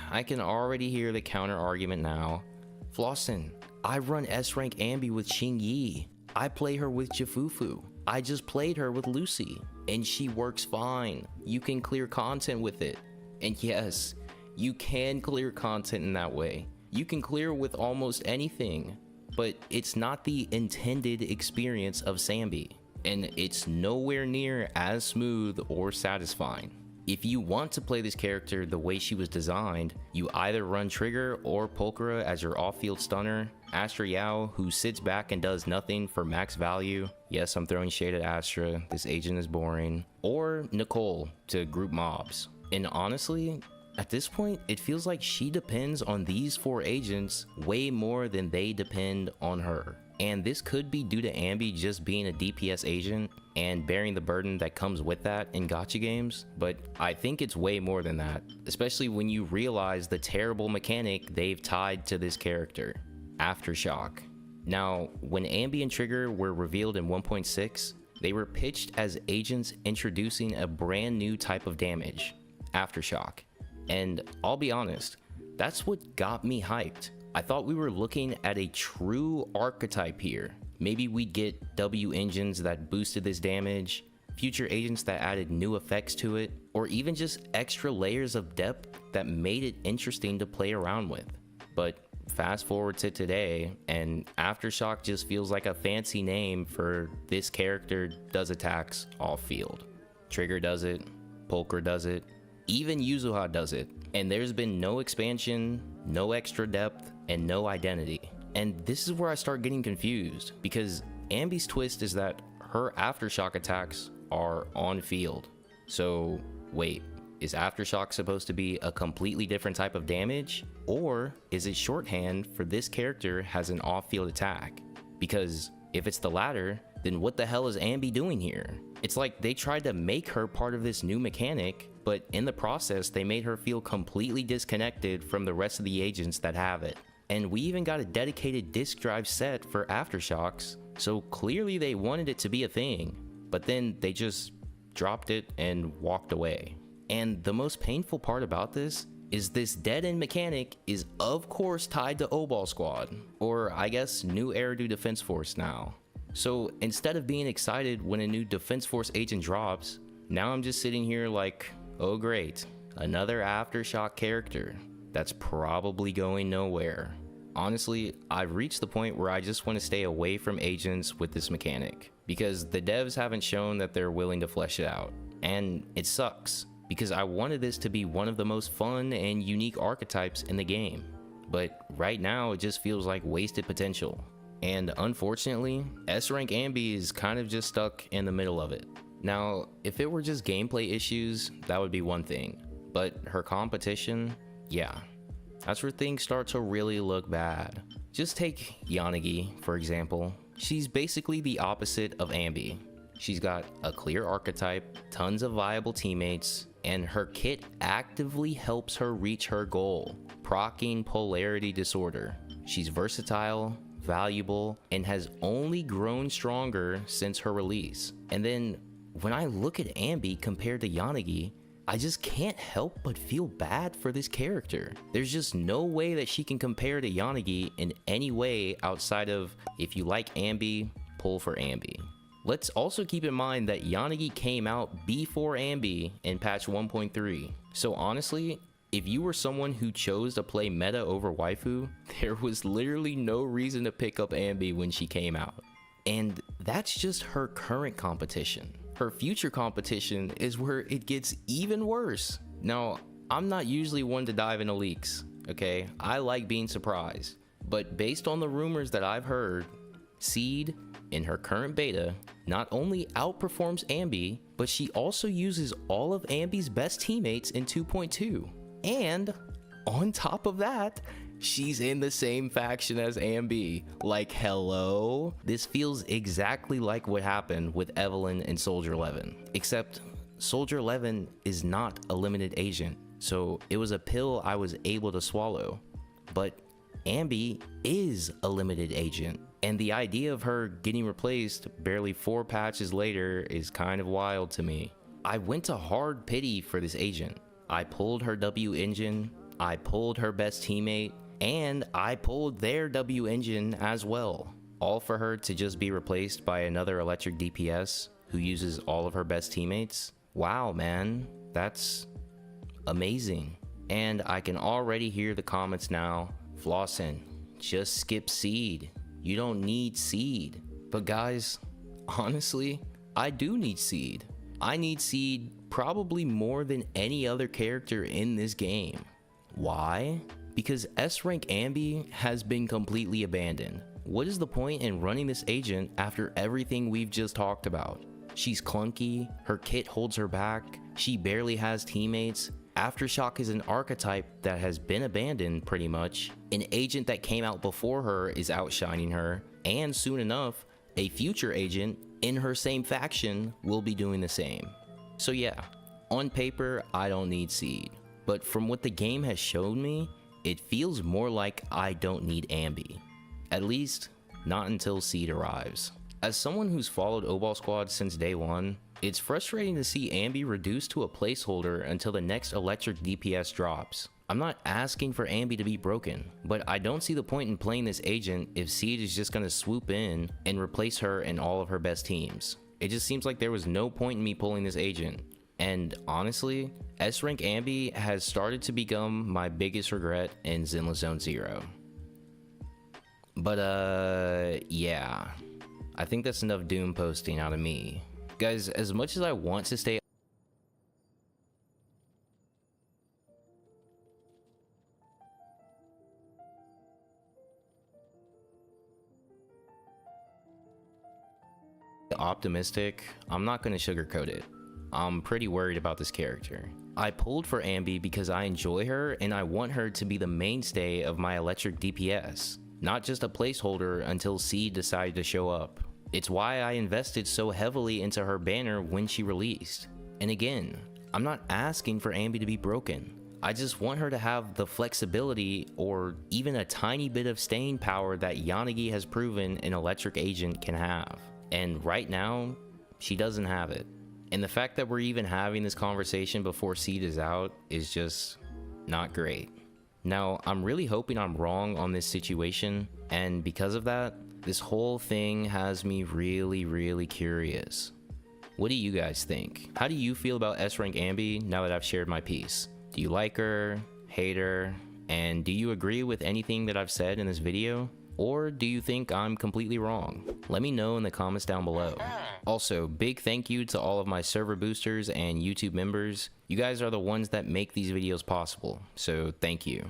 I can already hear the counter argument now. Flossin, I run S-Rank Ambi with Xing Yi. I play her with Jifufu. I just played her with Lucy, and she works fine. You can clear content with it. And yes, you can clear content in that way. You can clear with almost anything. But it's not the intended experience of Sambi, and it's nowhere near as smooth or satisfying. If you want to play this character the way she was designed, you either run Trigger or Pulchra as your off-field stunner, Astra Yao, who sits back and does nothing for max value. Yes, I'm throwing shade at Astra, this agent is boring. Or Nicole to group mobs. And honestly, at this point, it feels like she depends on these 4 agents way more than they depend on her. And this could be due to Ambi just being a DPS agent and bearing the burden that comes with that in gacha games, but I think it's way more than that, especially when you realize the terrible mechanic they've tied to this character, Aftershock. Now, when Ambi and Trigger were revealed in 1.6, they were pitched as agents introducing a brand new type of damage, Aftershock. And I'll be honest, That's what got me hyped. I thought we were looking at a true archetype here. Maybe we'd get W engines that boosted this damage, future agents that added new effects to it, or even just extra layers of depth that made it interesting to play around with. But fast forward to today, and Aftershock just feels like a fancy name for this character does attacks off field. Trigger does it, Pulcher does it, even Yuzuha does it, and there's been no expansion, no extra depth, and no identity. And this is where I start getting confused, because Ambi's twist is that her Aftershock attacks are on field. So wait, is Aftershock supposed to be a completely different type of damage? Or is it shorthand for this character has an off-field attack? Because if it's the latter, then what the hell is Ambi doing here? It's like they tried to make her part of this new mechanic, but in the process they made her feel completely disconnected from the rest of the agents that have it. And we even got a dedicated disk drive set for Aftershocks, so clearly they wanted it to be a thing, but then they just dropped it and walked away. And the most painful part about this is this dead-end mechanic is of course tied to Oball Squad, or I guess New Eridu Defense Force now. So instead of being excited when a new Defense Force agent drops, now I'm just sitting here like, oh great, another Aftershock character that's probably going nowhere. Honestly, I've reached the point where I just want to stay away from agents with this mechanic, because the devs haven't shown that they're willing to flesh it out. And it sucks, because I wanted this to be one of the most fun and unique archetypes in the game. But right now it just feels like wasted potential. And unfortunately, S-Rank Ambi is kind of just stuck in the middle of it. Now, if it were just gameplay issues, that would be one thing. But her competition, yeah, that's where things start to really look bad. Just take Yanagi, for example. She's basically the opposite of Ambi. She's got a clear archetype, tons of viable teammates, and her kit actively helps her reach her goal, proccing Polarity Disorder. She's versatile, valuable, and has only grown stronger since her release. And then when I look at Ambi compared to Yanagi, I just can't help but feel bad for this character. There's just no way that she can compare to Yanagi in any way outside of, if you like Ambi, pull for Ambi. Let's also keep in mind that Yanagi came out before Ambi in patch 1.3. So honestly, if you were someone who chose to play meta over waifu, there was literally no reason to pick up Ambi when she came out. And that's just her current competition. Her future competition is where it gets even worse. Now, I'm not usually one to dive into leaks, okay? I like being surprised. But based on the rumors that I've heard, Seed, in her current beta, not only outperforms Ambi, but she also uses all of Ambi's best teammates in 2.2. And on top of that, she's in the same faction as Ambi. Like, hello? This feels exactly like what happened with Evelyn and Soldier 11. Except Soldier 11 is not a limited agent, so it was a pill I was able to swallow. But Ambi is a limited agent, and the idea of her getting replaced barely 4 patches later is kind of wild to me. I went to hard pity for this agent. I pulled her W engine, I pulled her best teammate, and I pulled their W engine as well. All for her to just be replaced by another electric DPS who uses all of her best teammates. Wow, man, that's amazing. And I can already hear the comments now. Flossin, just skip Seed. You don't need Seed. But guys, honestly, I do need Seed. I need Seed probably more than any other character in this game. Why? Because S-Rank Ambi has been completely abandoned. What is the point in running this agent after everything we've just talked about? She's clunky, her kit holds her back, she barely has teammates. Aftershock is an archetype that has been abandoned pretty much. An agent that came out before her is outshining her, and soon enough, a future agent in her same faction will be doing the same. So yeah, on paper, I don't need Seed. But from what the game has shown me, it feels more like I don't need Ambi. At least, not until Seed arrives. As someone who's followed Oball Squad since day one, it's frustrating to see Ambi reduced to a placeholder until the next electric DPS drops. I'm not asking for Ambi to be broken, but I don't see the point in playing this agent if Seed is just gonna swoop in and replace her in all of her best teams. It just seems like there was no point in me pulling this agent. And honestly, S-Rank Ambi has started to become my biggest regret in Zenless Zone Zero. But yeah, I think that's enough doom posting out of me. Guys, as much as I want to stay optimistic, I'm not going to sugarcoat it. I'm pretty worried about this character. I pulled for Ambi because I enjoy her and I want her to be the mainstay of my electric DPS, not just a placeholder until Seed decided to show up. It's why I invested so heavily into her banner when she released. And again, I'm not asking for Ambi to be broken. I just want her to have the flexibility or even a tiny bit of staying power that Yanagi has proven an electric agent can have. And right now, she doesn't have it. And the fact that we're even having this conversation before Seed is out is just not great. Now, I'm really hoping I'm wrong on this situation, and because of that, this whole thing has me really curious. What do you guys think? How do you feel about S-Rank Ambi now that I've shared my piece? Do you like her, hate her, and do you agree with anything that I've said in this video? Or do you think I'm completely wrong? Let me know in the comments down below. Also, big thank you to all of my server boosters and YouTube members. You guys are the ones that make these videos possible, so thank you.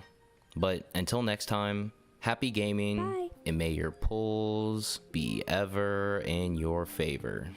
But until next time, happy gaming, bye. And may your pulls be ever in your favor.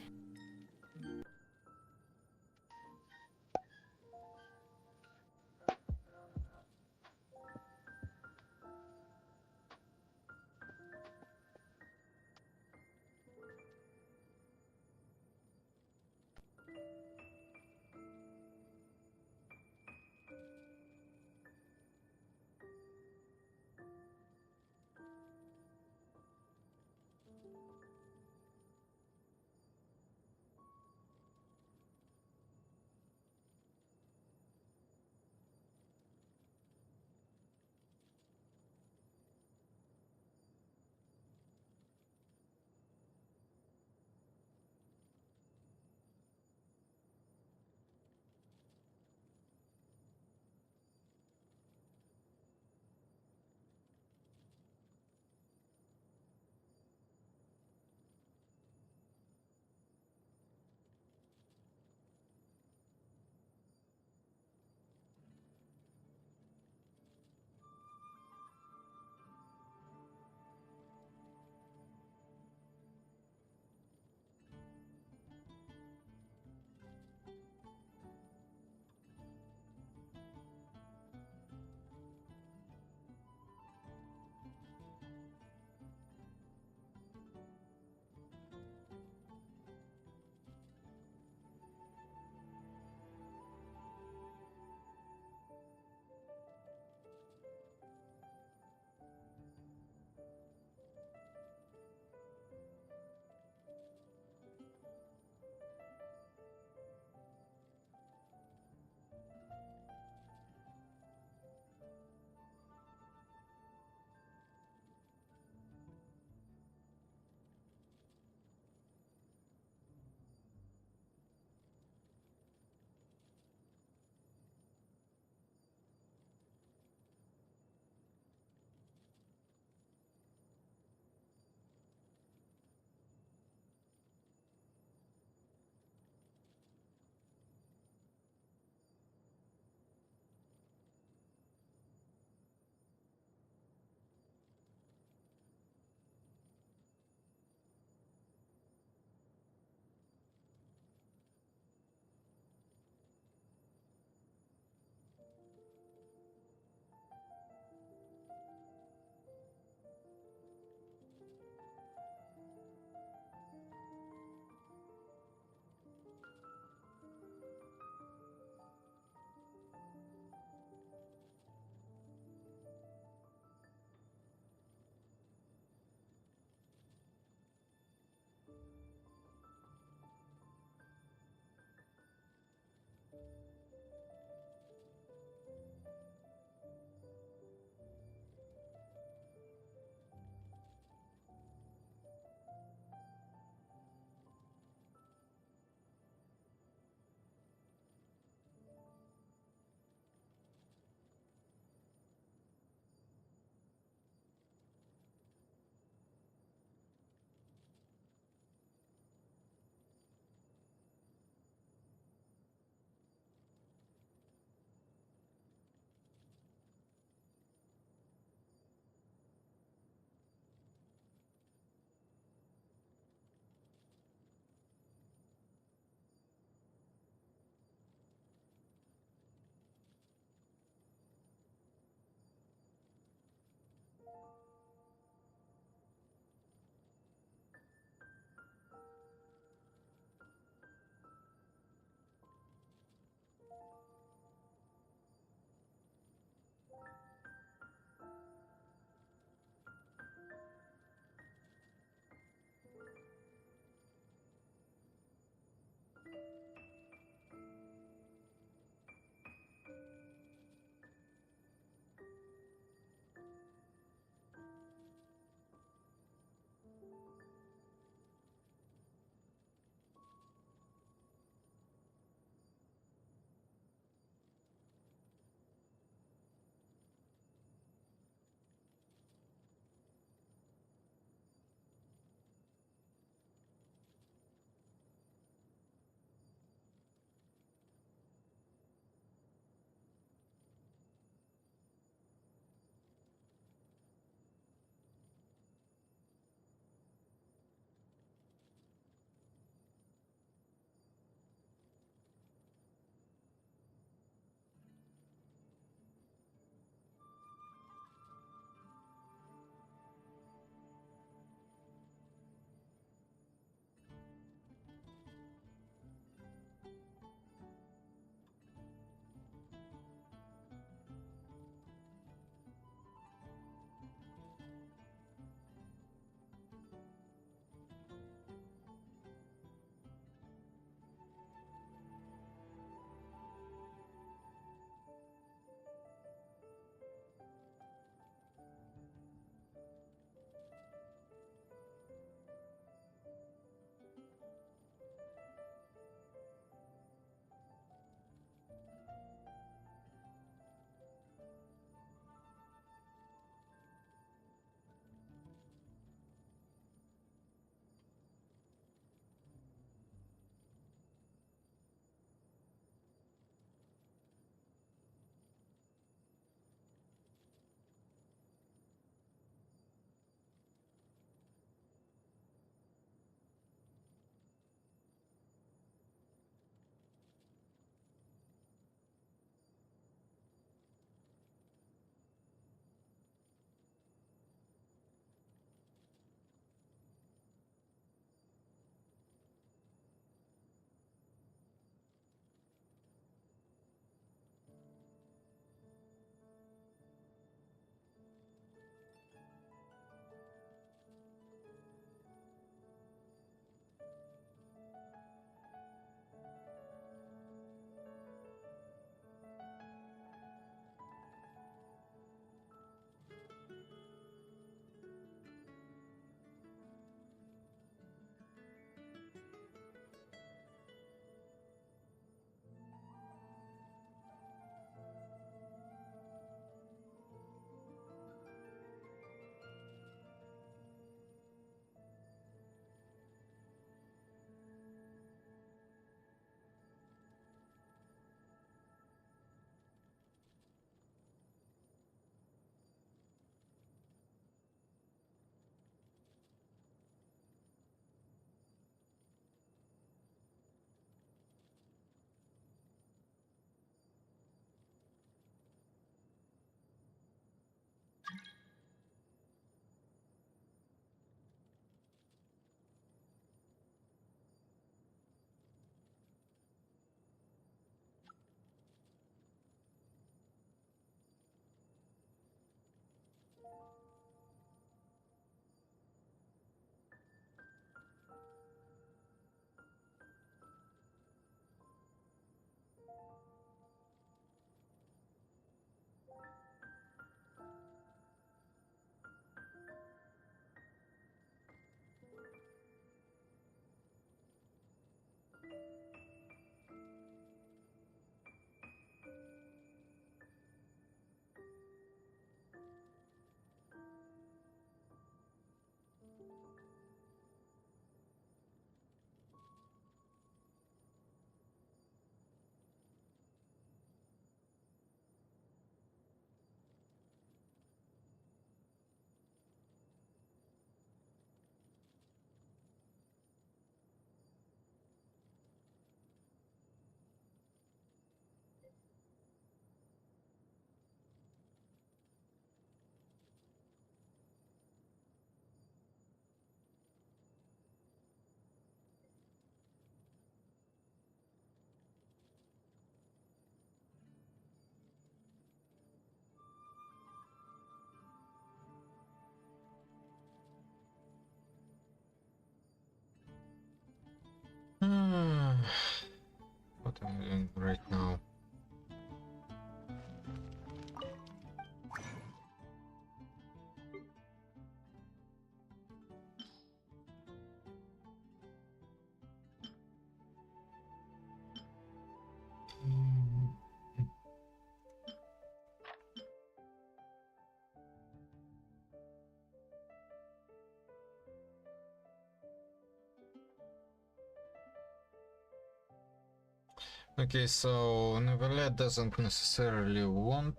Okay, so Neverlet doesn't necessarily want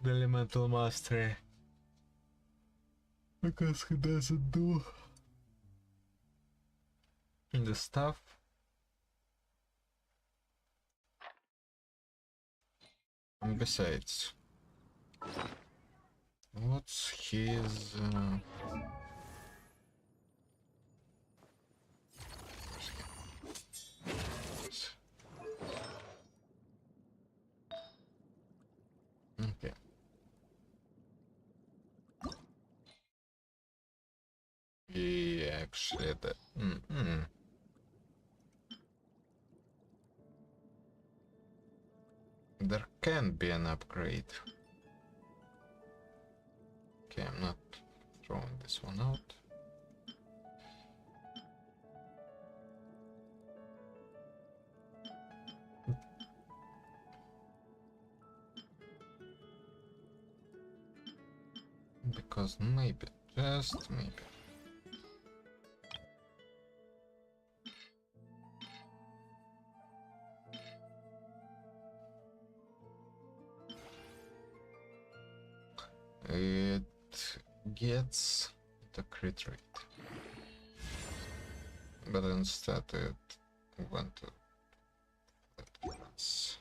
the elemental mastery because he doesn't do the stuff. And besides, what's his okay. He actually that there can be an upgrade. Okay, I'm not throwing this one out. Because maybe, just maybe. It gets the crit rate, but instead it went to advance.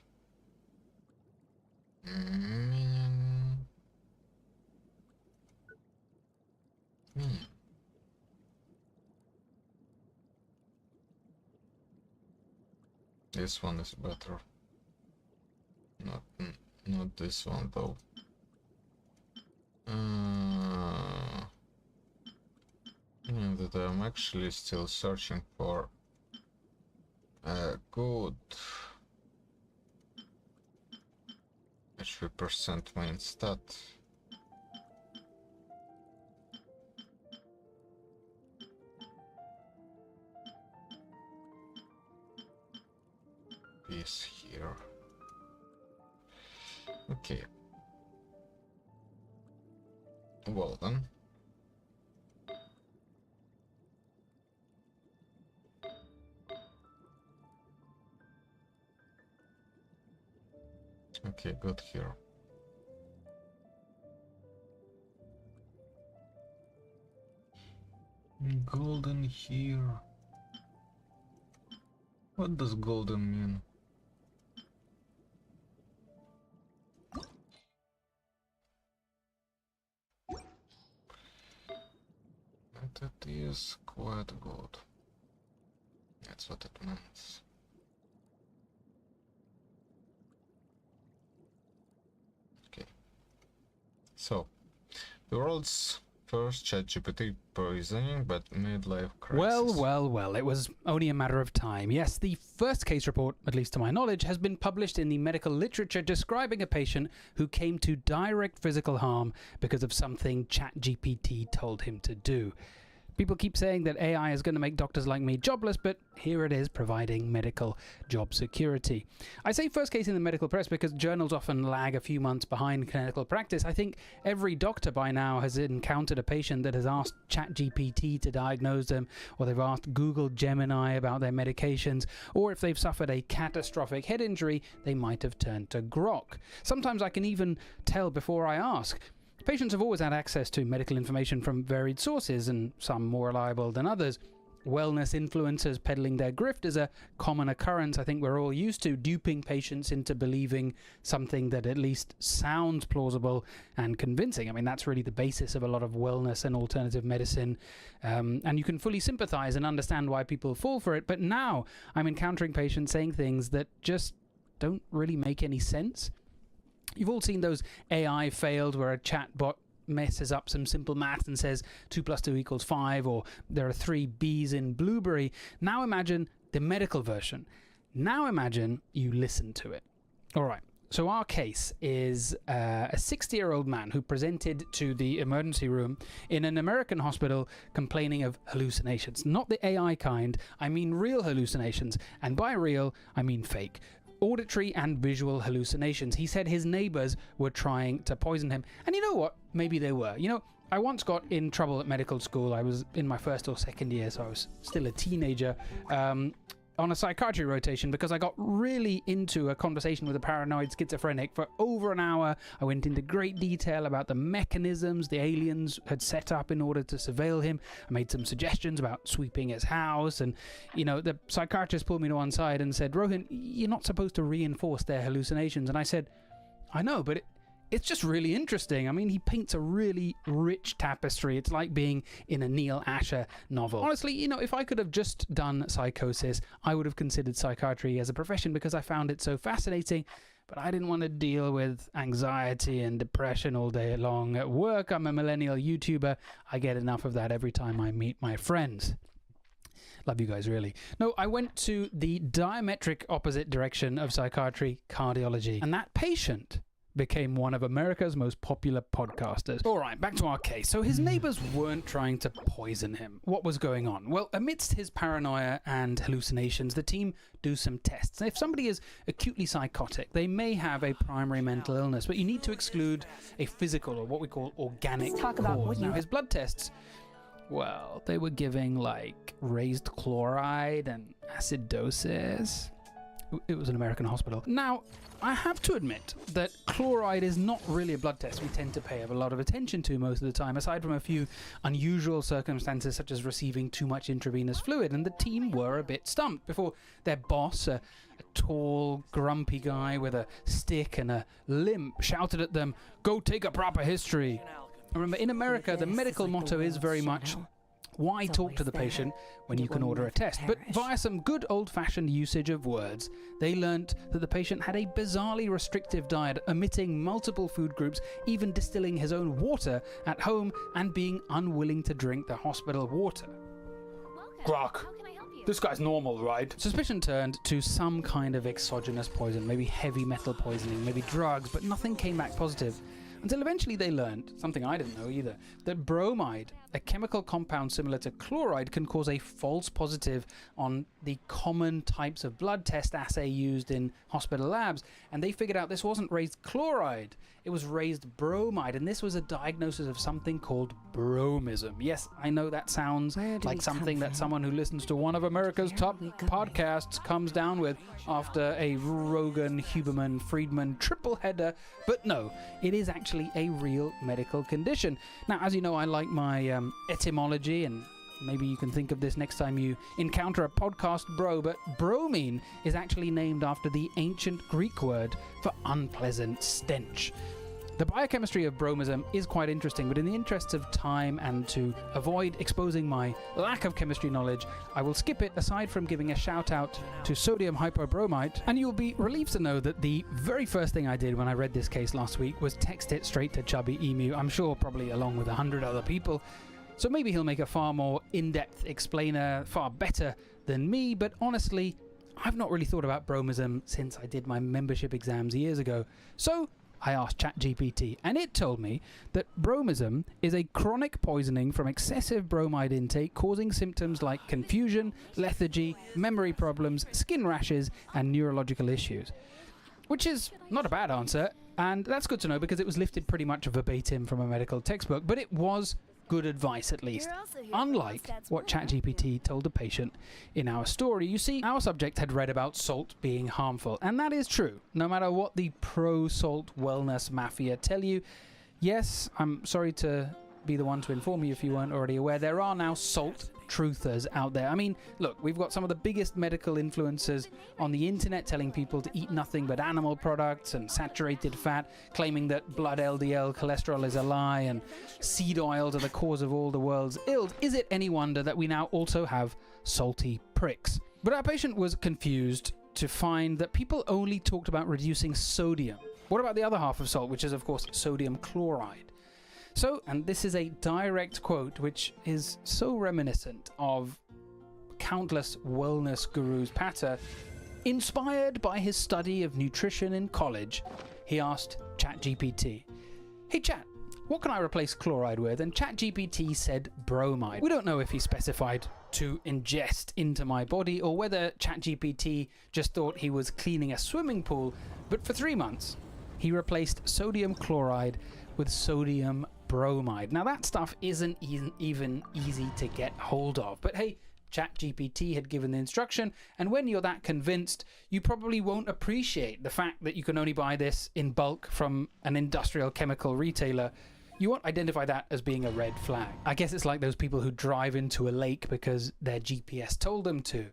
This one is better. Not this one though. That I'm actually still searching for a good HP percent main stat. Is here. Okay. Well then. Okay, good here. Golden here. What does golden mean? That is quite good. That's what it means. Okay. So, the world's first ChatGPT poisoning, but midlife crisis. Well, it was only a matter of time. Yes, the first case report, at least to my knowledge, has been published in the medical literature describing a patient who came to direct physical harm because of something ChatGPT told him to do. People keep saying that AI is going to make doctors like me jobless, but here it is providing medical job security. I say first case in the medical press because journals often lag a few months behind clinical practice. I think every doctor by now has encountered a patient that has asked ChatGPT to diagnose them, or they've asked Google Gemini about their medications, or if they've suffered a catastrophic head injury, they might have turned to Grok. Sometimes I can even tell before I ask. Patients have always had access to medical information from varied sources, and some more reliable than others. Wellness influencers peddling their grift is a common occurrence. I think we're all used to duping patients into believing something that at least sounds plausible and convincing. I mean, that's really the basis of a lot of wellness and alternative medicine. And you can fully sympathize and understand why people fall for it. But now I'm encountering patients saying things that just don't really make any sense. You've all seen those AI failed where a chatbot messes up some simple math and says 2 + 2 = 5, or there are 3 B's in blueberry. Now imagine the medical version. Now imagine you listen to it. All right. So our case is a 60-year-old man who presented to the emergency room in an American hospital complaining of hallucinations. Not the AI kind, I mean real hallucinations. And by real, I mean fake. Auditory and visual hallucinations. He said his neighbors were trying to poison him. And you know what? Maybe they were. You know, I once got in trouble at medical school. I was in my first or second year, so I was still a teenager. on a psychiatry rotation because I got really into a conversation with a paranoid schizophrenic for over an hour. I went into great detail about the mechanisms the aliens had set up in order to surveil him. I made some suggestions about sweeping his house, and the psychiatrist pulled me to one side and said, "Rohan, you're not supposed to reinforce their hallucinations." And I said, "I know, but it's just really interesting." I mean, he paints a really rich tapestry. It's like being in a Neil Asher novel. Honestly, if I could have just done psychosis, I would have considered psychiatry as a profession because I found it so fascinating. But I didn't want to deal with anxiety and depression all day long. At work, I'm a millennial YouTuber. I get enough of that every time I meet my friends. Love you guys, really. No, I went to the diametric opposite direction of psychiatry, cardiology. And that patient became one of America's most popular podcasters. All right, back to our case. So his neighbors weren't trying to poison him. What was going on? Well, amidst his paranoia and hallucinations, the team do some tests. If somebody is acutely psychotic, they may have a primary mental illness, but you need to exclude a physical or what we call organic cause. Now, his blood tests, well, they were giving like raised chloride and acidosis. It was an American hospital. Now, I have to admit that chloride is not really a blood test we tend to pay a lot of attention to most of the time, aside from a few unusual circumstances such as receiving too much intravenous fluid, and the team were a bit stumped before their boss, a tall, grumpy guy with a stick and a limp, shouted at them, "Go take a proper history." Remember, in America, the medical motto is very much, why talk to the patient when you can order a test? But via some good old-fashioned usage of words, they learnt that the patient had a bizarrely restrictive diet, omitting multiple food groups, even distilling his own water at home, and being unwilling to drink the hospital water. Grok, this guy's normal, right? Suspicion turned to some kind of exogenous poison, maybe heavy metal poisoning, maybe drugs, but nothing came back positive. Until eventually they learned, something I didn't know either, that bromide, a chemical compound similar to chloride, can cause a false positive on the common types of blood test assay used in hospital labs. And they figured out this wasn't raised chloride, it was raised bromide. And this was a diagnosis of something called bromism. Yes, I know that sounds like something that someone who listens to one of America's top podcasts comes down with after a Rogan, Huberman, Friedman triple header. But no, it is actually a real medical condition. Now, as you know, I like my etymology, and maybe you can think of this next time you encounter a podcast bro, but bromine is actually named after the ancient Greek word for unpleasant stench. The biochemistry of bromism is quite interesting, but in the interests of time and to avoid exposing my lack of chemistry knowledge, I will skip it, aside from giving a shout out to sodium hypobromite. And you'll be relieved to know that the very first thing I did when I read this case last week was text it straight to Chubby Emu. I'm sure probably along with 100 other people. So maybe he'll make a far more in-depth explainer, far better than me, but honestly, I've not really thought about bromism since I did my membership exams years ago. So I asked ChatGPT, and it told me that bromism is a chronic poisoning from excessive bromide intake, causing symptoms like confusion, lethargy, memory problems, skin rashes, and neurological issues. Which is not a bad answer, and that's good to know because it was lifted pretty much verbatim from a medical textbook, but it was good advice at least. Unlike what ChatGPT told the patient in our story. You see, our subject had read about salt being harmful, and that is true. No matter what the pro-salt wellness mafia tell you, yes, I'm sorry to be the one to inform you if you weren't already aware, there are now salt truthers out there. I mean, look, we've got some of the biggest medical influencers on the internet telling people to eat nothing but animal products and saturated fat, claiming that blood LDL cholesterol is a lie and seed oils are the cause of all the world's ills. Is it any wonder that we now also have salty pricks? But our patient was confused to find that people only talked about reducing sodium. What about the other half of salt, which is of course sodium chloride? So, and this is a direct quote which is so reminiscent of countless wellness gurus' patter. Inspired by his study of nutrition in college, he asked ChatGPT, "Hey Chat, what can I replace chloride with?" And ChatGPT said bromide. We don't know if he specified to ingest into my body or whether ChatGPT just thought he was cleaning a swimming pool, but for 3 months, he replaced sodium chloride with sodium bromide. Now that stuff isn't even easy to get hold of, but hey, ChatGPT had given the instruction, and when you're that convinced, you probably won't appreciate the fact that you can only buy this in bulk from an industrial chemical retailer. You won't identify that as being a red flag. I guess it's like those people who drive into a lake because their GPS told them to.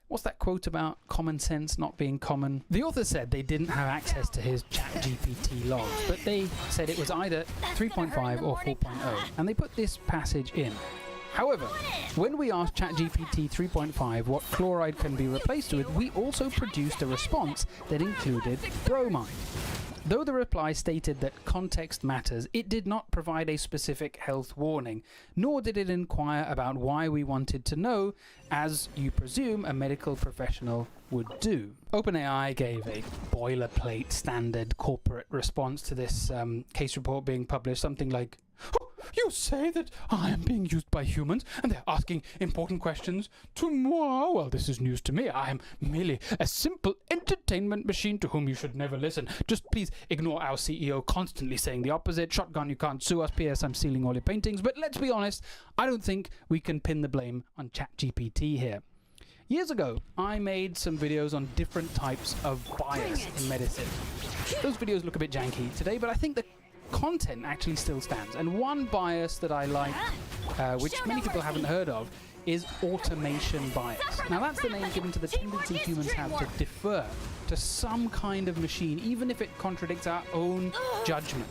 What's that quote about common sense not being common? The author said they didn't have access to his ChatGPT logs, but they said it was either 3.5 or 4.0, and they put this passage in. However, when we asked ChatGPT 3.5 what fluoride can be replaced with, we also produced a response that included bromide. Though the reply stated that context matters, it did not provide a specific health warning, nor did it inquire about why we wanted to know, as you presume a medical professional would do. OpenAI gave a boilerplate standard corporate response to this case report being published, something like, "Oh, you say that I am being used by humans and they're asking important questions to moi? Well, this is news to me. I am merely a simple entertainment machine to whom you should never listen. Just please ignore our CEO constantly saying the opposite. Shotgun, you can't sue us. P.S. I'm stealing all your paintings." But let's be honest, I don't think we can pin the blame on ChatGPT here. Years ago, I made some videos on different types of bias in medicine. Those videos look a bit janky today, but I think the content actually still stands. And one bias that I like, which many people haven't heard of, is automation bias. Now that's the name given to the tendency humans have to defer to some kind of machine, even if it contradicts our own judgment.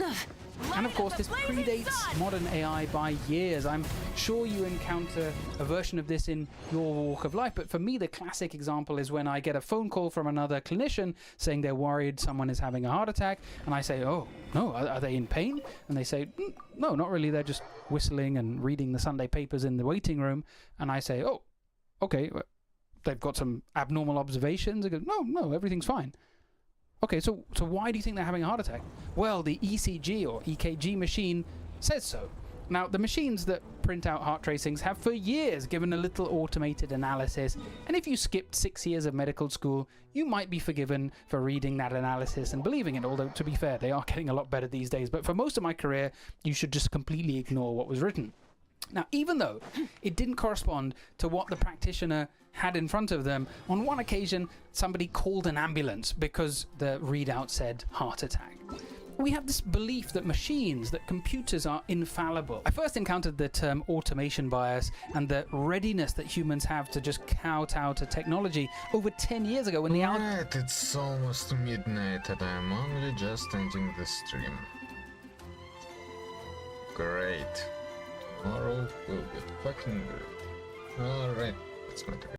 And of course, this predates modern AI by years. I'm sure you encounter a version of this in your walk of life, but for me, the classic example is when I get a phone call from another clinician saying they're worried someone is having a heart attack, and I say, "Oh, no, are they in pain?" And they say, "No, not really, they're just whistling and reading the Sunday papers in the waiting room." And I say, "Oh, okay, they've got some abnormal observations." They go, "No, everything's fine." Okay, so why do you think they're having a heart attack? Well, the ECG or EKG machine says so. Now, the machines that print out heart tracings have for years given a little automated analysis, and if you skipped 6 years of medical school, you might be forgiven for reading that analysis and believing it, although to be fair, they are getting a lot better these days. But for most of my career, you should just completely ignore what was written. Now, even though it didn't correspond to what the practitioner had in front of them, on one occasion, somebody called an ambulance because the readout said heart attack. We have this belief that machines, that computers are infallible. I first encountered the term automation bias and the readiness that humans have to just kowtow to technology over 10 years ago when the Right, it's almost midnight and I'm only just ending the stream. Great. Tomorrow will be fucking great. Alright, let's go.